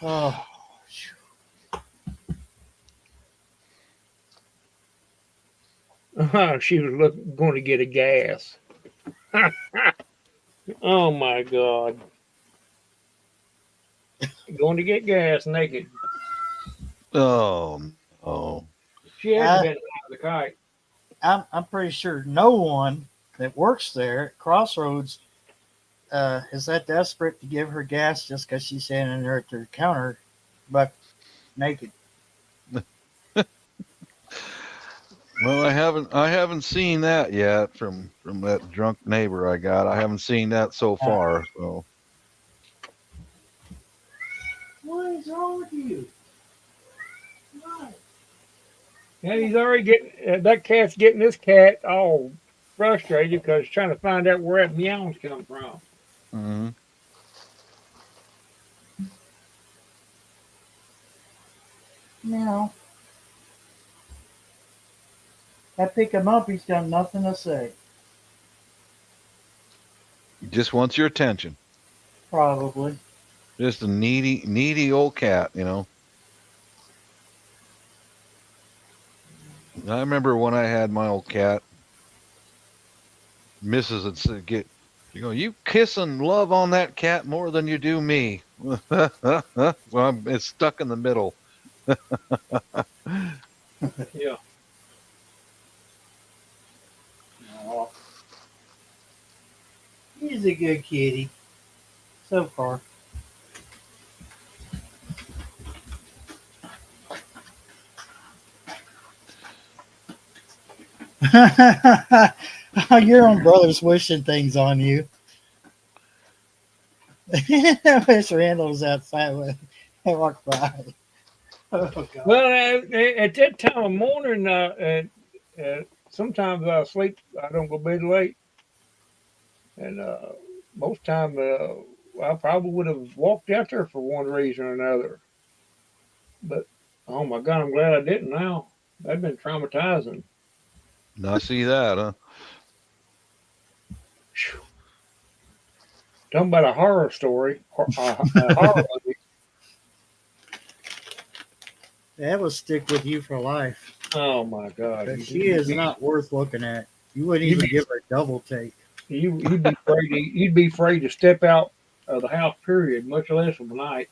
Oh, She was going to get a gas. Oh my God. Going to get gas naked. Oh, oh. She hasn't been out of the kite. I'm pretty sure no one that works there at Crossroads is that desperate to give her gas just because she's standing there at the counter, but naked. Well, I haven't seen that yet from that drunk neighbor I got. I haven't seen that so far. So What is wrong with you? What? Yeah, he's already getting that cat's getting this cat all frustrated because he's trying to find out where that meows come from. mhm. No. I pick him up, he's got nothing to say. He just wants your attention. Probably. Just a needy old cat, you know. I remember when I had my old cat, Mrs. would say, you kiss and love on that cat more than you do me. Well, it's stuck in the middle. Yeah. Aw. He's a good kitty. So far. Your own brother's wishing things on you. I wish Randall was outside when I walked by. Oh, God. Well, at that time of morning, sometimes I sleep. I don't go to bed late, and most time I probably would have walked out there for one reason or another. But oh my God, I'm glad I didn't. Now that'd been traumatizing. I see that, huh? Whew. Talking about a horror story, a horror movie. That will stick with you for life. Oh my God, But she is not worth looking at. You wouldn't even give her a double take. You'd be afraid. You'd be afraid to step out of the house. Period. Much less of the night.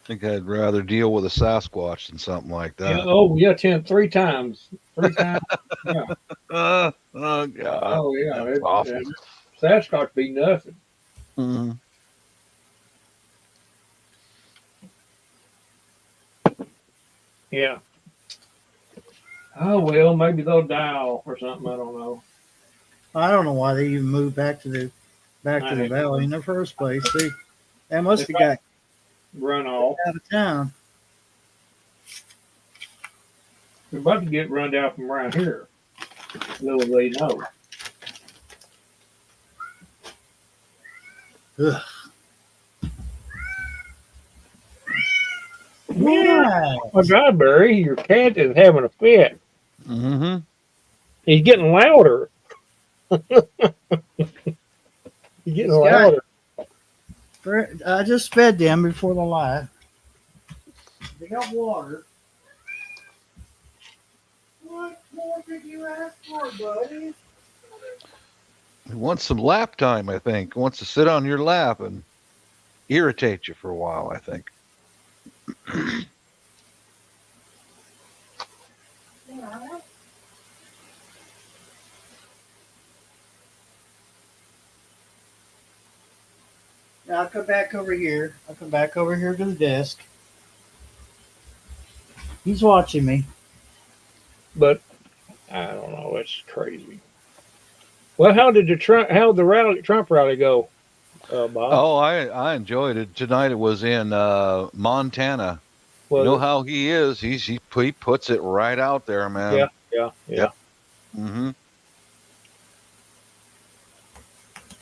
I think I'd rather deal with a Sasquatch than something like Yeah. that. Oh yeah. 3 times. 3 times. Yeah. Oh God, Oh yeah. that's awful. Sasquatch be nothing. Mhm. Yeah. Oh well, maybe they'll die off or something. I don't know. I don't know why they even moved back to the I valley in the first place. They must They have got run off. out of town. They're about to get run down from around here. Little they know. Ugh. Yeah. What? My God, Barry, your cat is having a fit. Mm-hmm. He's getting louder. He's getting He's got. louder. I just fed them before the live. They got water. What more did you ask for, buddy? He wants some lap time, I think. He wants to sit on your lap and irritate you for a while, I think. Now I'll come back over here. I'll come back over here to the desk. He's watching me. But I don't know. It's crazy. Well, how did the Trump rally go, Bob? Oh, I enjoyed it. Tonight it was in Montana. You know how he is. He puts it right out there, man. Yeah. Yep. Mm-hmm.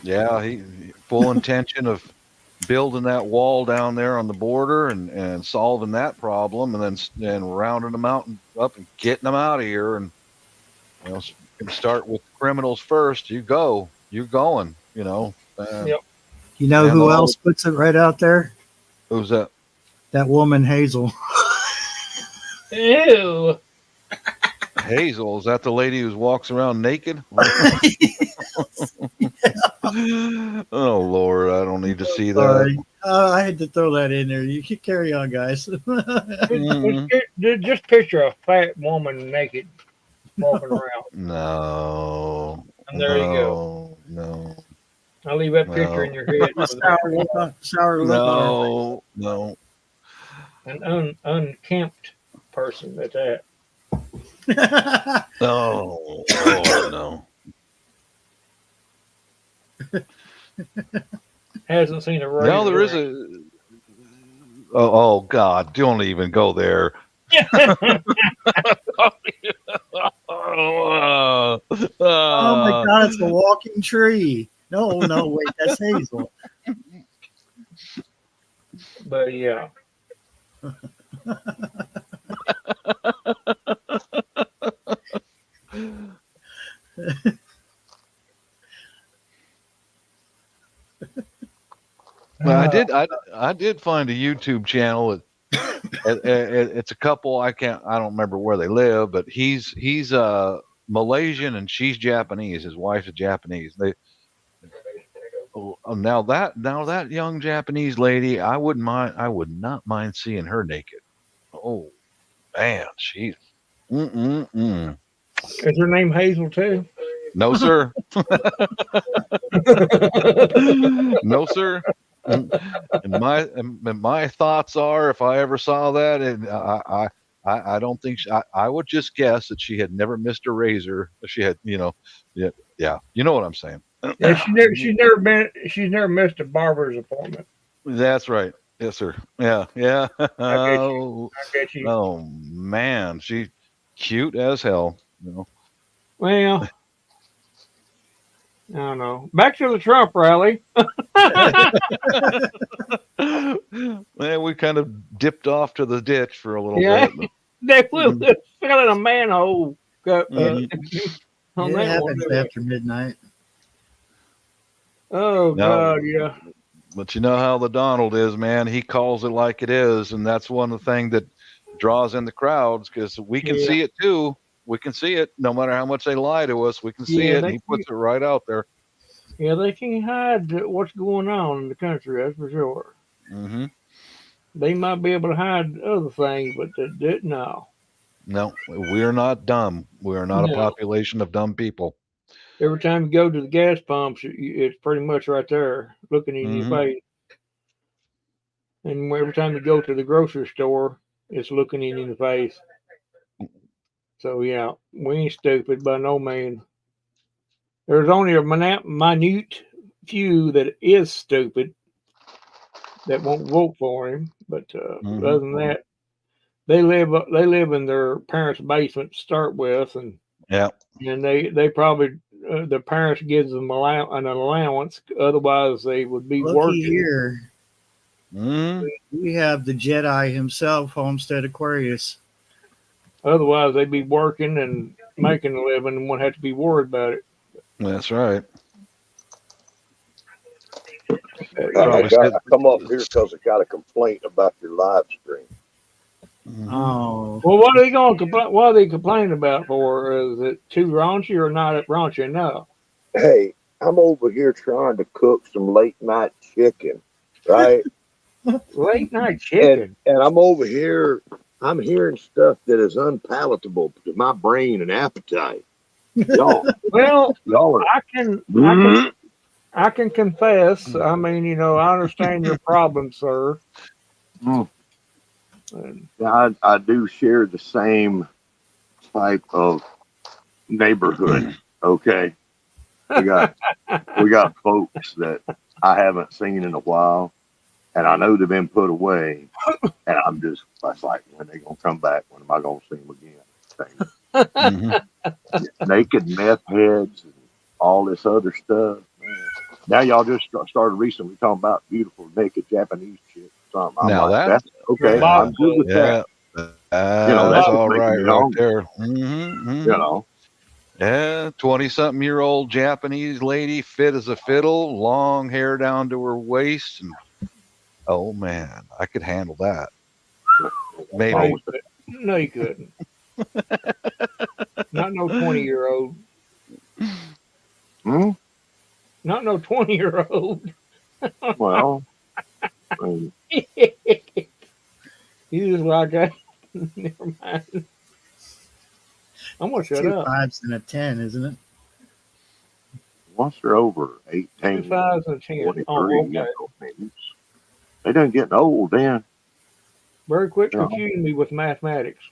Yeah, he full intention of building that wall down there on the border and solving that problem, and then rounding them out and up and getting them out of here. And start with criminals first. You're going. Yep. You know who else puts it right out there? Who's that? That woman Hazel. Ew. Hazel, is that the lady who walks around naked? Oh Lord, I don't need to see Sorry. that. I had to throw that in there. You can carry on, guys. Just picture a fat woman naked walking around. No. And there you go. No. I'll leave that picture in your head. Sour look on No. An unkempt person at that. Oh, no. Hasn't seen a razor. Now there is a. Oh God! Don't even go there. Oh my God! It's a walking tree. No, wait, that's Hazel. But yeah. Well, I did find a YouTube channel. It's a couple. I don't remember where they live, but he's Malaysian and she's Japanese. His wife's Japanese. Now that young Japanese lady, I would not mind seeing her naked. Oh man, she's. Is her name Hazel too? No, sir. No, sir. And my thoughts are, if I ever saw that, and I don't think I would just guess that she had never missed a razor. She had, you know what I'm saying. Yeah, she's never missed a barber's appointment. That's right. Yes, sir. Yeah. I get you. Oh man, she's cute as hell. Well, I don't know. Back to the Trump rally. Man, we kind of dipped off to the ditch for a little bit. They fell in a manhole. It happens after midnight. Oh God, yeah. But you know how the Donald is, man. He calls it like it is, and that's one of the things that draws in the crowds, because we can see it too. We can see it, no matter how much they lie to us. We can see it, and he puts it right out there. Yeah, they can't hide what's going on in the country. That's for sure. Mm-hmm. They might be able to hide other things, but no. No, we are not dumb. We are not a population of dumb people. Every time you go to the gas pumps, it's pretty much right there, looking in your face. And every time you go to the grocery store, it's looking in your face. So yeah, we ain't stupid by no means. There's only a minute few that is stupid that won't vote for him. But other than that, they live in their parents' basement to start with, and Yeah. they probably the parents gives them an allowance. Otherwise, they would be Looky working. here. Mm. We have the Jedi himself, Homestead Aquarius. Otherwise, they'd be working and making a living and wouldn't have to be worried about it. That's right. I come up here because I got a complaint about your live stream. Oh. Well, what are they going to complain? What are they complaining about for? Is it too raunchy or not raunchy enough? Hey, I'm over here trying to cook some late night chicken, right? Late night chicken. And I'm over here, I'm hearing stuff that is unpalatable to my brain and appetite. Y'all, Well, y'all are. I can confess. I mean, I understand your problem, sir. And I do share the same type of neighborhood. Okay, we got folks that I haven't seen in a while, and I know they've been put away, and that's like, when they gonna come back? When am I gonna see them again? Naked meth heads and all this other stuff. Man. Now y'all just started recently talking about beautiful naked Japanese chicks. Something. I'm Now like, that's okay. I'm good with that. That's all making right, me right hungry. there. Yeah, 20-something-year-old Japanese lady, fit as a fiddle, long hair down to her waist, and oh man, I could handle that. Maybe. No, you couldn't. Not no 20-year-old. Not no 20-year-old. Well, you just like that. Never mind. I'm gonna shut 2 up. 5s and a 10, isn't it? Once they're over 18, 2 5s and a 10. 23, Oh, okay. They done getting old then. Very quick confusing me with mathematics.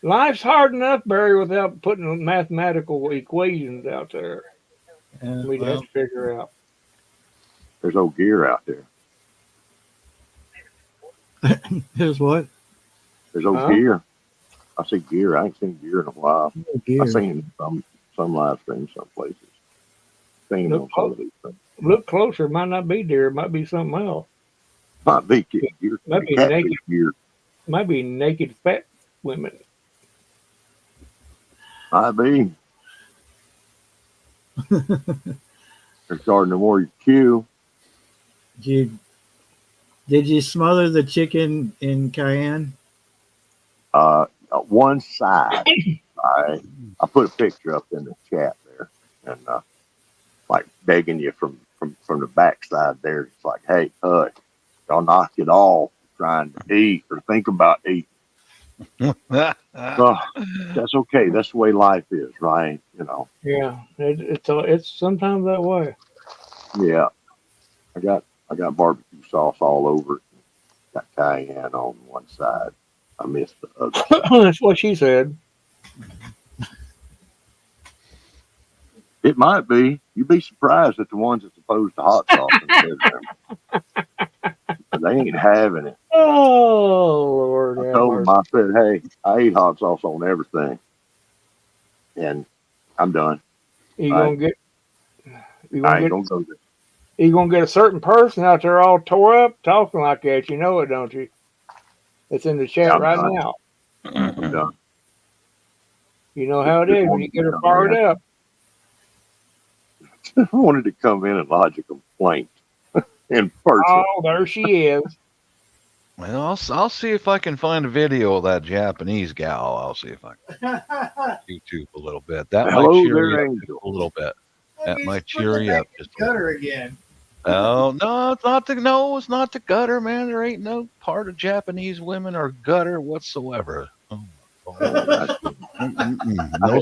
Life's hard enough, Barry, without putting mathematical equations out there. We'd have to figure out. There's old gear out there. There's what? There's old gear. I see gear. I ain't seen gear in a while. I've seen some live streams, some places. Seen them on some of these things. Look closer. It might not be deer. It might be something else. Might be gear. Might be naked gear. Might be naked fat women. Might be. Regarding the Warrior Q. Did you smother the chicken in cayenne? One side. I put a picture up in the chat there, and like begging you from the backside there. It's like, hey, y'all knock it off trying to eat or think about eating. That's okay. That's the way life is, right? Yeah, it's sometimes that way. Yeah, I got barbecue sauce all over it. Got cayenne on one side. I missed the other. That's what she said. It might be. You'd be surprised at the ones that's opposed to hot sauce. They ain't having it. Oh, Lord. I told them, I said, hey, I eat hot sauce on everything. And I'm done. You gonna get go there. You gonna get a certain person out there all tore up talking like that. You know it, don't you? It's in the chat right now. I'm done. You know how it is when you get her fired up. I wanted to come in and lodge a complaint in person. Oh, there she is. Well, I'll see if I can find a video of that Japanese gal. I'll see if I can YouTube a little bit. That might cheer you up a little bit. That might cheer you up just a little. Again. Oh no, it's not the gutter, man. There ain't no part of Japanese women or gutter whatsoever. No,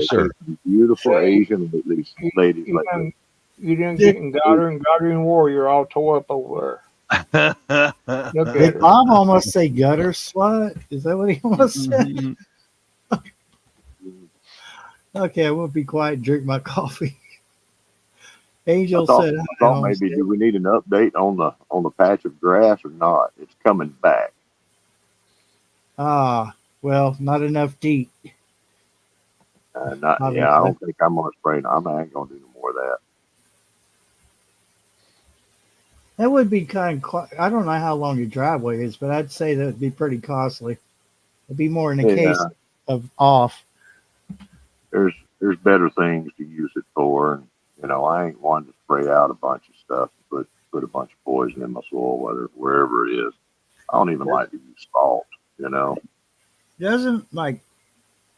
sir. Beautiful Asian ladies. You didn't get in Gutter and Warrior all tore up over Okay. Did Bob almost say gutter slut? Is that what he almost said? Okay, I will be quiet and drink my coffee. Angel said, I "Hi, thought maybe, Homestead." do we need an update on the patch of grass or not? It's coming back. Ah, well, not enough deep, Not, yeah, I obviously. don't think I'm gonna spray. I ain't gonna do no more of that. That would be kind of, I don't know how long your driveway is, but I'd say that would be pretty costly. It'd be more in the case Yeah, of off. there's better things to use it for, and I ain't one to spray out a bunch of stuff and put a bunch of poison in my soil, wherever it is. I don't even like to use salt. Doesn't like,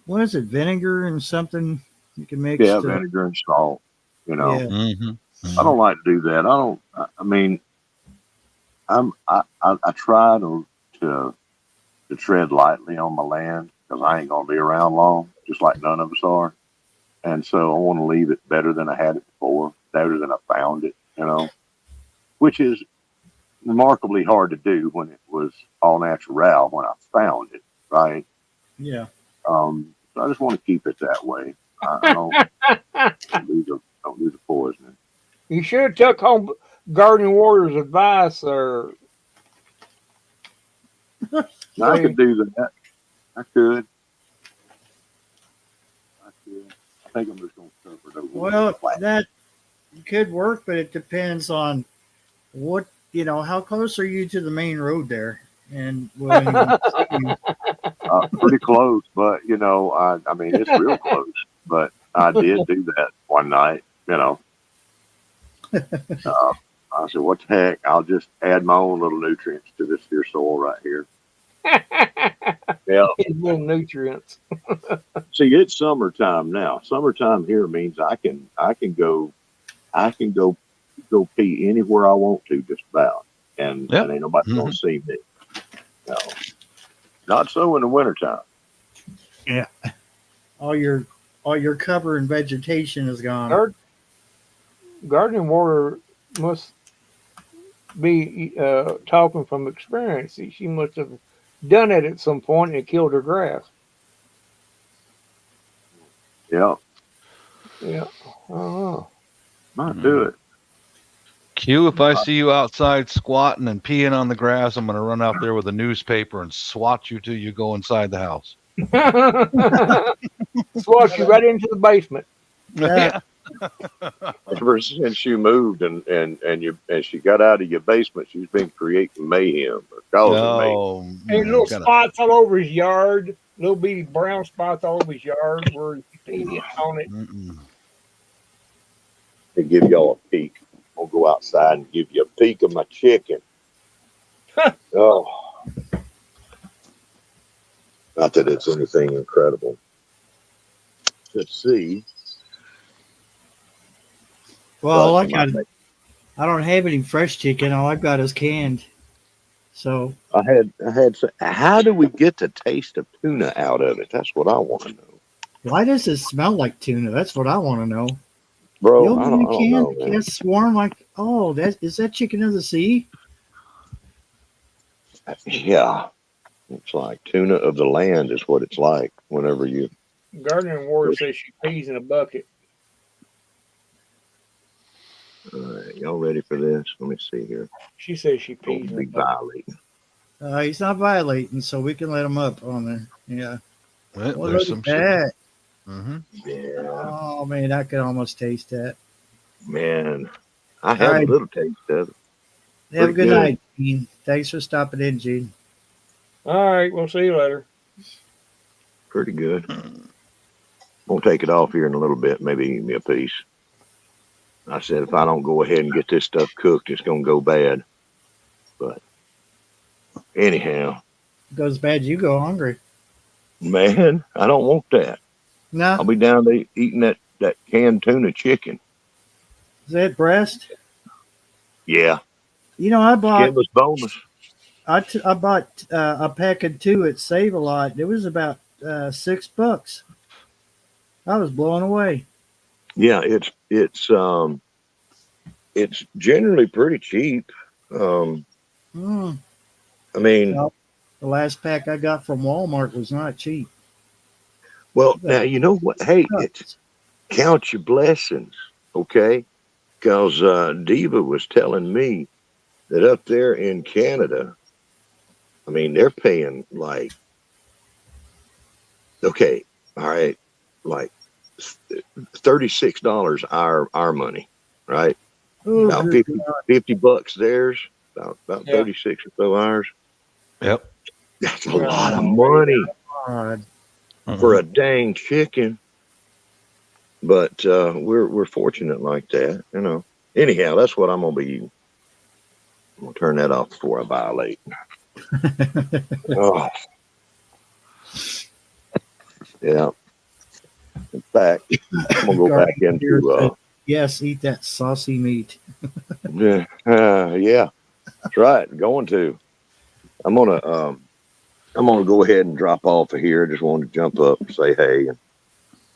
what is it, vinegar and something you can mix Yeah, to, vinegar and salt. yeah. I don't like to do that. I don't. I mean, I try to tread lightly on my land because I ain't gonna be around long, just like none of us are. And so I want to leave it better than I had it before, better than I found it. Which is remarkably hard to do when it was all natural when I found it, right? Yeah. So I just want to keep it that way. I don't do the poisoning. You should have took home Gardening Warrior's advice, or I could do that. I could. I think I'm just going to cover it over. Well, that could work, but it depends on what, how close are you to the main road there? And will anyone see you? Pretty close, but I mean, it's real close. But I did do that one night. I said, "What the heck? I'll just add my own little nutrients to this here soil right here." Yeah. little nutrients. See, it's summertime now. Summertime here means I can go pee anywhere I want to, just about, and ain't nobody gonna see me. No, not so in the wintertime. Yeah. All your cover and vegetation is gone. Gardening Warrior must be talking from experience. She must have done it at some point and killed her grass. Yeah. Yeah. I don't know. Might do it. Q, if I see you outside squatting and peeing on the grass, I'm going to run out there with a newspaper and swat you till you go inside the house. Swat you right into the basement. Yeah. Ever since you moved and she got out of your basement, she's been creating mayhem or causing mayhem. And little spots all over his yard, little bitty brown spots all over his yard where he peed on it. To give y'all a peek, I'll go outside and give you a peek of my chicken. Oh, not that it's anything incredible. Let's see. Well, I don't have any fresh chicken. All I've got is canned. So I had. How do we get the taste of tuna out of it? That's what I want to know. why does it smell like tuna? That's what I want to know. Bro, I don't know. Can it swarm like? Oh, is that chicken of the sea? Yeah, it's like tuna of the land is what it's like. Whenever you. Gardening Warrior says she pees in a bucket. All right, y'all ready for this? Let me see here. She says she pees Don't in be a bucket. violating. He's not violating, so we can let him up on there. Yeah. Well, Well, there's look some at that. Yeah. Oh man, I could almost taste that. Man, I have a little taste of it. Have a good good. night, Gene. Thanks for stopping in, Gene. All right, we'll see you later. Pretty good. We'll take it off here in a little bit, maybe eat me a piece. I said, if I don't go ahead and get this stuff cooked, it's going to go bad. But anyhow. It goes bad, you go hungry. Man, I don't want that. No. I'll be down there eating that canned tuna chicken. Is that breast? Yeah. I bought. Skinless boneless. I bought a pack of 2 at Save a Lot. It was about $6. I was blown away. Yeah, it's generally pretty cheap. Mm. I mean, Well, the last pack I got from Walmart was not cheap. well, now you know what? Hey, it's count your blessings, okay? Because Diva was telling me that up there in Canada, I mean, they're paying like, okay, all right, like $36 our money, right? Oh, About good 50, $50 theirs, about Yeah. 36 or so ours. Yep. That's a Yeah. lot of money God. for a dang chicken. But we're fortunate like that, you know. Anyhow, that's what I'm gonna be eating. I'm gonna turn that off before I violate. Oh, yeah. In fact, I'm gonna go back Garden here said, into yes, eat that saucy meat. yeah, that's right. Going to. I'm gonna I'm gonna go ahead and drop off of here. Just wanted to jump up and say hey, and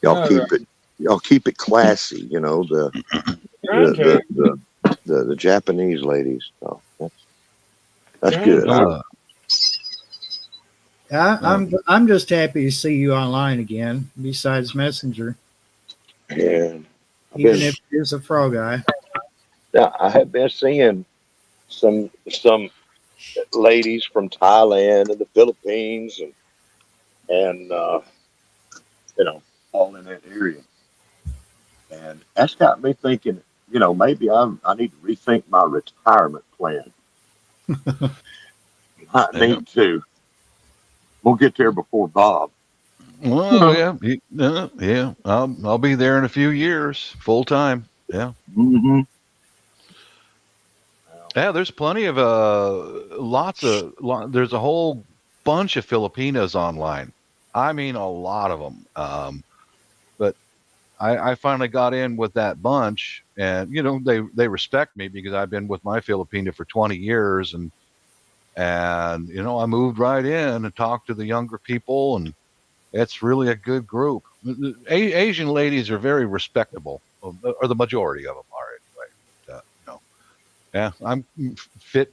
y'all All keep right. it y'all keep it classy. You know Trying to. the Japanese ladies. So that's Trying good. to. I'm just happy to see you online again. Besides Messenger, And I've even been if it is a fro guy. I have been seeing some ladies from Thailand and the Philippines and you know all in that area, and that's got me thinking. You know, maybe I need to rethink my retirement plan. I Yeah. need to. We'll get there before Bob. Well, yeah, yeah. I'll be there in a few years, full time. Yeah, Mm-hmm. yeah. There's plenty of there's a whole bunch of Filipinas online. I mean, a lot of them. But I finally got in with that bunch, and they respect me because I've been with my Filipina for 20 years, and I moved right in and talked to the younger people, and it's really a good group. Asian ladies are very respectable, or the majority of them are anyway. Yeah, I'm fit,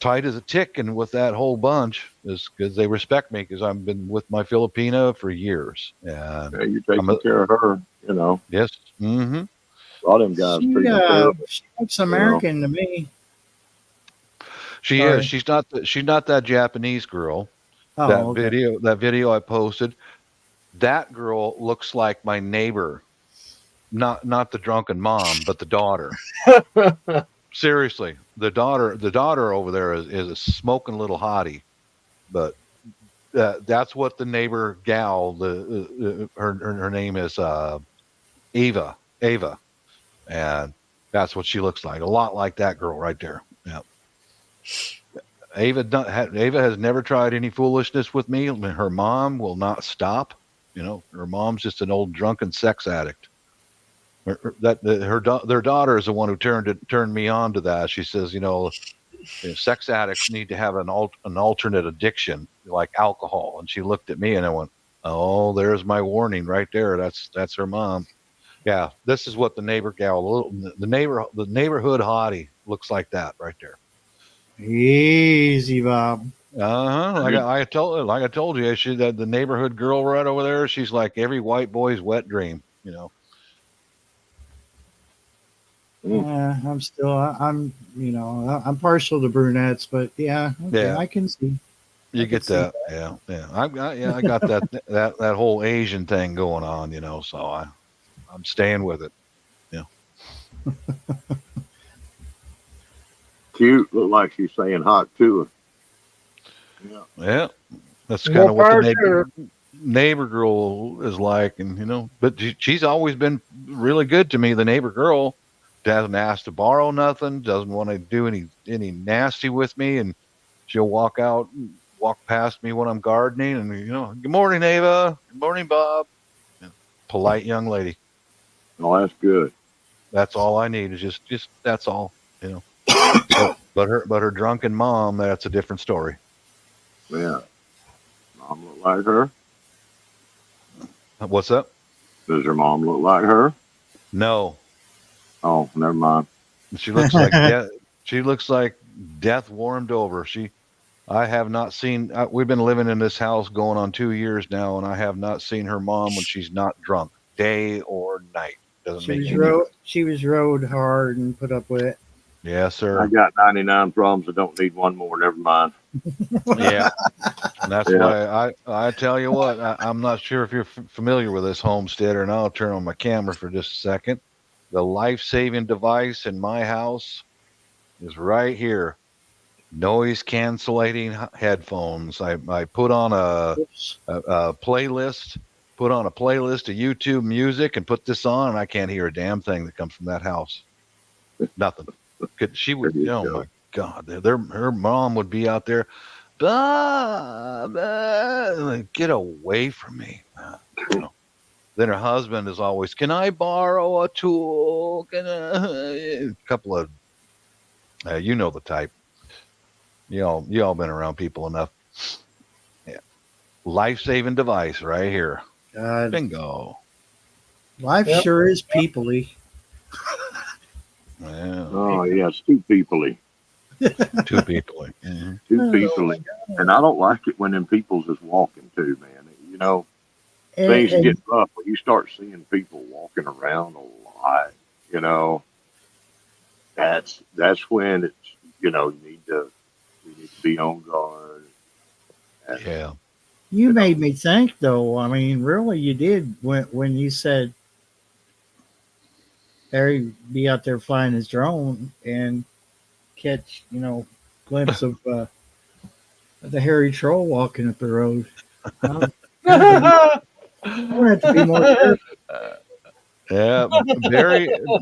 tight as a tick, and with that whole bunch is because they respect me because I've been with my Filipina for years, and Yeah, you're I'm taking care of her. You know, yes, mm-hmm. a lot of them guys treat them terrible. She looks You know. American to me. She is. Sorry. She's not that Japanese girl. That Oh, okay. video I posted. That girl looks like my neighbor, not the drunken mom, but the daughter. Seriously, the daughter over there is a smoking little hottie, but that's what the neighbor gal, her name is Ava, and that's what she looks like, a lot like that girl right there. Yeah. Ava has never tried any foolishness with me. I mean, her mom will not stop. Her mom's just an old drunken sex addict. Their daughter is the one who turned me on to that. She says, sex addicts need to have an alternate addiction like alcohol. And she looked at me and I went, "Oh, there's my warning right there. That's her mom." Yeah, this is what the neighbor gal, the neighborhood hottie looks like that right there. Easy, Bob. Like I told you, the neighborhood girl right over there. She's like every white boy's wet dream. Mm. Yeah, I'm partial to brunettes, but yeah, okay, Yeah, I can see. I you can get see that. Yeah. I got that whole Asian thing going on. So I'm staying with it. Yeah. Cute. Look like she's saying hot to her. Yeah. Yeah. That's kind More of what the power to her. neighbor girl is like, and but she's always been really good to me. The neighbor girl doesn't ask to borrow nothing, doesn't want to do any nasty with me, and she'll walk past me when I'm gardening, and good morning, Ava. Good morning, Bob. Yeah, polite young lady. Oh, that's good. That's all I need is just that's all. But her drunken mom, that's a different story. Yeah. Mom look like her. What's up? Does her mom look like her? No, Oh, never mind. she looks like she looks like death warmed over. I have not seen. We've been living in this house going on 2 years now, and I have not seen her mom when she's not drunk, day or night. Doesn't make any. She was rode hard and put up with it. Yes, I sir. got 99 problems. I don't need one more. Never mind. Yeah, and that's Yeah. why I tell you what. I'm not sure if you're familiar with this homesteader, and I'll turn on my camera for just a second. The life-saving device in my house is right here. Noise cancellating headphones. I put on Oops. a playlist, put on a playlist of YouTube music, and put this on, and I can't hear a damn thing that comes from that house. Nothing. She There would. you Oh go. my God, her mom would be out there. Bah, bah, like, get away from me. You know. Then her husband is always, "Can I borrow a tool? Can I?" A couple of, you know the type. You all been around people enough. Yeah. Life saving device right here. God, Bingo. life Yep. sure is peoply. Yeah. Oh, yeah. It's too peoply. Two people. Mhm. Too Oh, peoply. And I don't like it when them people's is walking too, man. You know, And, things and get rough when you start seeing people walking around a lot. You know, that's when it's, you need to be on guard. And Yeah. you you know, made me think, though. I mean, really, you did when you said Barry be out there flying his drone and catch, glimpse of the hairy troll walking up the road. I'm gonna have to be more careful. Yeah,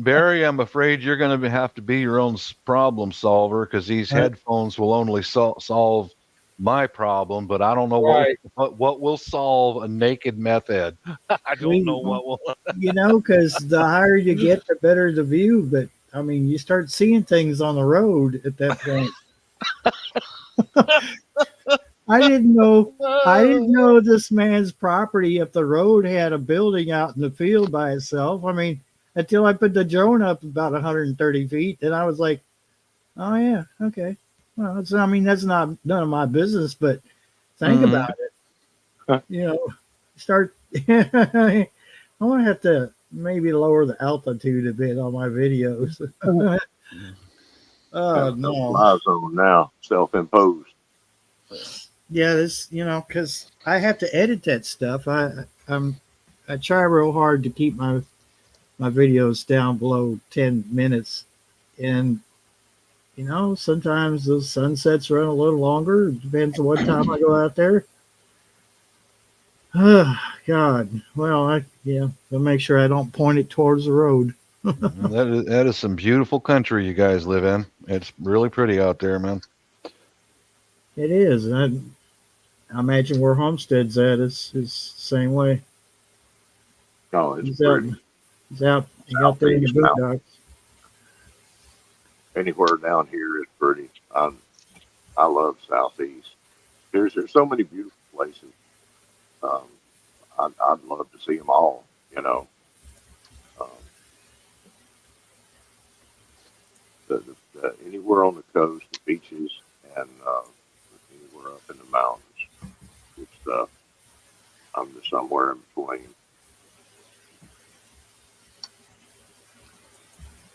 Barry, I'm afraid you're going to have to be your own problem solver because these But headphones will only solve my problem, but I don't know Right. what will solve a naked meth head. I don't know we, what will. because the higher you get, the better the view. But I mean, you start seeing things on the road at that point. I didn't know. I didn't know this man's property up the road had a building out in the field by itself. I mean, until I put the drone up about 130 feet, then I was like, "Oh yeah, okay. Well, that's not none of my business, but think Mhm. about it. Start. I want to have to maybe lower the altitude a bit on my videos. Oh got a no, no-fly zone now, self-imposed. yeah, this because I have to edit that stuff. I try real hard to keep my videos down below 10 minutes, and sometimes the sunsets run a little longer. It depends on what time I go out there. Oh, God. Well, I'll make sure I don't point it towards the road. That is some beautiful country you guys live in. It's really pretty out there, man. It is. And I imagine where Homestead's at is the same way. Oh, it's He's out, pretty. he's out there in the Southeast mountain. boondocks. Anywhere down here is pretty. I love Southeast. There's so many beautiful places. Um, I'd love to see them all. Um, anywhere on the coast, the beaches, and anywhere up in the mountains. Good stuff. I'm just somewhere in between.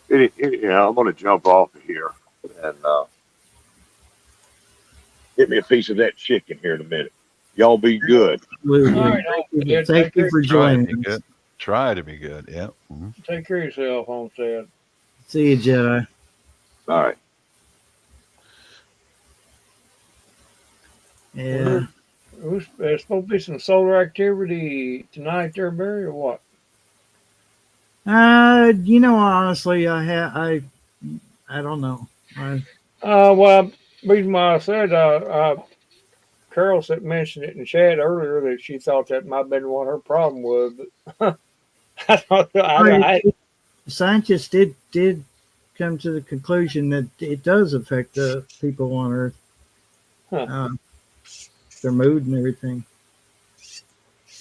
I'm going to jump off of here and get me a piece of that chicken here in a minute. Y'all be good. All Absolutely. right, Homestead. Thank you for Try to be joining us. good. Try to be good. Yeah. Mhm. Take care of yourself, Homestead. See you, Jedi. All right. Yeah. There's supposed to be some solar activity tonight there, Barry, or what? Honestly, I don't know. Well, reason why I said, Carol said mentioned it in chat earlier that she thought that might have been what her problem was, but I Scientists did come to the conclusion that it does affect the people on Earth, huh. uh, their mood and everything,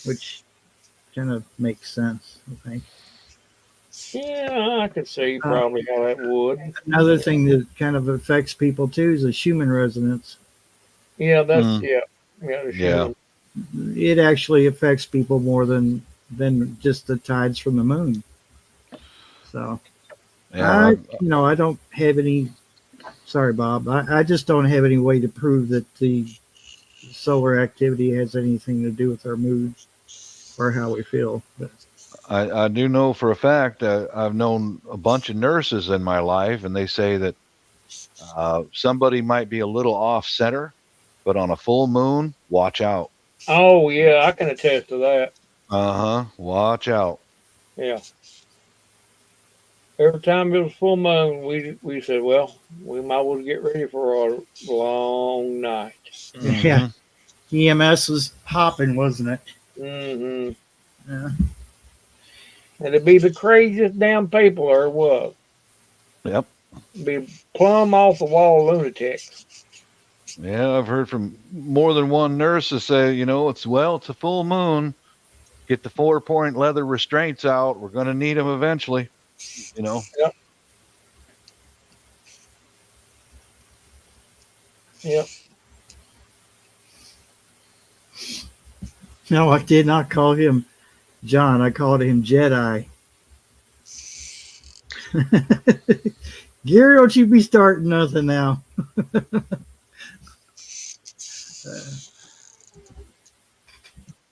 which kind of makes sense, I think. Yeah, I could see probably how that would. Another thing that kind of affects people too is the Schumann resonance. Yeah, that's Mm. yeah. The Yeah. Schumann. It actually affects people more than just the tides from the moon. So Yeah. I don't have any. Sorry, Bob. I just don't have any way to prove that the solar activity has anything to do with our mood or how we feel. But I do know for a fact that I've known a bunch of nurses in my life, and they say that somebody might be a little off center, but on a full moon, watch out. Oh yeah, I can attest to that. Watch out. Yeah. Every time it was full moon, we said, well, we might well get ready for a long night. yeah, EMS was hopping, wasn't it? Hmm Yeah. And it'd be the craziest damn people there was. Yep. Be plumb off the wall lunatics. Yeah, I've heard from more than one nurse to say, it's a full moon. Get the 4-point leather restraints out. We're going to need them eventually. Yep. Yep. No, I did not call him John. I called him Jedi. Gary, don't you be starting nothing now.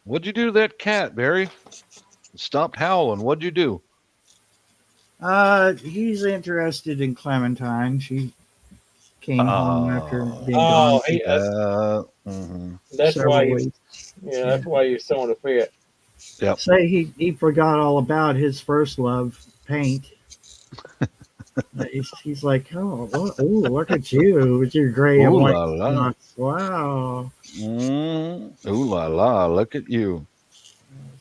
What'd you do to that cat, Barry? It stopped howling. What'd you do? He's interested in Clementine. She came home after Oh, being gone Oh, that's why several you. weeks. Yeah, that's why you're throwing a fit. Yep. Say he forgot all about his first love, paint. He's like, oh, look at you with your gray and Ooh white la la. spots. Wow. Ooh la la. Look at you.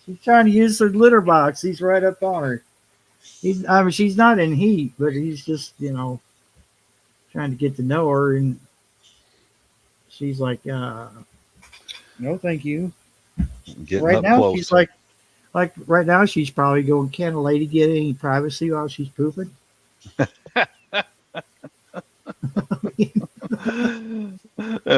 She's trying to use the litter box. He's right up on her. She's not in heat, but he's just, trying to get to know her. And she's like, no, thank you. Getting Right up now, close. she's like right now, she's probably going, can a lady get any privacy while she's pooping? That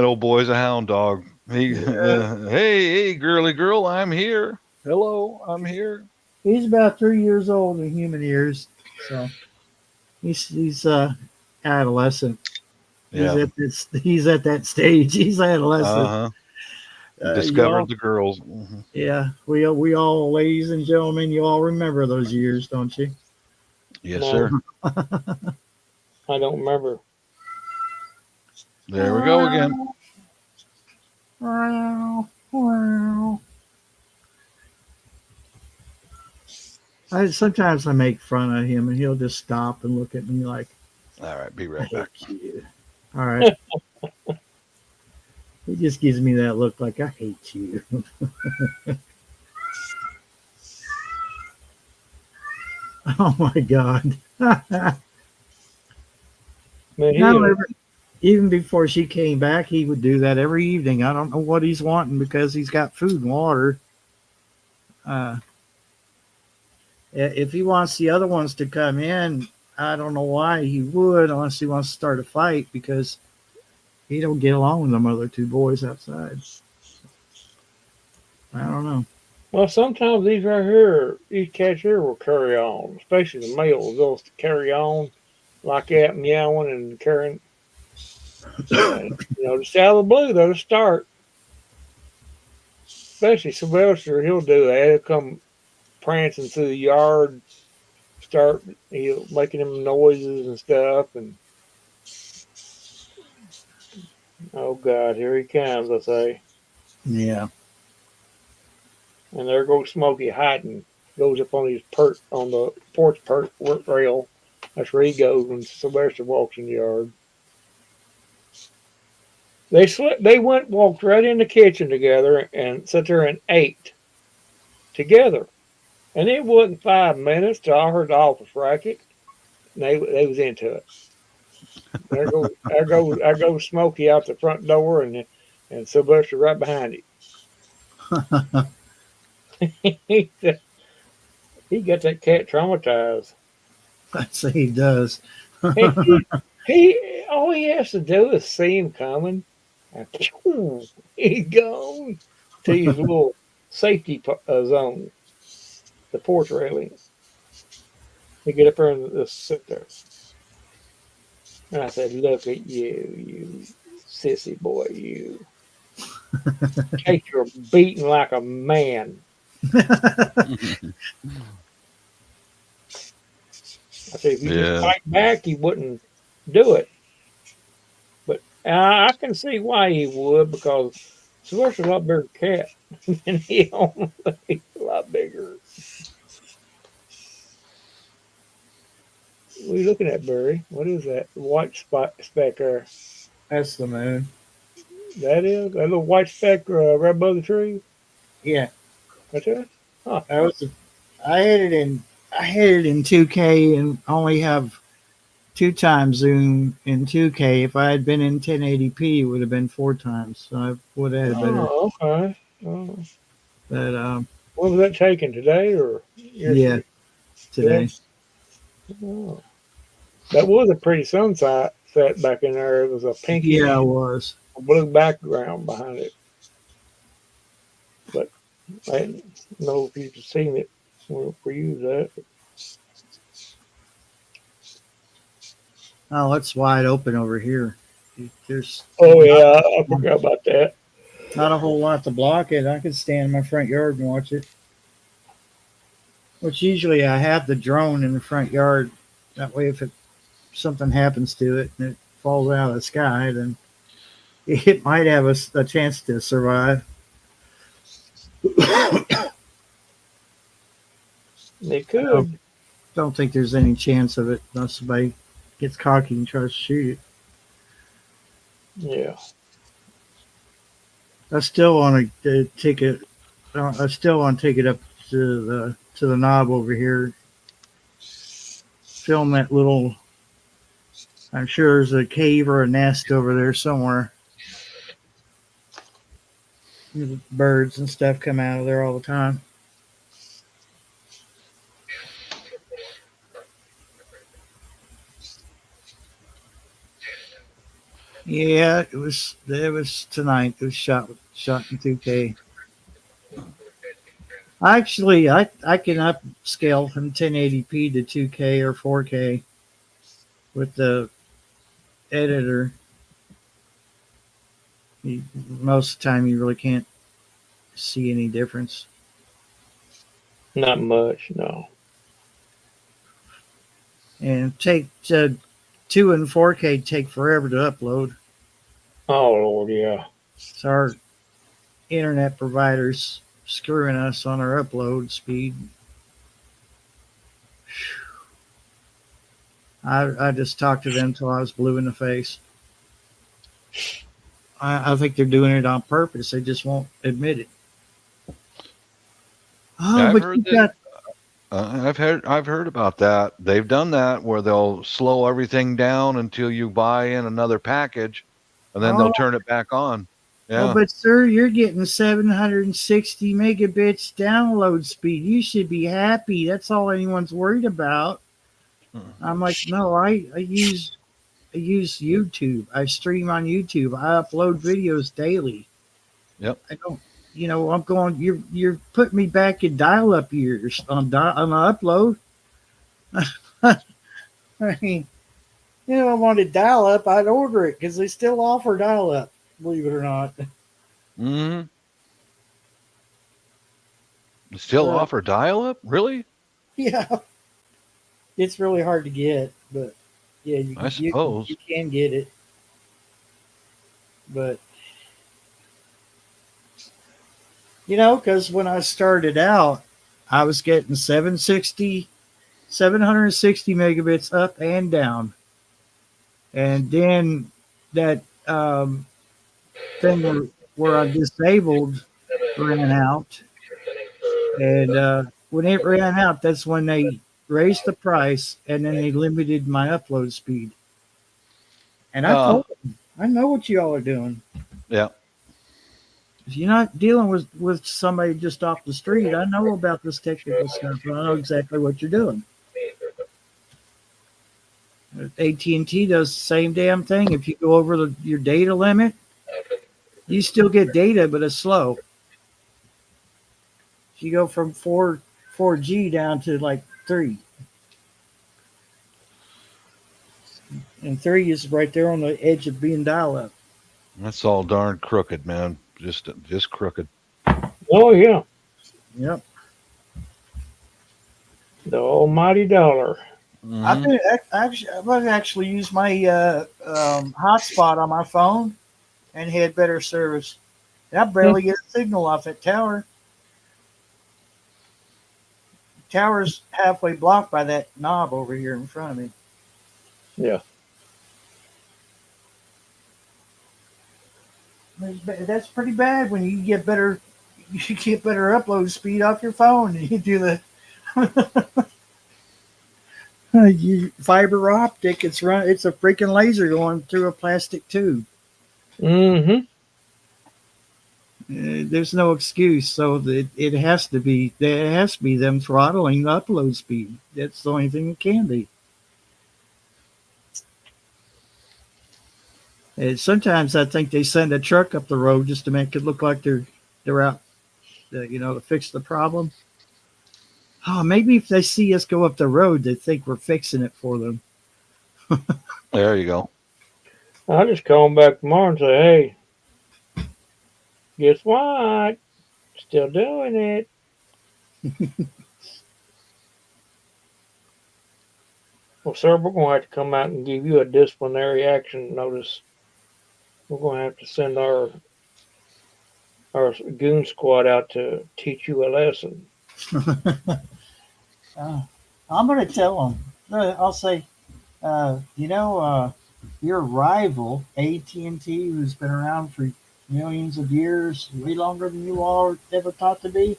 old boy's a hound dog. Hey, girly girl, I'm here. Hello, I'm here. He's about 3 years old in human years. So he's adolescent. Yeah. He's at that stage. He's adolescent. Uh-huh. Y'all, Discovered the girls. Mm-hmm. yeah, we all, ladies and gentlemen, you all remember those years, don't you? Yes, No. sir. I don't remember. There we go again. Sometimes I make fun of him, and he'll just stop and look at me like, All right, be I right back. hate you. All right. He just gives me that look like, I hate you. Oh my God. Man, Even before she came back, he would do that every evening. I don't know what he's wanting because he's got food and water. If he wants the other ones to come in, I don't know why he would, unless he wants to start a fight because he don't get along with them other two boys outside. I don't know. well, sometimes these right here, these cats here will carry on, especially the males. They'll carry on like that, meowing and carrying. Just out of the blue, they'll start. Especially Sylvester, he'll do that. He'll come prancing through the yard, he'll making them noises and stuff. And oh God, here he comes! I say, Yeah. and there goes Smokey hiding. Goes up on his on the porch rail. That's where he goes when Sylvester walks in the yard. They walked right in the kitchen together and sat there and ate together. And it wasn't 5 minutes till I heard the office racket. And they was into it. There goes Smokey out the front door and Sylvester right behind him. He got that cat traumatized. I'd say he does. He all he has to do is see him coming, and he's gone to his little safety zone, the porch railing. He get up there and just sit there. And I said, "Look at you, you sissy boy, you. Take your beating like a man." I said, if you just Yeah. fight back, he wouldn't do it. But I can see why he would, because Swift's a lot bigger cat than him. He's a lot bigger. What are you looking at, Barry? What is that white speck there? That's the moon. That is that little white speck right above the tree. Yeah, Right there. Huh. that was. I had it in. I had it in 2K and only have 2x zoom in 2K. If I had been in 1080p, it would have been 4x. So I would have had better. Oh, okay. Oh. But When was that taken, today or yeah, yesterday? today. Oh. That was a pretty sunset set back in there. It was a pinky Yeah, it was. blue background behind it. But I didn't know if you've seen it for you that. Oh, it's wide open over here. There's Oh yeah, I forgot about that. not a whole lot to block it. I could stand in my front yard and watch it. Which usually I have the drone in the front yard. That way, if something happens to it and it falls out of the sky, then it might have a chance to survive. They could. Don't think there's any chance of it unless somebody gets cocky and tries to shoot it. Yeah. I still want to take it. I still want to take it up to the knob over here. Film that little. I'm sure there's a cave or a nest over there somewhere. Birds and stuff come out of there all the time. Yeah, it was tonight. It was shot in 2K. Actually, I can upscale from 1080p to 2K or 4K with the editor. Most of the time, you really can't see any difference. Not much, no. And take 2 and 4K take forever to upload. Oh Lord, yeah. So our internet providers screwing us on our upload speed. I just talked to them till I was blue in the face. I think they're doing it on purpose. They just won't admit it. Oh, Yeah, but you got I've heard about that. They've done that where they'll slow everything down until you buy in another package, and then they'll turn it back on. Oh, Yeah. but sir, you're getting 760 megabits download speed. You should be happy. That's all anyone's worried about. I'm like, no, I use YouTube. I stream on YouTube. I upload videos daily. Yep. I don't, I'm going. You're putting me back in dial-up years on the upload. I mean, I wanted dial-up, I'd order it because they still offer dial-up. Believe it or not. Mm-hmm. Still offer dial-up? Really? Yeah. It's really hard to get, but yeah, I suppose. you can get it. But because when I started out, I was getting 760 megabits up and down. And then that thing where I disabled ran out. And when it ran out, that's when they raised the price and then they limited my upload speed. And I told them, I know what you all are doing. Yeah. If you're not dealing with somebody just off the street, I know about this technical stuff. I know exactly what you're doing. AT&T does the same damn thing. If you go over your data limit, you still get data, but it's slow. You go from 4G down to like 3. And 3 is right there on the edge of being dial-up. That's all darn crooked, man. Just crooked. Oh yeah, Yep. the almighty dollar. Mhm. I've actually used my hotspot on my phone and had better service. I barely get a signal off that tower. Tower's halfway blocked by that knob over here in front of me. Yeah. That's pretty bad when you get better upload speed off your phone and you do the fiber optic. It's a freaking laser going through a plastic tube. Mm-hmm. There's no excuse. So it has to be them throttling the upload speed. That's the only thing it can be. And sometimes I think they send a truck up the road just to make it look like they're out, to fix the problem. Oh, maybe if they see us go up the road, they think we're fixing it for them. There you go. I'll just call them back tomorrow and say, hey, guess what? Still doing it. Well, sir, we're going to have to come out and give you a disciplinary action notice. We're going to have to send our goon squad out to teach you a lesson. I'm going to tell them. I'll say, your rival AT&T, who's been around for millions of years, way longer than you all are ever thought to be,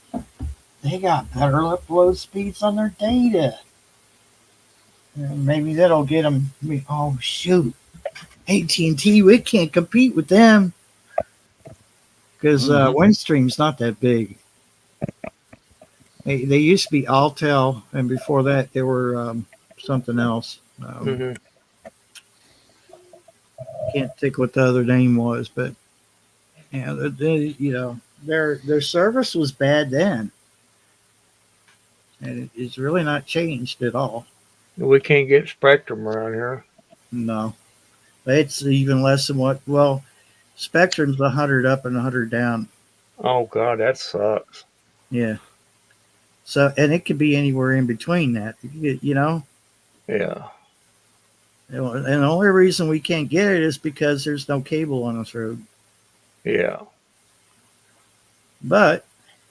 they got better upload speeds on their data. And maybe that'll get them. Oh shoot, AT&T, we can't compete with them because Windstream's not that big. They used to be Altel, and before that they were something else. Can't think what the other name was, but their service was bad then, and it's really not changed at all. We can't get Spectrum around here. No, it's even less than what. Well, Spectrum's 100 up and 100 down. Oh God, that sucks. Yeah. So, and it could be anywhere in between that. Yeah. And the only reason we can't get it is because there's no cable on this road. Yeah. But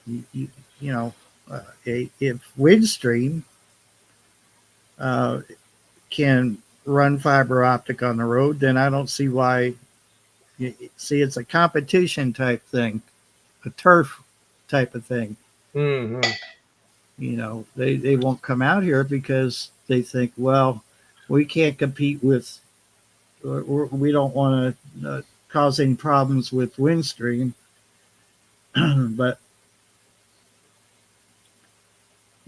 if Windstream can run fiber optic on the road, then I don't see why. See, it's a competition type thing, a turf type of thing. Mm-hmm. They won't come out here because they think, well, we can't compete with, we don't want to cause any problems with Windstream. But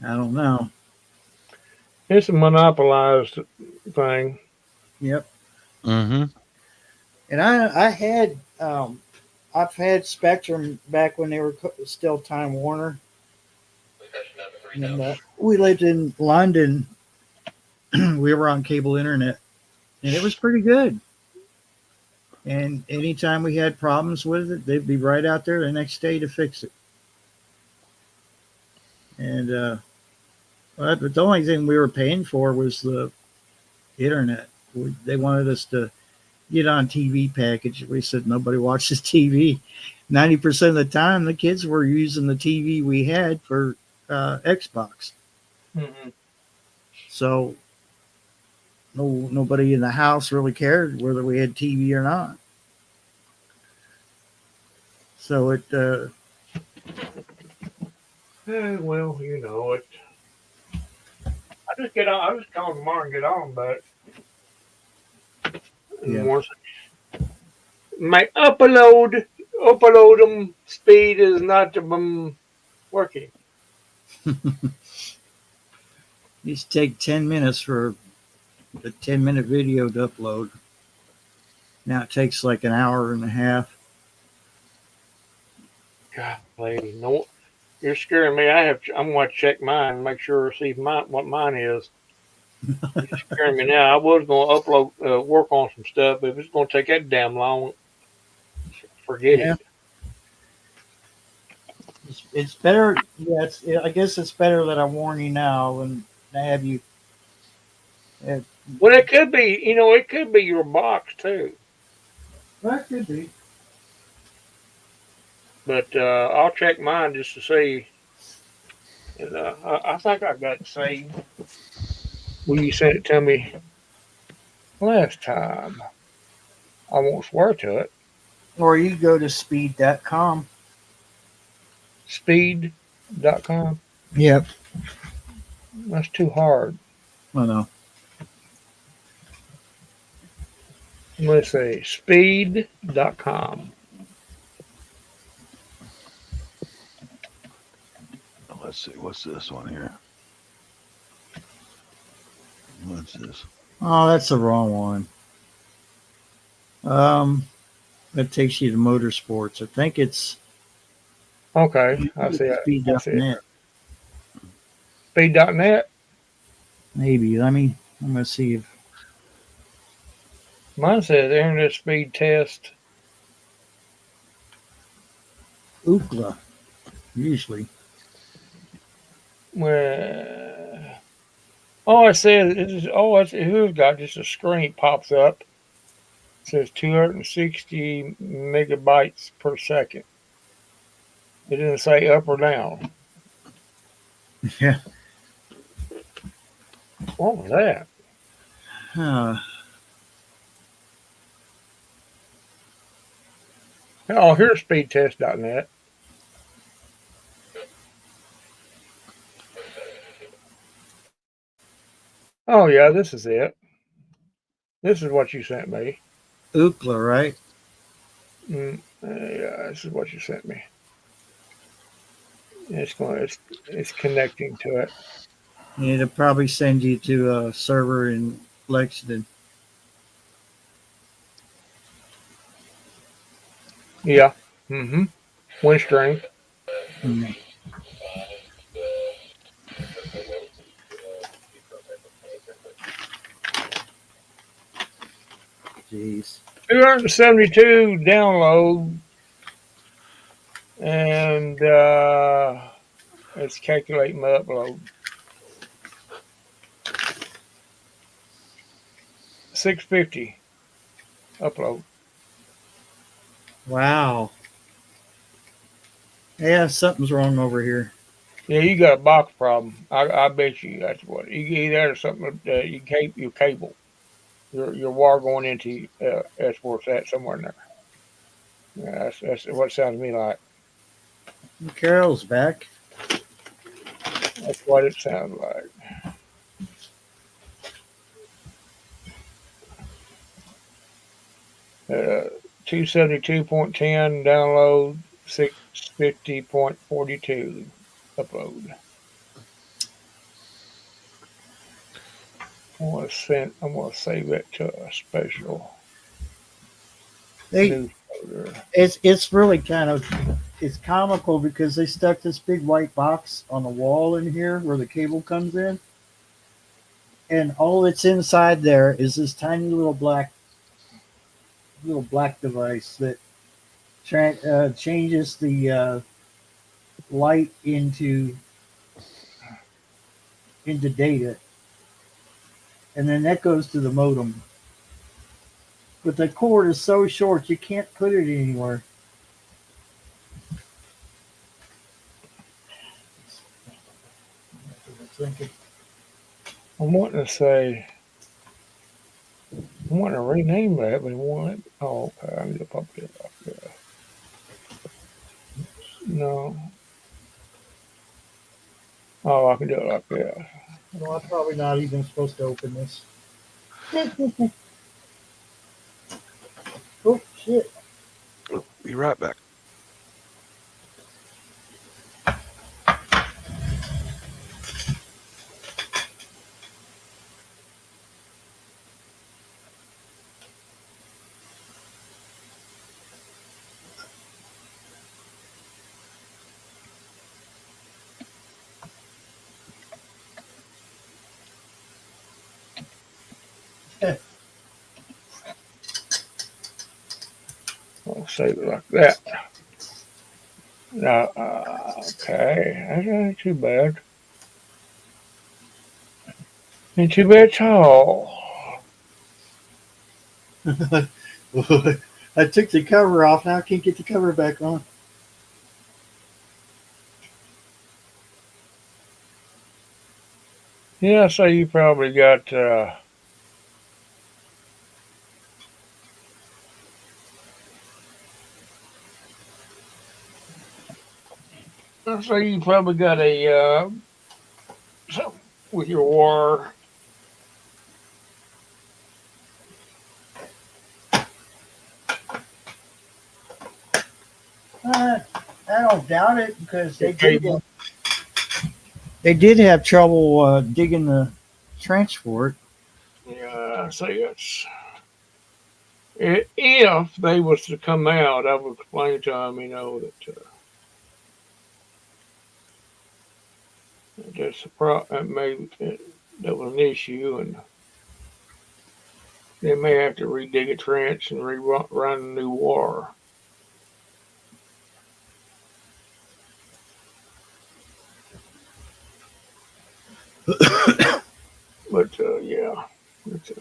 I don't know. It's a monopolized thing. Yep. Mm-hmm. And I've had Spectrum back when they were still Time Warner. And we lived in London. We were on cable internet, and it was pretty good. And anytime we had problems with it, they'd be right out there the next day to fix it. And but the only thing we were paying for was the internet. They wanted us to get on TV package. We said nobody watches TV. 90% of the time, the kids were using the TV we had for Xbox. Mm-hmm. So nobody in the house really cared whether we had TV or not. So it. Well, it. I just get on. I just call tomorrow and get on, but once my upload them speed is not working. Used to take 10 minutes for a 10-minute video to upload. Now it takes like an hour and a half. God, lady, no, you're scaring me. I'm going to check mine and make sure see what mine is. You're scaring me now. I was going to upload, work on some stuff, but if it's going to take that damn long, forget Yeah. it. It's better. Yeah, I guess it's better that I warn you now and have you. Uh, Well, it could be, it could be your box too. that could be. But I'll check mine just to see. And I think I got it saved. Well, you sent it to me last time. I won't swear to it. Or you go to speed.com. Speed.com. Yep. That's too hard. I know. Let's say speed.com. Let's see. What's this one here? What's this? Oh, that's the wrong one. That takes you to motorsports. I think it's Okay, I see it. I see it. speed.net. Speed.net. Maybe. I'm gonna see if Mine says internet speed test. Ookla. Usually. Well, oh, it says who's got just a screen pops up. It says 260 megabytes per second. It didn't say up or down. Yeah. What was that? Oh, here's speedtest.net. Oh, yeah, this is it. This is what you sent me. Ookla, right? Yeah, this is what you sent me. It's connecting to it. It'll probably send you to a server in Lexington. Yeah. Mm-hmm. Windstream. Mm. Jeez. 272 download, and it's calculating my upload. 650 upload. Wow. Yeah, something's wrong over here. Yeah, you got a box problem. I bet you that's what. You either something your cable, your wire going into that's where it's at somewhere in there. Yeah, that's what it sounds to me like. Carol's back. That's what it sounds like. 272.10 download, 650.42 upload. I'm gonna save it to a special new folder. It's really it's comical because they stuck this big white box on the wall in here where the cable comes in, and all that's inside there is this tiny little black device that changes the light into data, and then that goes to the modem. But the cord is so short you can't put it anywhere. I'm wanting to rename that, but oh, okay, I need to pop it up there. No. Oh, I can do it like that. Well, I'm probably not even supposed to open this. Oh, shit. Be right back. say it like that. Now, okay, that ain't too bad. Ain't too bad at all. I took the cover off. Now I can't get the cover back on. Yeah, so you probably got so you probably got a something with your wire. I don't doubt it because Your cable. they did have trouble digging the trench for it. Yeah, so it's if they was to come out, I would explain to them, that that's that was an issue, and they may have to redig a trench and run a new wire. But yeah, it's,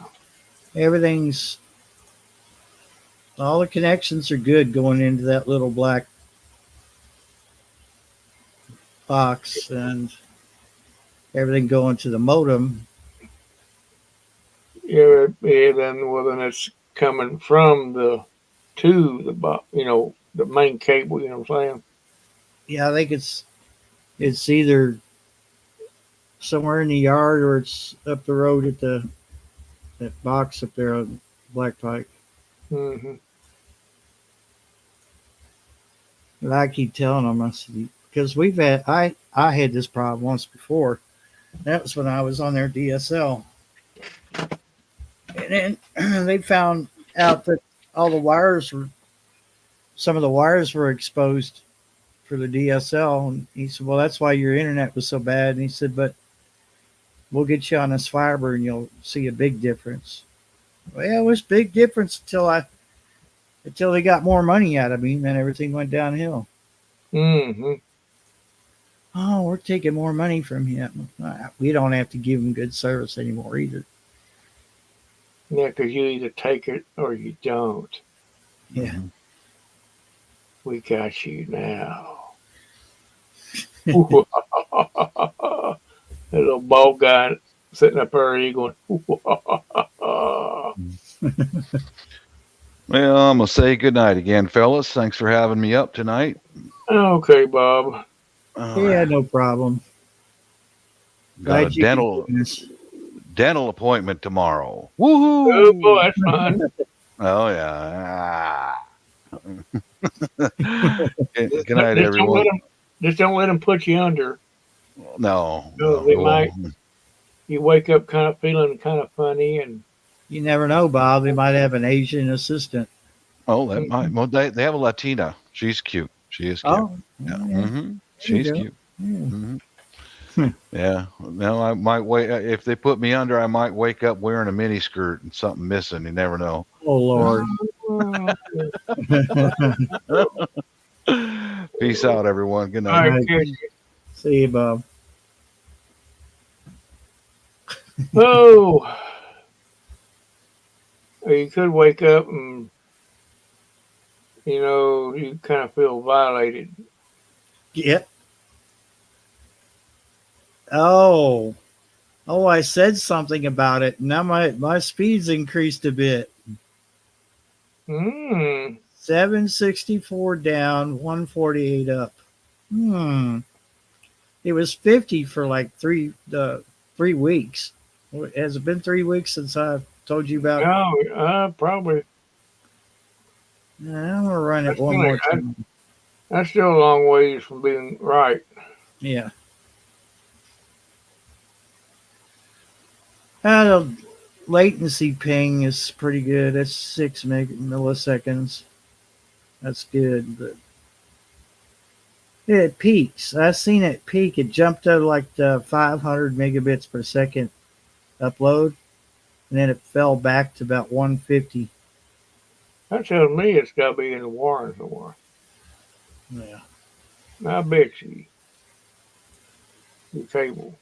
Everything's all the connections are good going into that little black box, and everything going to the modem. yeah, then it's coming from the main cable. You know what I'm saying? Yeah, I think it's either somewhere in the yard or it's up the road at that box up there on Black Pike. Mm-hmm. But I keep telling them, I said, because I had this problem once before. That was when I was on their DSL, and then they found out that all the wires were, some of the wires were exposed for the DSL. And he said, well, that's why your internet was so bad. And he said, but we'll get you on this fiber and you'll see a big difference. Well, yeah, it was a big difference until they got more money out of me, and then everything went downhill. Mm-hmm. Oh, we're taking more money from him. We don't have to give him good service anymore either. Yeah, because you either take it or you don't. Yeah. We got you now. That little bald guy sitting up there, you going. Well, I'm gonna say good night again, fellas. Thanks for having me up tonight. Okay, Bob. Yeah, no problem. Got a Glad you could join us. dental appointment tomorrow. Oh Woohoo! boy, that's fine. Oh yeah. Good night, everyone. Just don't let them put you under. No, They might. You wake up kind of feeling kind of funny, and You never know, Bob. They might have an Asian assistant. oh, that might. Well, they have a Latina. She's cute. She is cute. Oh, Yeah. yeah. Mm-hmm. She's go. cute. Yeah. Mm-hmm. Yeah. Now I might wait. If they put me under, I might wake up wearing a mini skirt and something missing. You never know. Oh Lord. Peace out, everyone. Good all night. right, kid. See you, Bob. Oh, you could wake up and you kind of feel violated. Yep. Oh, I said something about it. Now my speed's increased a bit. 764 down, 148 up. It was 50 for like 3 weeks. Has it been 3 weeks since I told you about? No, probably. I'm gonna run it one more time. That's still a long ways from being right. Yeah. The latency ping is pretty good. It's 6 milliseconds. That's good, but it peaks. I seen it peak. It jumped to like the 500 megabits per second upload, and then it fell back to about 150. That tells me it's got to be in the warren somewhere. Yeah. I bet you. The cable.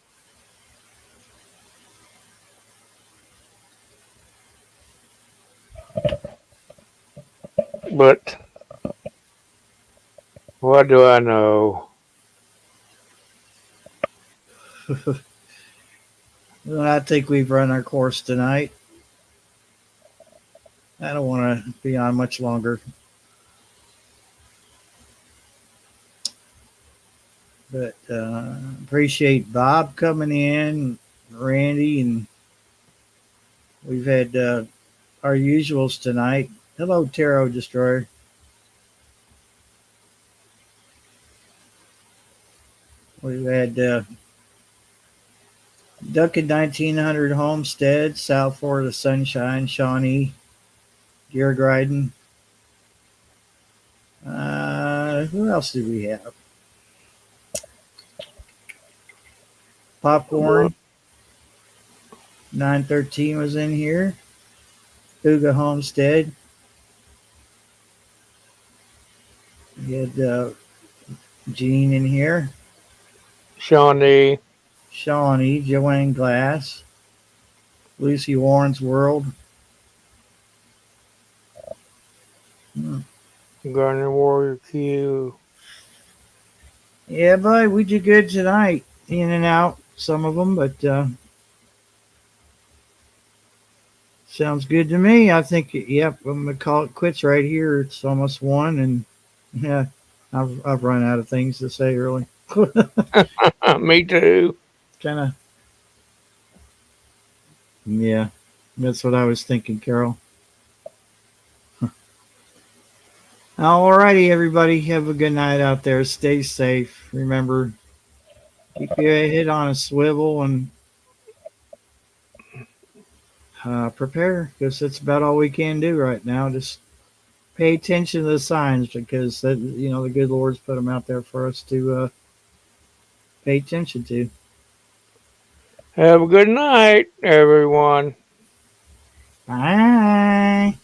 But what do I know? Well, I think we've run our course tonight. I don't want to be on much longer. But appreciate Bob coming in, Randy, and we've had our usuals tonight. Hello, Tarot Destroyer. We've had Duncan 1900 Homestead, South Florida Sunshine, Shawnee, Gear Gryden. Who else did we have? Popcorn 913 was in here. Uga Homestead. We had Gene in here. Shawnee. Shawnee, Joanne Glass, Lucy Warren's World. Garden Warrior Q. Yeah, bud, we did good tonight. In and out, some of them, but sounds good to me. I think, yep, I'm gonna call it quits right here. It's almost 1, and yeah, I've run out of things to say. Really, Me too. kind of. Yeah, that's what I was thinking, Carol. Alrighty, everybody, have a good night out there. Stay safe. Remember, keep your head on a swivel and prepare, because that's about all we can do right now. Just pay attention to the signs, because that, the good Lord's put them out there for us to pay attention to. Have a good night, everyone. Bye.